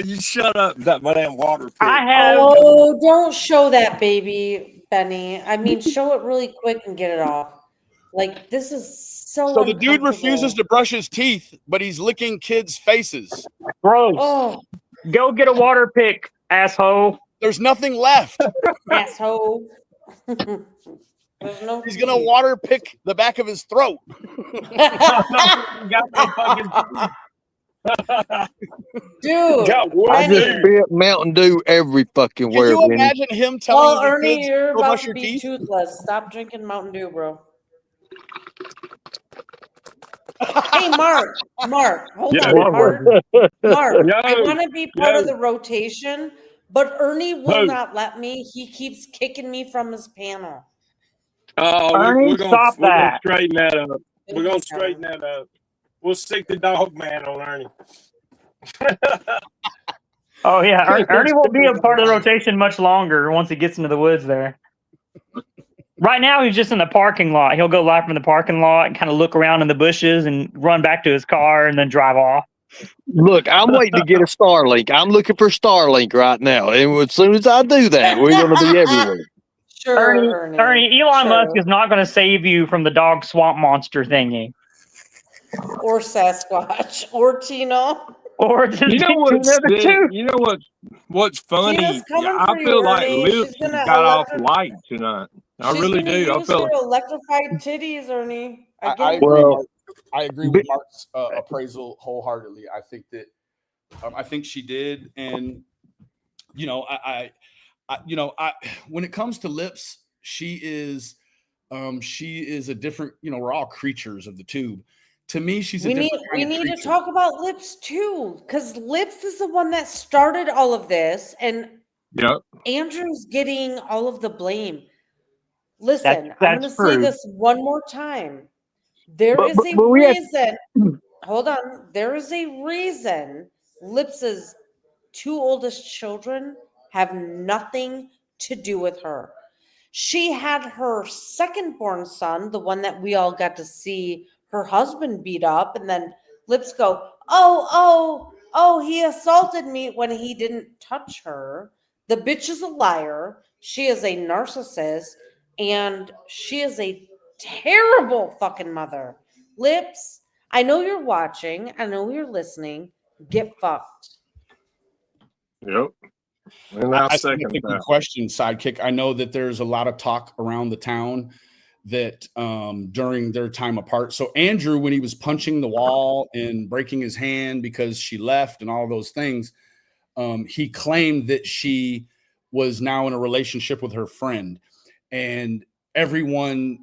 You shut up. That my damn water pick. Oh, don't show that, baby, Benny. I mean, show it really quick and get it off. Like, this is so the dude refuses to brush his teeth, but he's licking kids' faces. Gross. Oh. Go get a water pick, asshole. There's nothing left. Asshole. He's going to water pick the back of his throat. Dude, I just spit Mountain Dew every fucking where. Can you imagine him telling you Ernie, you're go about brush to your be teeth? toothless. Stop drinking Mountain Dew, bro. Hey, Mark, hold on, Mark. I want to be part of the rotation, but Ernie will not let me. He keeps kicking me from his panel. We're gonna straighten that up. We're gonna straighten that up. We'll stick the dog man on Ernie. Oh yeah, Ernie won't be a part of the rotation much longer once he gets into the woods there. Right now, he's just in the parking lot. He'll go live from the parking lot and kind of look around in the bushes and run back to his car and then drive off. Look, I'm waiting to get a Starlink. I'm looking for Starlink right now. And as soon as I do that, we're going to be everywhere. Sure, Ernie, Elon Musk is not going to save you from the dog swamp monster thingy. Or Sasquatch. Or Tino. Or just what's funny? I feel like Lips got off light tonight. I really do. I feel like electrified titties, Ernie. I agree with Mark's appraisal wholeheartedly. I think that I think she did, and I when it comes to Lips, she is a different. We're all creatures of the tube. To me, she's a different we need to talk about Lips too, because Lips is the one that started all of this, and Andrew's getting all of the blame. Listen, I'm going to say this one more time. There is a reason. hold on. There is a reason Lips's 2 oldest children have nothing to do with her. She had her second born son, the one that we all got to see her husband beat up, and then Lips go, oh, he assaulted me when he didn't touch her. The bitch is a liar. She is a narcissist, and she is a terrible fucking mother. Lips, I know you're watching. I know you're listening. Get fucked. Yep. And I I'll think second that's a good that. question, Sidekick. I know that there's a lot of talk around the town that during their time apart. So Andrew, when he was punching the wall and breaking his hand because she left and all those things, he claimed that she was now in a relationship with her friend. And everyone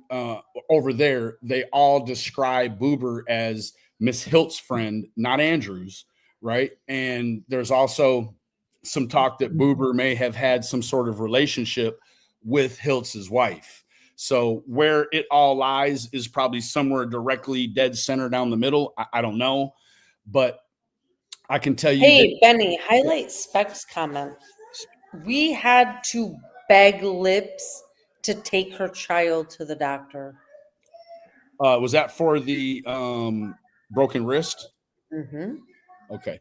over there, they all describe Boober as Miss Hilt's friend, not Andrew's, right? And there's also some talk that Boober may have had some sort of relationship with Hilt's wife. So where it all lies is probably somewhere directly dead center down the middle. I don't know, but I can tell you Hey, Benny, highlight Specs comment. We had to beg Lips to take her child to the doctor. was that for the broken wrist? Mm-hmm. Okay.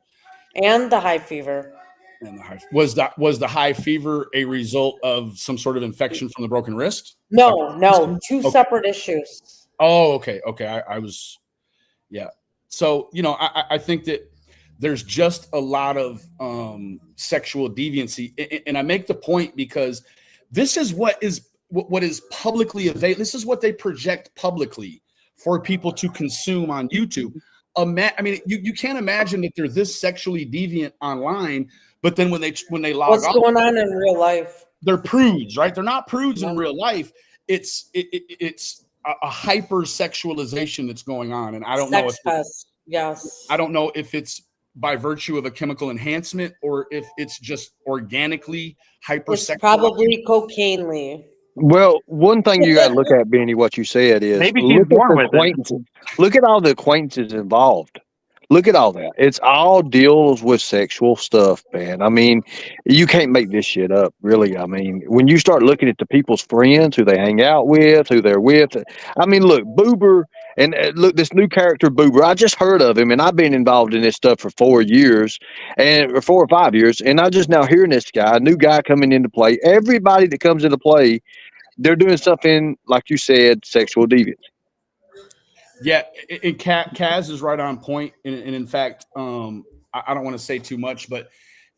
And the high fever. And was the high fever a result of some sort of infection from the broken wrist? No, two Okay. separate issues. Oh, okay. I was, yeah. So, I think that there's just a lot of sexual deviancy. And I make the point because this is what is publicly available. This is what they project publicly for people to consume on YouTube. I mean, you can't imagine that they're this sexually deviant online, but then when they log What's off, going on in real life? they're prudes, right? They're not prudes in No. real life. It's a hyper sexualization that's going on, and I don't know if yes. I don't know if it's by virtue of a chemical enhancement or if it's just organically hyper. It's probably cocaine. Well, one thing you got to look at, Benny, what you said is Maybe she's look at born the with it. acquaintances. Look at all the acquaintances involved. Look at all that. It's all deals with sexual stuff, man. I mean, you can't make this shit up, really. I mean, when you start looking at the people's friends, who they hang out with, who they're with. I mean, look, Boober, and look, this new character, Boober, I just heard of him, and I've been involved in this stuff for 4 years, or 4 or 5 years, and I just now hearing this guy, a new guy coming into play. Everybody that comes into play, they're doing something, like you said, sexual deviance. Yeah, and Kaz is right on point. And in fact, I don't want to say too much, but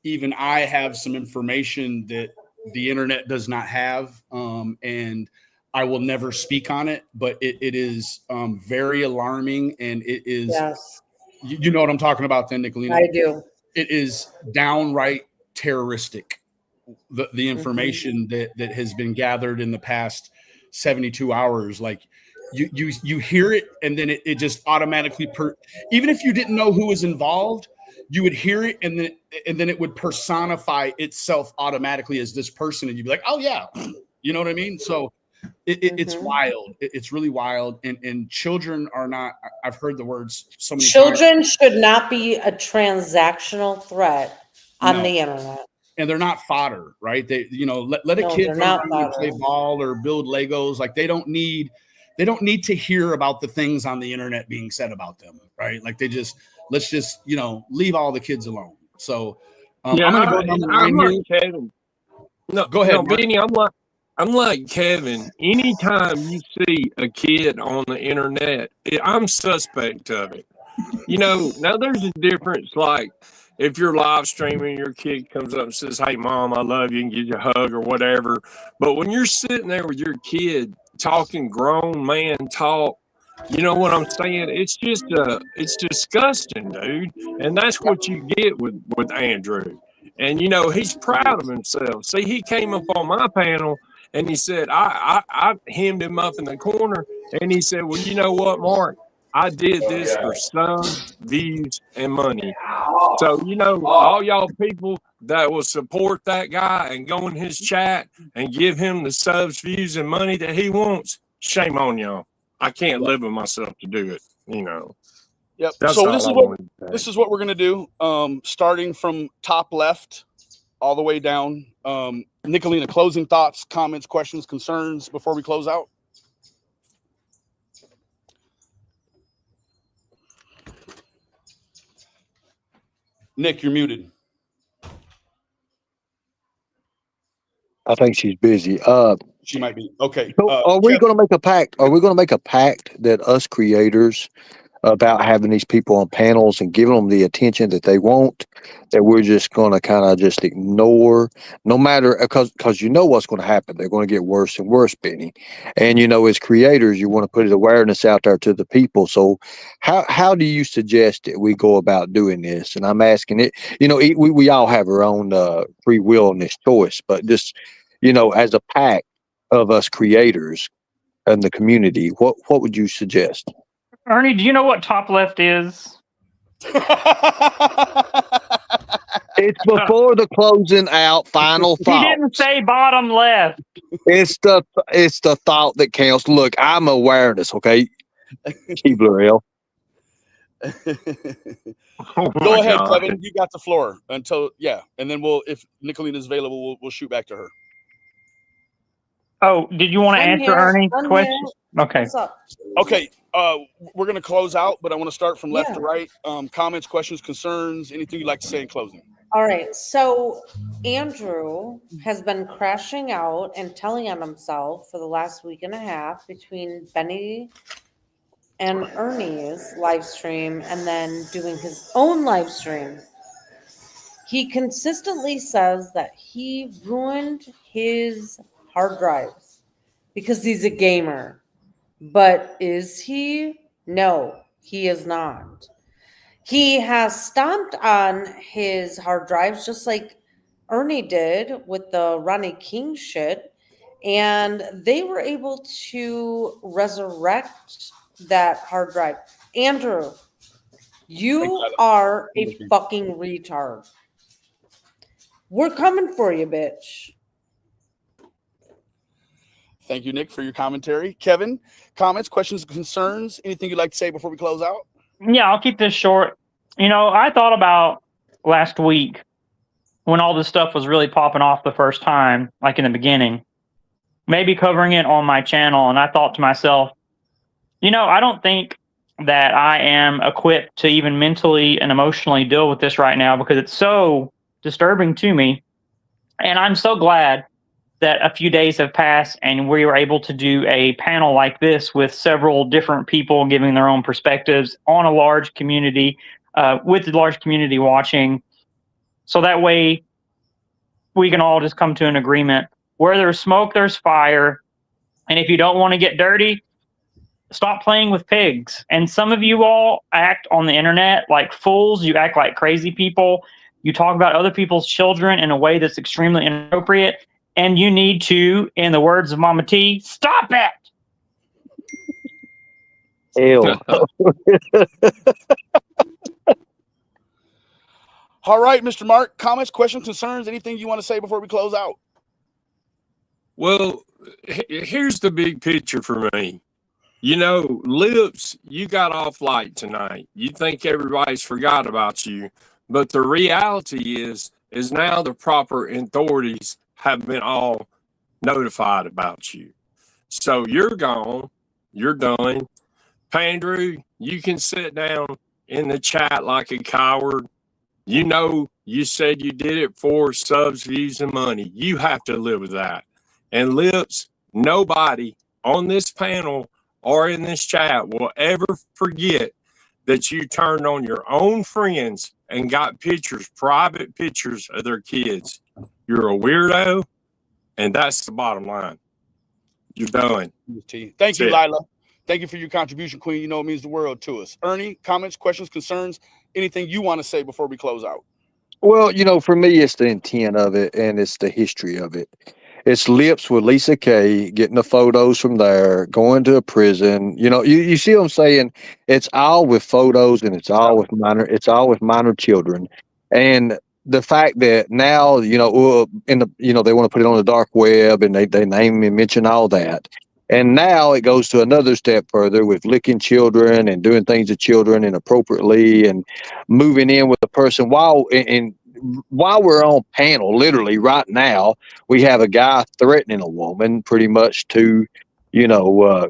even I have some information that the internet does not have, and I will never speak on it. But it is very alarming, and it is. Yes. You know what I'm talking about, then, Nicolina? I do. It is downright terroristic. The information that has been gathered in the past 72 hours, like. You hear it, and then it just automatically even if you didn't know who was involved, you would hear it, and then it would personify itself automatically as this person, and you'd be like, oh yeah, you know what I mean? So it's wild. It's really wild, and children are not. I've heard the words so many times. Children should not be a transactional threat on the internet. And they're not fodder, right? They, let a kid run around and play ball or build Legos. Like they don't need to hear about the things on the internet being said about them, right? Like let's just leave all the kids alone. So I'm gonna go down the line here. Like Kevin. No, go ahead, Benny. I'm like Kevin. Anytime you see a kid on the internet, I'm suspect of it. Now there's a difference. Like if you're live streaming, your kid comes up and says, "Hey, mom, I love you," and gives you a hug or whatever. But when you're sitting there with your kid talking grown man talk, you know what I'm saying? It's just it's disgusting, dude. And that's what you get with Andrew. And he's proud of himself. See, he came up on my panel and he said, I hemmed him up in the corner, and he said, well, you know what, Mark? I did this for subs, views, and money. So, all y'all people that will support that guy and go in his chat and give him the subs, views, and money that he wants, shame on y'all. I can't live with myself to do it, Yep. That's So all I wanted to this say. is what we're gonna do. Starting from top left all the way down. Nicolina, closing thoughts, comments, questions, concerns before we close out. Nick, you're muted. I think she's busy. She might be. Okay. So are we going to make a pact? Are we going to make a pact that us creators about having these people on panels and giving them the attention that they want, that we're just going to kind of just ignore, no matter, because you know what's going to happen. They're going to get worse and worse, Benny. And, you know, as creators, you want to put awareness out there to the people. So how do you suggest that we go about doing this? And I'm asking it, you know, we all have our own free will in this choice, but just, you know, as a pact of us creators and the community, what would you suggest? Ernie, do you know what top left is? It's before the closing out final He thought. didn't say bottom left. It's the thought that counts. Look, I'm awareness, okay? Keebler L. Oh Go my ahead, God. Kevin. You got the floor until and then if Nicolina's available, we'll shoot back to her. Oh, did you want to I'm answer here. Ernie's I'm question? here. Okay. What's up? Okay. We're gonna close out, but I want to start from left Yeah. to right. Comments, questions, concerns, anything you'd like to say in closing. All right. So Andrew has been crashing out and telling on himself for the last week and a half between Benny and Ernie's live stream and then doing his own live stream. He consistently says that he ruined his hard drives because he's a gamer. But is he? No, he is not. He has stomped on his hard drives just like Ernie did with the Ronnie King shit. And they were able to resurrect that hard drive. Andrew, you are a fucking retard. We're coming for you, bitch. Thank you, Nick, for your commentary. Kevin, comments, questions, concerns, anything you'd like to say before we close out? Yeah, I'll keep this short. You know, I thought about last week when all this stuff was really popping off the first time, like in the beginning, maybe covering it on my channel. And I thought to myself, you know, I don't think that I am equipped to even mentally and emotionally deal with this right now because it's so disturbing to me. And I'm so glad that a few days have passed and we were able to do a panel like this with several different people giving their own perspectives on a large community, with the large community watching. So that way we can all just come to an agreement. Where there's smoke, there's fire. And if you don't want to get dirty, stop playing with pigs. And some of you all act on the internet like fools. You act like crazy people. You talk about other people's children in a way that's extremely inappropriate. And you need to, in the words of Mama T, stop it. Ew. All right, Mr. Mark, comments, questions, concerns, anything you want to say before we close out? Well, here's the big picture for me. You know, Lips, you got off light tonight. You think everybody's forgot about you. But the reality is now the proper authorities have been all notified about you. So you're gone. You're done. Pandrew, you can sit down in the chat like a coward. You know, you said you did it for subs, views, and money. You have to live with that. And Lips, nobody on this panel or in this chat will ever forget that you turned on your own friends and got pictures, private pictures of their kids. You're a weirdo, and that's the bottom line. You're done. Thank you, Lila. Thank you for your contribution, Queen. You know it means the world to us. Ernie, comments, questions, concerns, anything you want to say before we close out? Well, you know, for me, it's the intent of it and it's the history of it. It's Lips with Lisa Kay, getting the photos from there, going to a prison. You know, you see what I'm saying? It's all with photos and it's all with minor children. And the fact that now, you know, they want to put it on the dark web and they name and mention all that. And now it goes to another step further with licking children and doing things to children inappropriately and moving in with a person while we're on panel, literally right now, we have a guy threatening a woman pretty much to,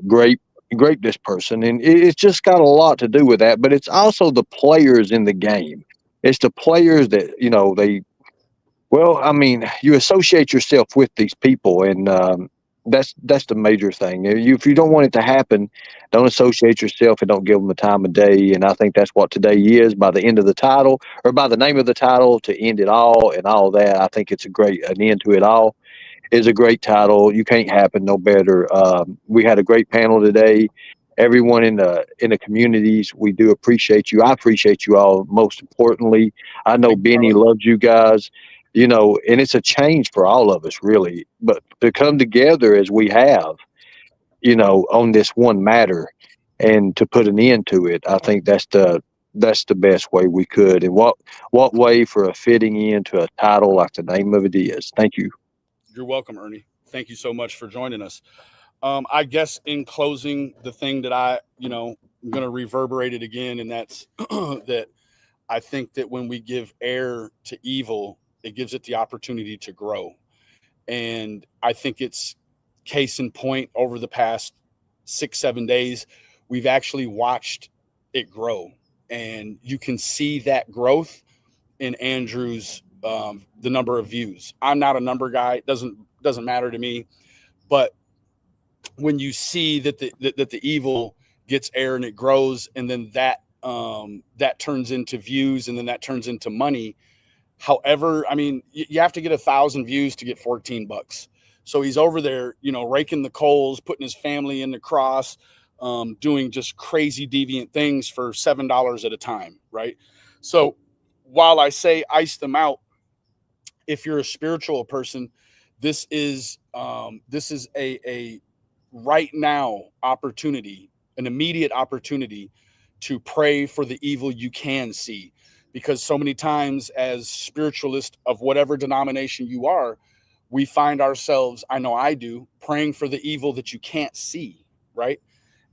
grape this person. And it's just got a lot to do with that. But it's also the players in the game. It's the players that, you associate yourself with these people, and that's the major thing. If you don't want it to happen, don't associate yourself and don't give them the time of day. And I think that's what today is. By the end of the title, or by the name of the title, to end it all and all that, I think it's an end to it all. Is a great title. You can't happen no better. We had a great panel today. Everyone in the communities, we do appreciate you. I appreciate you all. Most importantly, I know Benny loves you guys. And it's a change for all of us, really. But to come together as we have, on this one matter, and to put an end to it, I think that's the best way we could. And what way for a fitting end to a title like the name of it is. Thank you. You're welcome, Ernie. Thank you so much for joining us. I guess in closing, the thing that I'm going to reverberate it again, and that's that I think that when we give air to evil, it gives it the opportunity to grow. And I think it's case in point over the past 6-7 days, we've actually watched it grow. And you can see that growth in Andrew's the number of views. I'm not a number guy. It doesn't matter to me. But when you see that the evil gets air and it grows, and then that turns into views, and then that turns into money. However, I mean, you have to get 1,000 views to get $14. So he's over there, raking the coals, putting his family in the cross, doing just crazy deviant things for $7 at a time, right? So while I say ice them out, if you're a spiritual person, this is a right now opportunity, an immediate opportunity to pray for the evil you can see. Because so many times as spiritualists of whatever denomination you are, we find ourselves, I know I do, praying for the evil that you can't see, right?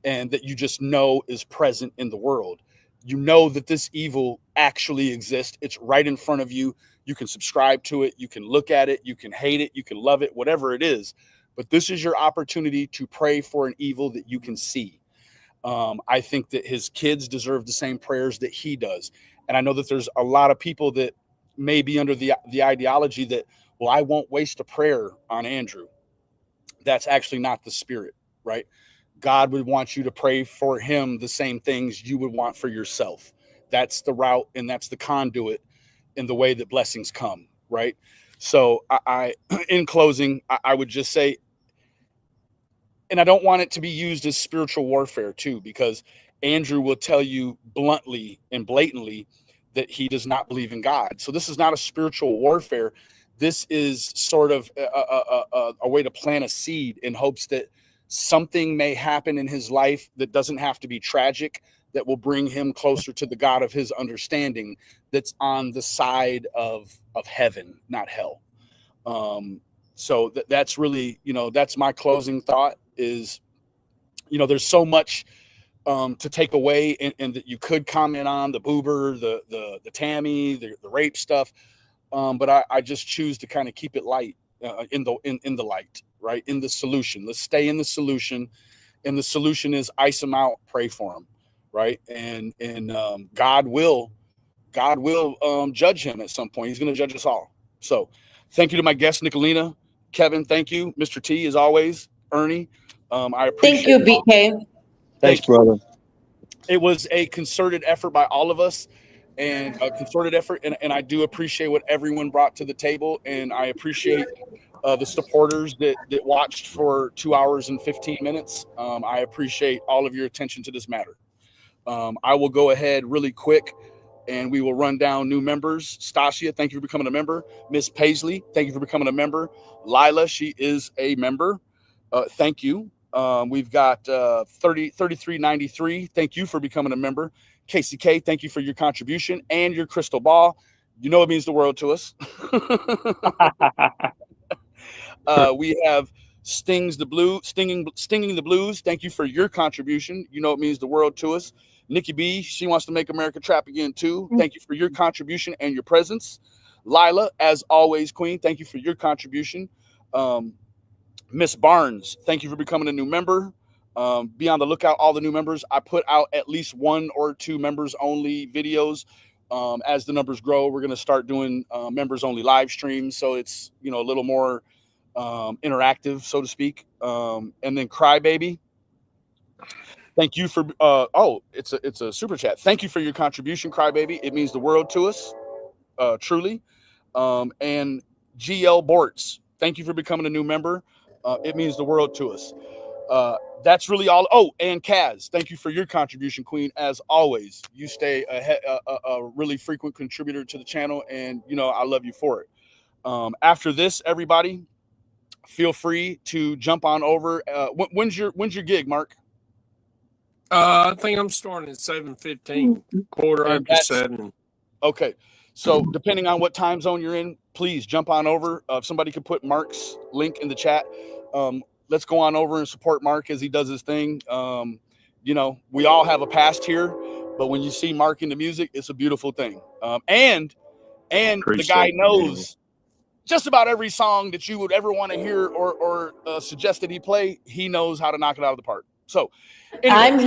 And that you just know is present in the world. You know that this evil actually exists. It's right in front of you. You can subscribe to it. You can look at it. You can hate it. You can love it, whatever it is. But this is your opportunity to pray for an evil that you can see. I think that his kids deserve the same prayers that he does. And I know that there's a lot of people that may be under the ideology that, well, I won't waste a prayer on Andrew. That's actually not the spirit, right? God would want you to pray for him the same things you would want for yourself. That's the route, and that's the conduit in the way that blessings come, right? So I in closing, I would just say, and I don't want it to be used as spiritual warfare too, because Andrew will tell you bluntly and blatantly that he does not believe in God. So this is not a spiritual warfare. This is sort of a way to plant a seed in hopes that something may happen in his life that doesn't have to be tragic, that will bring him closer to the God of his understanding, that's on the side of heaven, not hell. So that's really, that's my closing thought is, there's so much to take away, and that you could comment on the boober, the Tammy, the rape stuff. But I just choose to kind of keep it light in the light, right? In the solution. Let's stay in the solution. And the solution is ice them out, pray for them, right? And God will judge him at some point. He's going to judge us all. So thank you to my guest, Nicolina. Kevin, thank you. Mr. T, as always. Ernie, I appreciate Thank you, BK. Thanks, brother. It was a concerted effort by all of us, and a concerted effort. And I do appreciate what everyone brought to the table. And I appreciate the supporters that watched for 2 hours and 15 minutes. I appreciate all of your attention to this matter. I will go ahead really quick, and we will run down new members. Stasia, thank you for becoming a member. Miss Paisley, thank you for becoming a member. Lila, she is a member. Thank you. We've got 3393. Thank you for becoming a member. Casey K, thank you for your contribution and your crystal ball. You know it means the world to us. We have Stinging the Blues, thank you for your contribution. You know it means the world to us. Nikki B, she wants to make America trap again too. Thank you for your contribution and your presence. Lila, as always, Queen, thank you for your contribution. Miss Barnes, thank you for becoming a new member. Be on the lookout, all the new members. I put out at least 1 or 2 members only videos. As the numbers grow, we're going to start doing members only live streams, so it's a little more interactive, so to speak. And then Crybaby, thank you for it's a super chat. Thank you for your contribution, Crybaby. It means the world to us, truly. And GL Bortz, thank you for becoming a new member. It means the world to us. That's really all. Oh, and Kaz, thank you for your contribution, Queen. As always, you stay a really frequent contributor to the channel, and I love you for it. After this, everybody, feel free to jump on over. When's your gig, Mark? I think I'm starting at 7:15, quarter after 7. Okay. So depending on what time zone you're in, please jump on over. If somebody could put Mark's link in the chat, let's go on over and support Mark as he does his thing. We all have a past here, but when you see Mark in the music, it's a beautiful thing. And the guy knows just about every song that you would ever want to hear or suggest that he play. He knows how to knock it out of the park. So anyway. I'm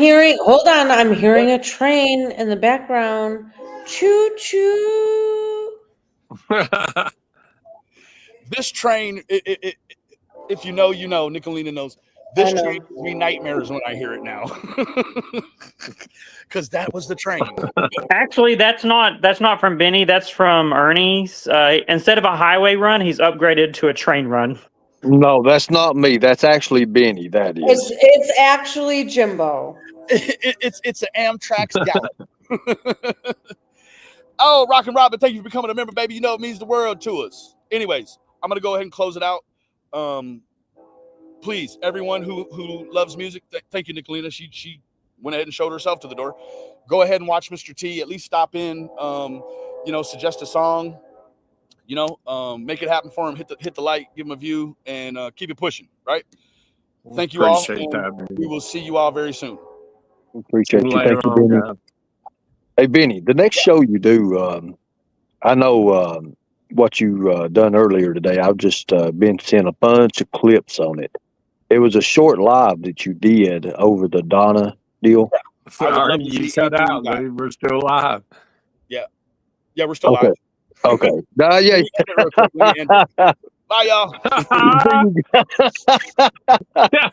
hearing a train in the background. Choo choo. This train, if you know, Nicolina knows. This train gives me nightmares when I hear it now. Because that was the train. Actually, that's not from Benny. That's from Ernie's. Instead of a highway run, he's upgraded to a train run. No, that's not me. That's actually Benny. That is. It's actually Jimbo. It's an Amtrak's gallop. Oh, Rockin' Robin, thank you for becoming a member, baby. It means the world to us. Anyways, I'm gonna go ahead and close it out. Please, everyone who loves music, thank you, Nicolina. She went ahead and showed herself to the door. Go ahead and watch Mr. T. At least stop in. Suggest a song. Make it happen for him. Hit the like, give him a view, and keep it pushing. Right. Thank you all. We will see you all very soon. Appreciate you. Thank you, Benny. Hey, Benny, the next show you do, I know what you done earlier today. I've just been seeing a bunch of clips on it. It was a short live that you did over the Donna deal. You cut out, dude. We're still live. Yeah, we're still live. Okay. Yeah. Bye, y'all.